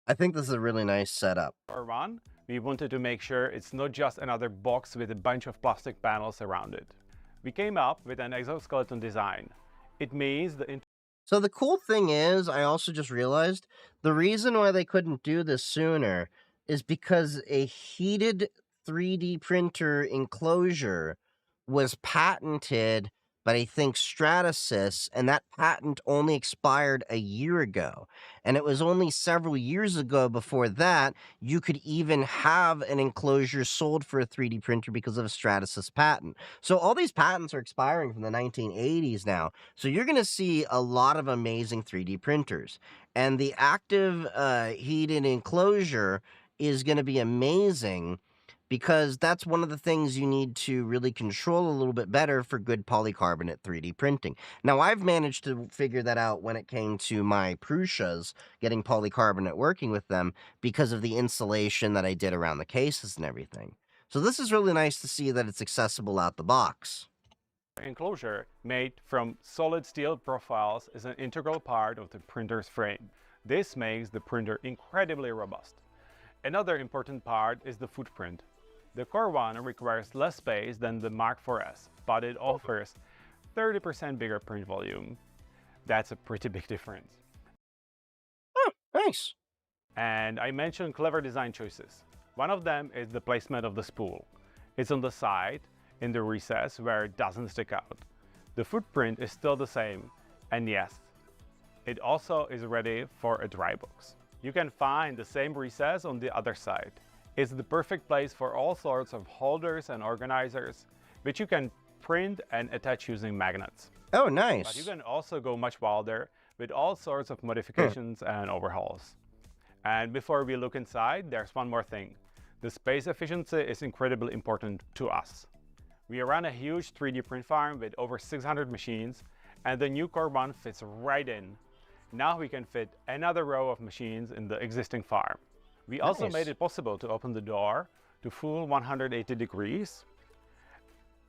Speaker 1: I think this is a really nice setup.
Speaker 2: Core 1, we wanted to make sure it's not just another box with a bunch of plastic panels around it. We came up with an exoskeleton design. It means
Speaker 1: So the cool thing is, I also just realized the reason why they couldn't do this sooner is because a heated 3D printer enclosure was patented by, I think, Stratasys, and that patent only expired a year ago. And it was only several years ago before that you could even have an enclosure sold for a 3D printer because of a Stratasys patent. So all these patents are expiring from the 1980s now. So you're going to see a lot of amazing 3D printers. And the active heated enclosure is going to be amazing because that's one of the things you need to really control a little bit better for good polycarbonate 3D printing. Now, I've managed to figure that out when it came to my Prushas, getting polycarbonate working with them because of the insulation that I did around the cases and everything. So this is really nice to see that it's accessible out the box.
Speaker 2: enclosure made from solid steel profiles is an integral part of the printer's frame. This makes the printer incredibly robust. Another important part is the footprint. The Core 1 requires less space than the Mark IVs, but it offers 30% bigger print volume. That's a pretty big difference.
Speaker 1: Oh, nice.
Speaker 2: And I mentioned clever design choices. One of them is the placement of the spool. It's on the side, in the recess where it doesn't stick out. The footprint is still the same, and yes, it also is ready for a dry box. You can find the same recess on the other side. It's the perfect place for all sorts of holders and organizers, which you can print and attach using magnets.
Speaker 1: Oh, nice.
Speaker 2: But you can also go much wilder with all sorts of modifications and overhauls. And before we look inside, there's one more thing. The space efficiency is incredibly important to us. We run a huge 3D print farm with over 600 machines, and the new Core 1 fits right in. Now we can fit another row of machines in the existing farm. We also made it possible to open the door to full 180 degrees,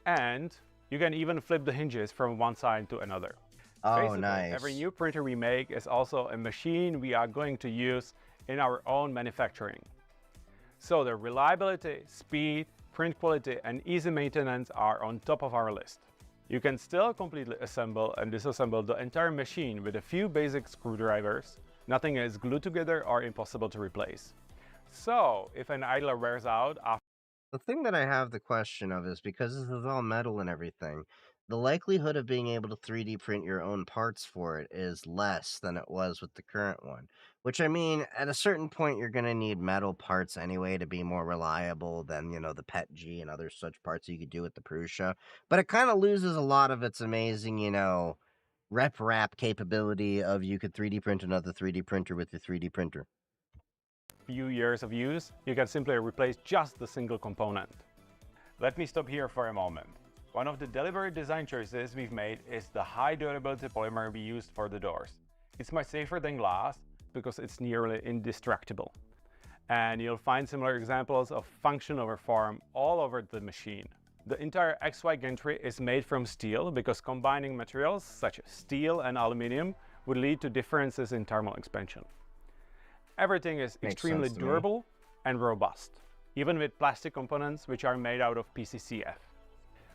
Speaker 2: and you can even flip the hinges from one side to another.
Speaker 1: Oh,
Speaker 2: Basically,
Speaker 1: nice.
Speaker 2: every new printer we make is also a machine we are going to use in our own manufacturing. So the reliability, speed, print quality, and easy maintenance are on top of our list. You can still completely assemble and disassemble the entire machine with a few basic screwdrivers. Nothing is glued together or impossible to replace. So, if an idler wears out after
Speaker 1: The thing that I have the question of is because this is all metal and everything, the likelihood of being able to 3D print your own parts for it is less than it was with the current one. Which, I mean, at a certain point, you're going to need metal parts anyway to be more reliable than, the PETG and other such parts you could do with the Prusa. But it kind of loses a lot of its amazing, rep wrap capability of you could 3D print another 3D printer with your 3D printer.
Speaker 2: few years of use, you can simply replace just the single component. Let me stop here for a moment. One of the deliberate design choices we've made is the high durability polymer we used for the doors. It's much safer than glass because it's nearly indestructible. And you'll find similar examples of function over form all over the machine. The entire XY gantry is made from steel because combining materials such as steel and aluminum would lead to differences in thermal expansion. Everything is extremely durable and robust, even with plastic components which are made out of PCCF.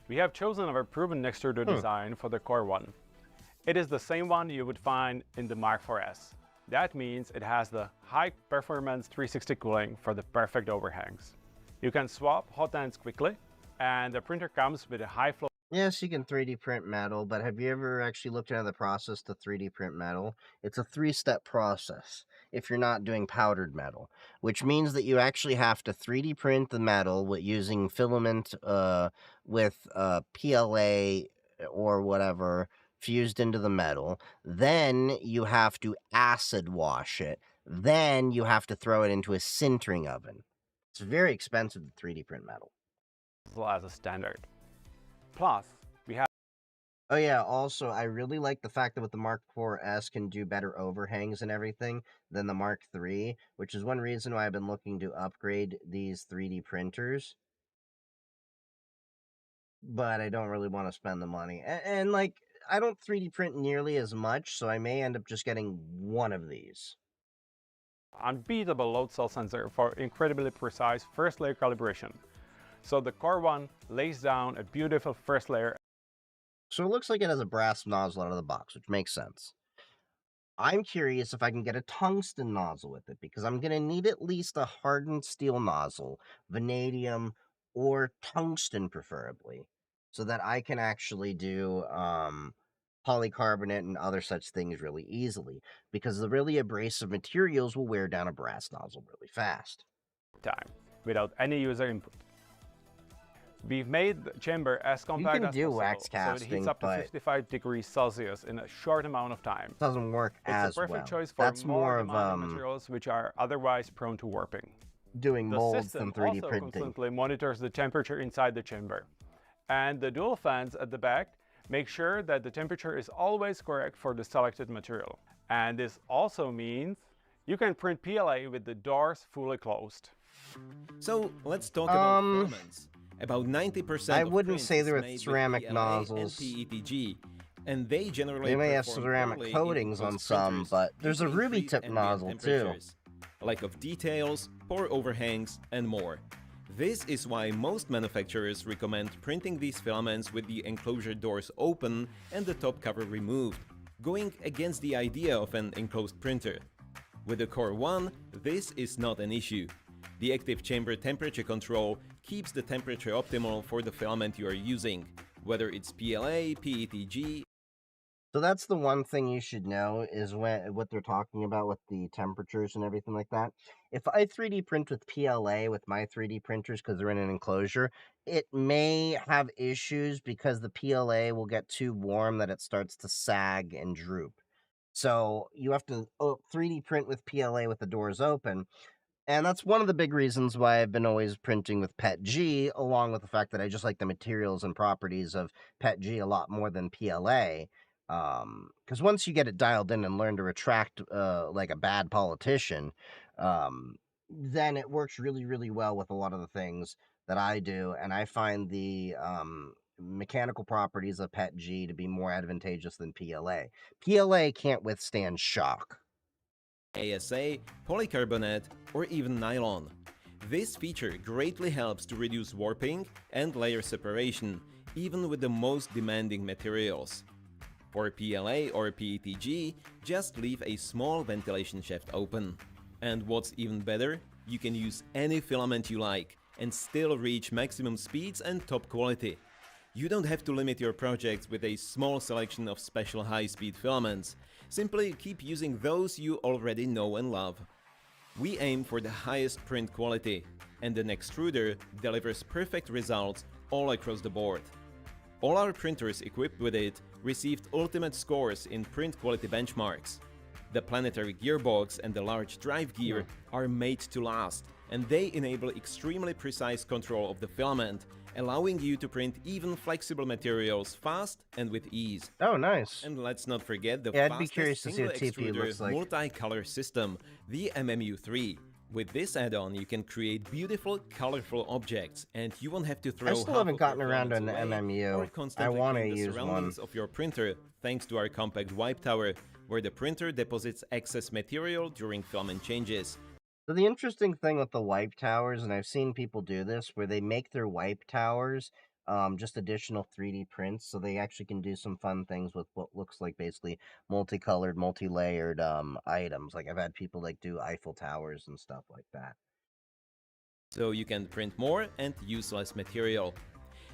Speaker 2: We have chosen our proven extruder design for the Core 1. It is the same one you would find in the Mark IVs. That means it has the high-performance 360 cooling for the perfect overhangs. You can swap hot ends quickly, and the printer comes with a high-flow.
Speaker 1: Yes, you can 3D print metal, but have you ever actually looked into the process to 3D print metal? It's a 3-step process. if you're not doing powdered metal, which means that you actually have to 3D print the metal using filament with PLA or whatever fused into the metal. Then you have to acid wash it. Then you have to throw it into a sintering oven. It's very expensive to 3D print metal.
Speaker 2: As a standard. Plus, we have
Speaker 1: Oh yeah, also I really like the fact that with the Mark IV's can do better overhangs and everything than the Mark III, which is one reason why I've been looking to upgrade these 3D printers. But I don't really want to spend the money. And like, I don't 3D print nearly as much, so I may end up just getting one of these.
Speaker 2: unbeatable load cell sensor for incredibly precise first layer calibration. So the Core 1 lays down a beautiful first layer.
Speaker 1: So it looks like it has a brass nozzle out of the box, which makes sense. I'm curious if I can get a tungsten nozzle with it, because I'm going to need at least a hardened steel nozzle, vanadium, or tungsten preferably, so that I can actually do polycarbonate and other such things really easily, because the really abrasive materials will wear down a brass nozzle really fast.
Speaker 2: Time without any user input. We've made the chamber as compact
Speaker 1: can
Speaker 2: as
Speaker 1: do
Speaker 2: possible,
Speaker 1: wax
Speaker 2: so it heats
Speaker 1: casting,
Speaker 2: up to
Speaker 1: but
Speaker 2: 55 degrees Celsius in a short amount of time.
Speaker 1: Doesn't work as
Speaker 2: It's a perfect
Speaker 1: well.
Speaker 2: choice for
Speaker 1: That's
Speaker 2: more
Speaker 1: more of
Speaker 2: demanding materials which are otherwise prone to warping.
Speaker 1: doing
Speaker 2: The
Speaker 1: molds
Speaker 2: system
Speaker 1: than 3D
Speaker 2: also
Speaker 1: printing.
Speaker 2: constantly monitors the temperature inside the chamber. And the dual fans at the back make sure that the temperature is always correct for the selected material. And this also means you can print PLA with the doors fully closed.
Speaker 3: So let's talk about filaments. About 90%
Speaker 1: I
Speaker 3: of
Speaker 1: wouldn't
Speaker 3: print
Speaker 1: say
Speaker 3: is
Speaker 1: they're
Speaker 3: made with
Speaker 1: ceramic
Speaker 3: PLA
Speaker 1: nozzles.
Speaker 3: and PETG, and they generally
Speaker 1: They may have
Speaker 3: perform
Speaker 1: ceramic
Speaker 3: poorly in
Speaker 1: coatings on
Speaker 3: enclosed
Speaker 1: some,
Speaker 3: printers
Speaker 1: but
Speaker 3: due
Speaker 1: there's
Speaker 3: to
Speaker 1: a ruby
Speaker 3: increased
Speaker 1: tip
Speaker 3: ambient
Speaker 1: nozzle too.
Speaker 3: temperatures, lack of details, poor overhangs, and more. This is why most manufacturers recommend printing these filaments with the enclosure doors open and the top cover removed, going against the idea of an enclosed printer. With the Core 1, this is not an issue. The active chamber temperature control keeps the temperature optimal for the filament you are using, whether it's PLA, PETG.
Speaker 1: So that's the one thing you should know is what they're talking about with the temperatures and everything like that. If I 3D print with PLA with my 3D printers because they're in an enclosure, it may have issues because the PLA will get too warm that it starts to sag and droop. So you have to 3D print with PLA with the doors open. And that's one of the big reasons why I've been always printing with PETG, along with the fact that I just like the materials and properties of PETG a lot more than PLA. Because once you get it dialed in and learn to retract like a bad politician, then it works really, really well with a lot of the things that I do. And I find the mechanical properties of PETG to be more advantageous than PLA. PLA can't withstand shock.
Speaker 3: ASA, polycarbonate, or even nylon. This feature greatly helps to reduce warping and layer separation, even with the most demanding materials. For PLA or PETG, just leave a small ventilation shaft open. And what's even better, you can use any filament you like and still reach maximum speeds and top quality. You don't have to limit your projects with a small selection of special high-speed filaments. Simply keep using those you already know and love. We aim for the highest print quality, and an extruder delivers perfect results all across the board. All our printers equipped with it received ultimate scores in print quality benchmarks. The planetary gearbox and the large drive gear are made to last, and they enable extremely precise control of the filament, allowing you to print even flexible materials fast and with ease.
Speaker 1: Oh, nice.
Speaker 3: And let's not forget the
Speaker 1: I'd be
Speaker 3: fastest
Speaker 1: curious to see
Speaker 3: single
Speaker 1: what TP
Speaker 3: extruder
Speaker 1: looks like.
Speaker 3: multi-color system, the MMU3. With this add-on, you can create beautiful, colorful objects, and you won't have to throw
Speaker 1: I still
Speaker 3: half
Speaker 1: haven't
Speaker 3: of your
Speaker 1: gotten around to an
Speaker 3: filaments away
Speaker 1: MMU.
Speaker 3: or
Speaker 1: I
Speaker 3: constantly
Speaker 1: want to
Speaker 3: clean the
Speaker 1: use one.
Speaker 3: surroundings of your printer, thanks to our compact wipe tower, where the printer deposits excess material during filament changes.
Speaker 1: So the interesting thing with the wipe towers, and I've seen people do this, where they make their wipe towers just additional 3D prints, so they actually can do some fun things with what looks like basically multicolored, multi-layered items. Like I've had people like do Eiffel Towers and stuff like that.
Speaker 3: So you can print more and use less material.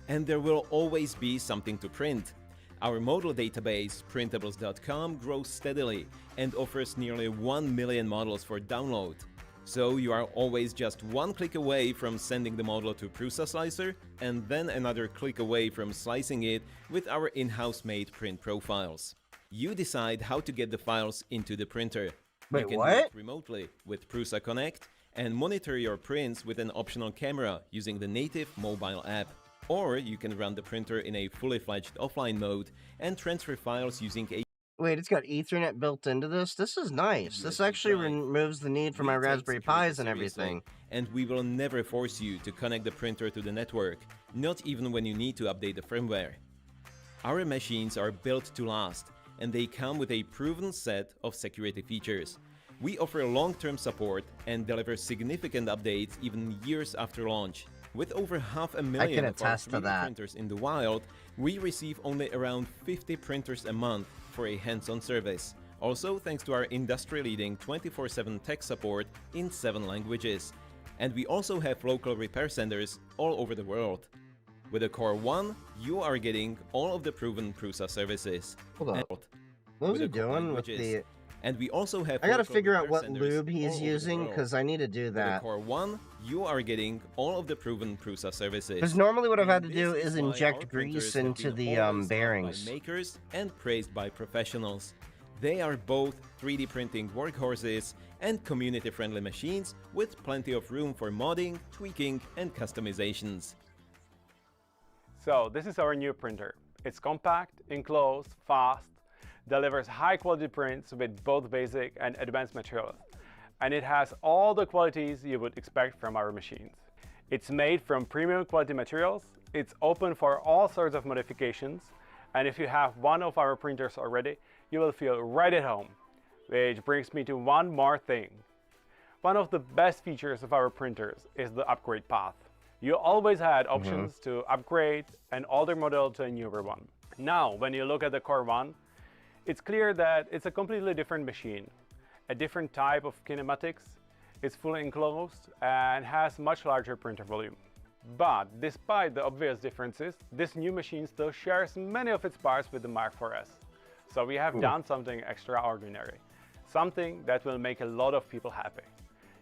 Speaker 3: And there will always be something to print. Our model database, printables.com, grows steadily and offers nearly 1 million models for download. So you are always just one click away from sending the model to Prusa Slicer and then another click away from slicing it with our in-house made print profiles. You decide how to get the files into the printer.
Speaker 1: Wait,
Speaker 3: you can
Speaker 1: what?
Speaker 3: do it remotely with Prusa Connect and monitor your prints with an optional camera using the native mobile app. Or you can run the printer in a fully fledged offline mode and transfer files using a
Speaker 1: Wait, it's got Ethernet built into this? This is nice. This actually removes the need for my Raspberry Pis and everything.
Speaker 3: And we will never force you to connect the printer to the network, not even when you need to update the firmware. Our machines are built to last, and they come with a proven set of security features. We offer long-term support and deliver significant updates even years after launch. With over 500,000 of our 3D printers in the wild, we receive only around 50 printers a month for a hands-on service. Also, thanks to our industry-leading 24/7 tech support in 7 languages. And we also have local repair centers all over the world. With the Core 1, you are getting all of the proven Prusa services.
Speaker 1: Hold on. What was he doing with the...
Speaker 3: And we also have...
Speaker 1: I gotta figure out what lube he's using, because I need to do that.
Speaker 3: With the Core 1, you are getting all of the proven Prusa services.
Speaker 1: Because normally what I've had to do is inject grease into the bearings.
Speaker 3: By makers and praised by professionals. They are both 3D printing workhorses and community-friendly machines with plenty of room for modding, tweaking, and customizations.
Speaker 2: So this is our new printer. It's compact, enclosed, fast, delivers high-quality prints with both basic and advanced materials. And it has all the qualities you would expect from our machines. It's made from premium quality materials, it's open for all sorts of modifications, and if you have one of our printers already, you will feel right at home. Which brings me to one more thing. One of the best features of our printers is the upgrade path. You always had options to upgrade an older model to a newer one. Now, when you look at the Core 1, it's clear that it's a completely different machine, a different type of kinematics, it's fully enclosed and has much larger printer volume. But despite the obvious differences, this new machine still shares many of its parts with the Mark IV-S. So we have done something extraordinary, something that will make a lot of people happy.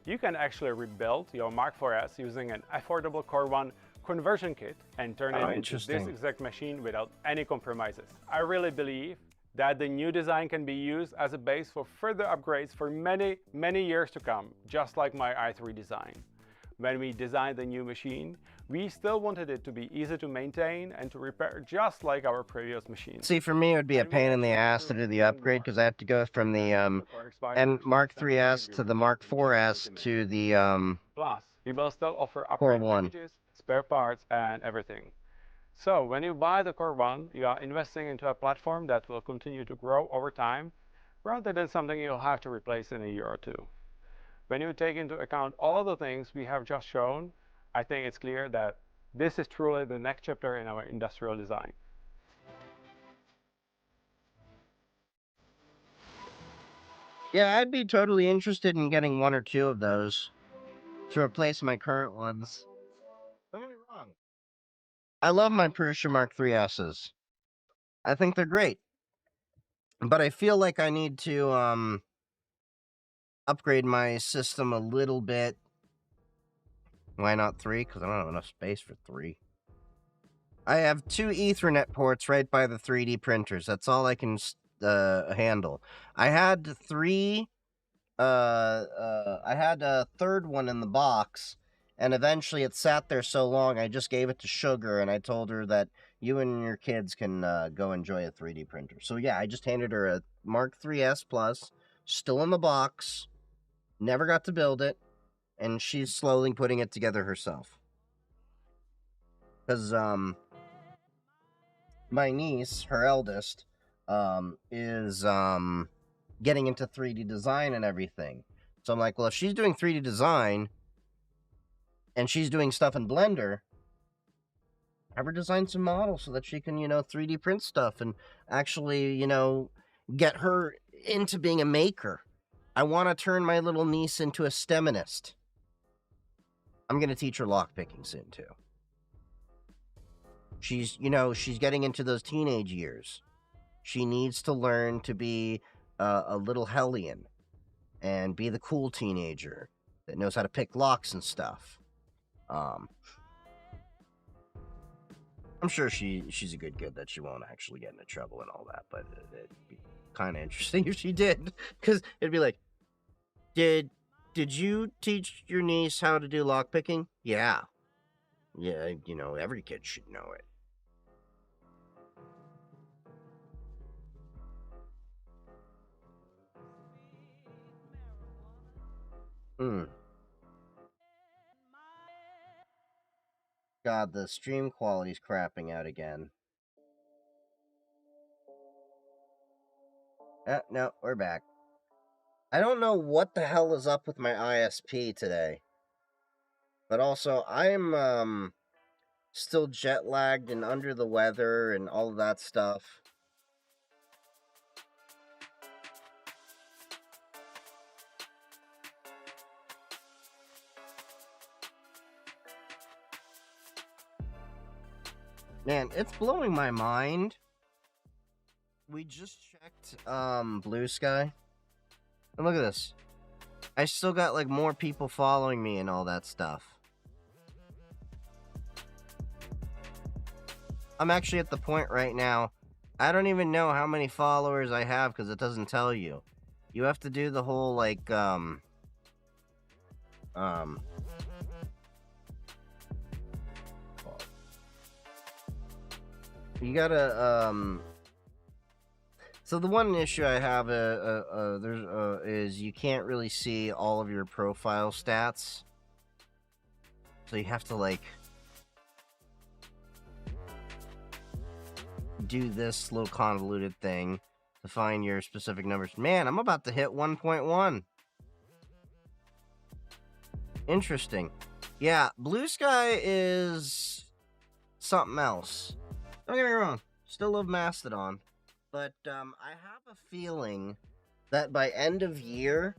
Speaker 2: You can actually rebuild your Mark IV-S using an affordable Core 1 conversion kit and turn it into this exact machine without any compromises. I really believe that the new design can be used as a base for further upgrades for many, many years to come, just like my i3 design. When we designed the new machine, we still wanted it to be easy to maintain and to repair just like our previous machines.
Speaker 1: See, for me, it would be a pain in the ass to do the upgrade because I have to go from the Mark III-S to the Mark IV-S to the
Speaker 2: Plus, we will still offer
Speaker 1: Core
Speaker 2: upgrade
Speaker 1: 1.
Speaker 2: packages, spare parts, and everything. So when you buy the Core 1, you are investing into a platform that will continue to grow over time, rather than something you'll have to replace in a year or two. When you take into account all the things we have just shown, I think it's clear that this is truly the next chapter in our industrial design.
Speaker 1: Yeah, I'd be totally interested in getting 1 or 2 of those to replace my current ones. Don't get me wrong. I love my Prusa Mark III-S's. I think they're great. But I feel like I need to upgrade my system a little bit. Why not 3? Because I don't have enough space for 3. I have 2 Ethernet ports right by the 3D printers. That's all I can handle. I had 3. I had a third one in the box, and eventually it sat there so long I just gave it to Sugar, and I told her that you and your kids can go enjoy a 3D printer. So yeah, I just handed her a Mark III-S Plus, still in the box, never got to build it, and she's slowly putting it together herself. Because my niece, her eldest, is getting into 3D design and everything. So I'm like, well, if she's doing 3D design and she's doing stuff in Blender, have her design some models so that she can, 3D print stuff and actually, get her into being a maker. I want to turn my little niece into a STEMinist. I'm going to teach her lockpicking soon, too. She's, she's getting into those teenage years. She needs to learn to be a little hellion and be the cool teenager that knows how to pick locks and stuff. I'm sure she's a good kid that she won't actually get into trouble and all that, but it'd be kind of interesting if she did, because it'd be like, did you teach your niece how to do lockpicking? Yeah, every kid should know it. God, the stream quality's crapping out again. No, we're back. I don't know what the hell is up with my ISP today. But also, I'm still jet lagged and under the weather and all of that stuff. Man, it's blowing my mind. We just checked Blue Sky. And look at this. I still got like more people following me and all that stuff. I'm actually at the point right now, I don't even know how many followers I have because it doesn't tell you. You have to do the whole like you gotta so the one issue I have is you can't really see all of your profile stats. So you have to like do this little convoluted thing to find your specific numbers. Man, I'm about to hit 1.1. Interesting. Yeah, Blue Sky is something else. Don't get me wrong, still love Mastodon. But I have a feeling that by end of year,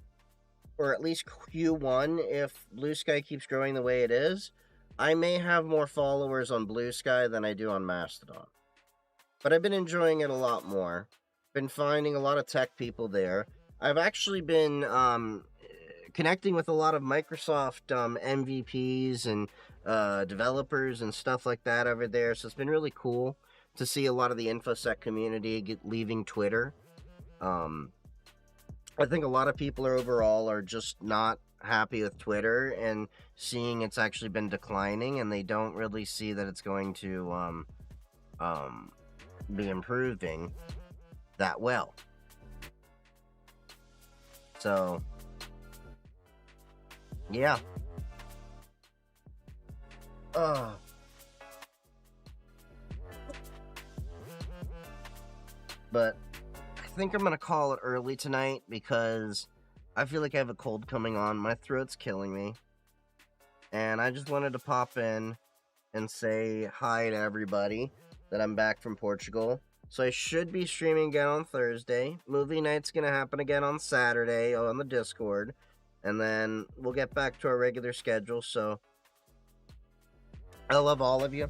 Speaker 1: or at least Q1, if Blue Sky keeps growing the way it is, I may have more followers on Blue Sky than I do on Mastodon. But I've been enjoying it a lot more. Been finding a lot of tech people there. I've actually been connecting with a lot of Microsoft MVPs and developers and stuff like that over there. So it's been really cool to see a lot of the InfoSec community leaving Twitter. I think a lot of people are just not happy with Twitter and seeing it's actually been declining, and they don't really see that it's going to be improving that well. So, yeah. But I think I'm gonna call it early tonight because I feel like I have a cold coming on. My throat's killing me. And I just wanted to pop in and say hi to everybody that I'm back from Portugal. So I should be streaming again on Thursday. Movie night's gonna happen again on Saturday on the Discord. And then we'll get back to our regular schedule. So I love all of you.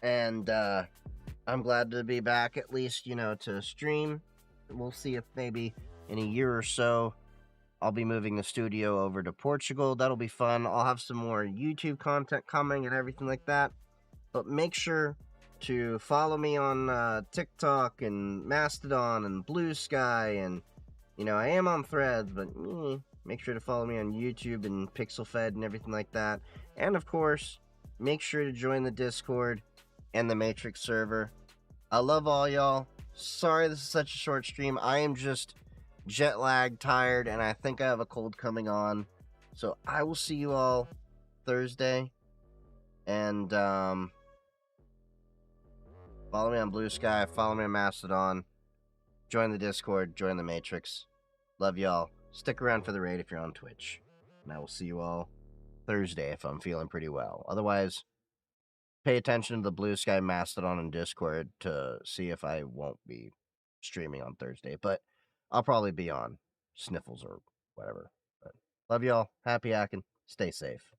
Speaker 1: And I'm glad to be back, at least, to stream. We'll see if maybe in a year or so I'll be moving the studio over to Portugal. That'll be fun. I'll have some more YouTube content coming and everything like that. But make sure to follow me on TikTok and Mastodon and Blue Sky. And, I am on Threads, but make sure to follow me on YouTube and PixelFed and everything like that. And, of course, make sure to join the Discord and the Matrix server. I love all y'all. Sorry this is such a short stream. I am just jet lagged, tired, and I think I have a cold coming on. So I will see you all Thursday. And follow me on Blue Sky, follow me on Mastodon, join the Discord, join the Matrix. Love y'all. Stick around for the raid if you're on Twitch. And I will see you all Thursday if I'm feeling pretty well. Otherwise, pay attention to the Blue Sky, Mastodon, and Discord to see if I won't be streaming on Thursday. But I'll probably be on Sniffles or whatever. But love y'all. Happy hacking. Stay safe.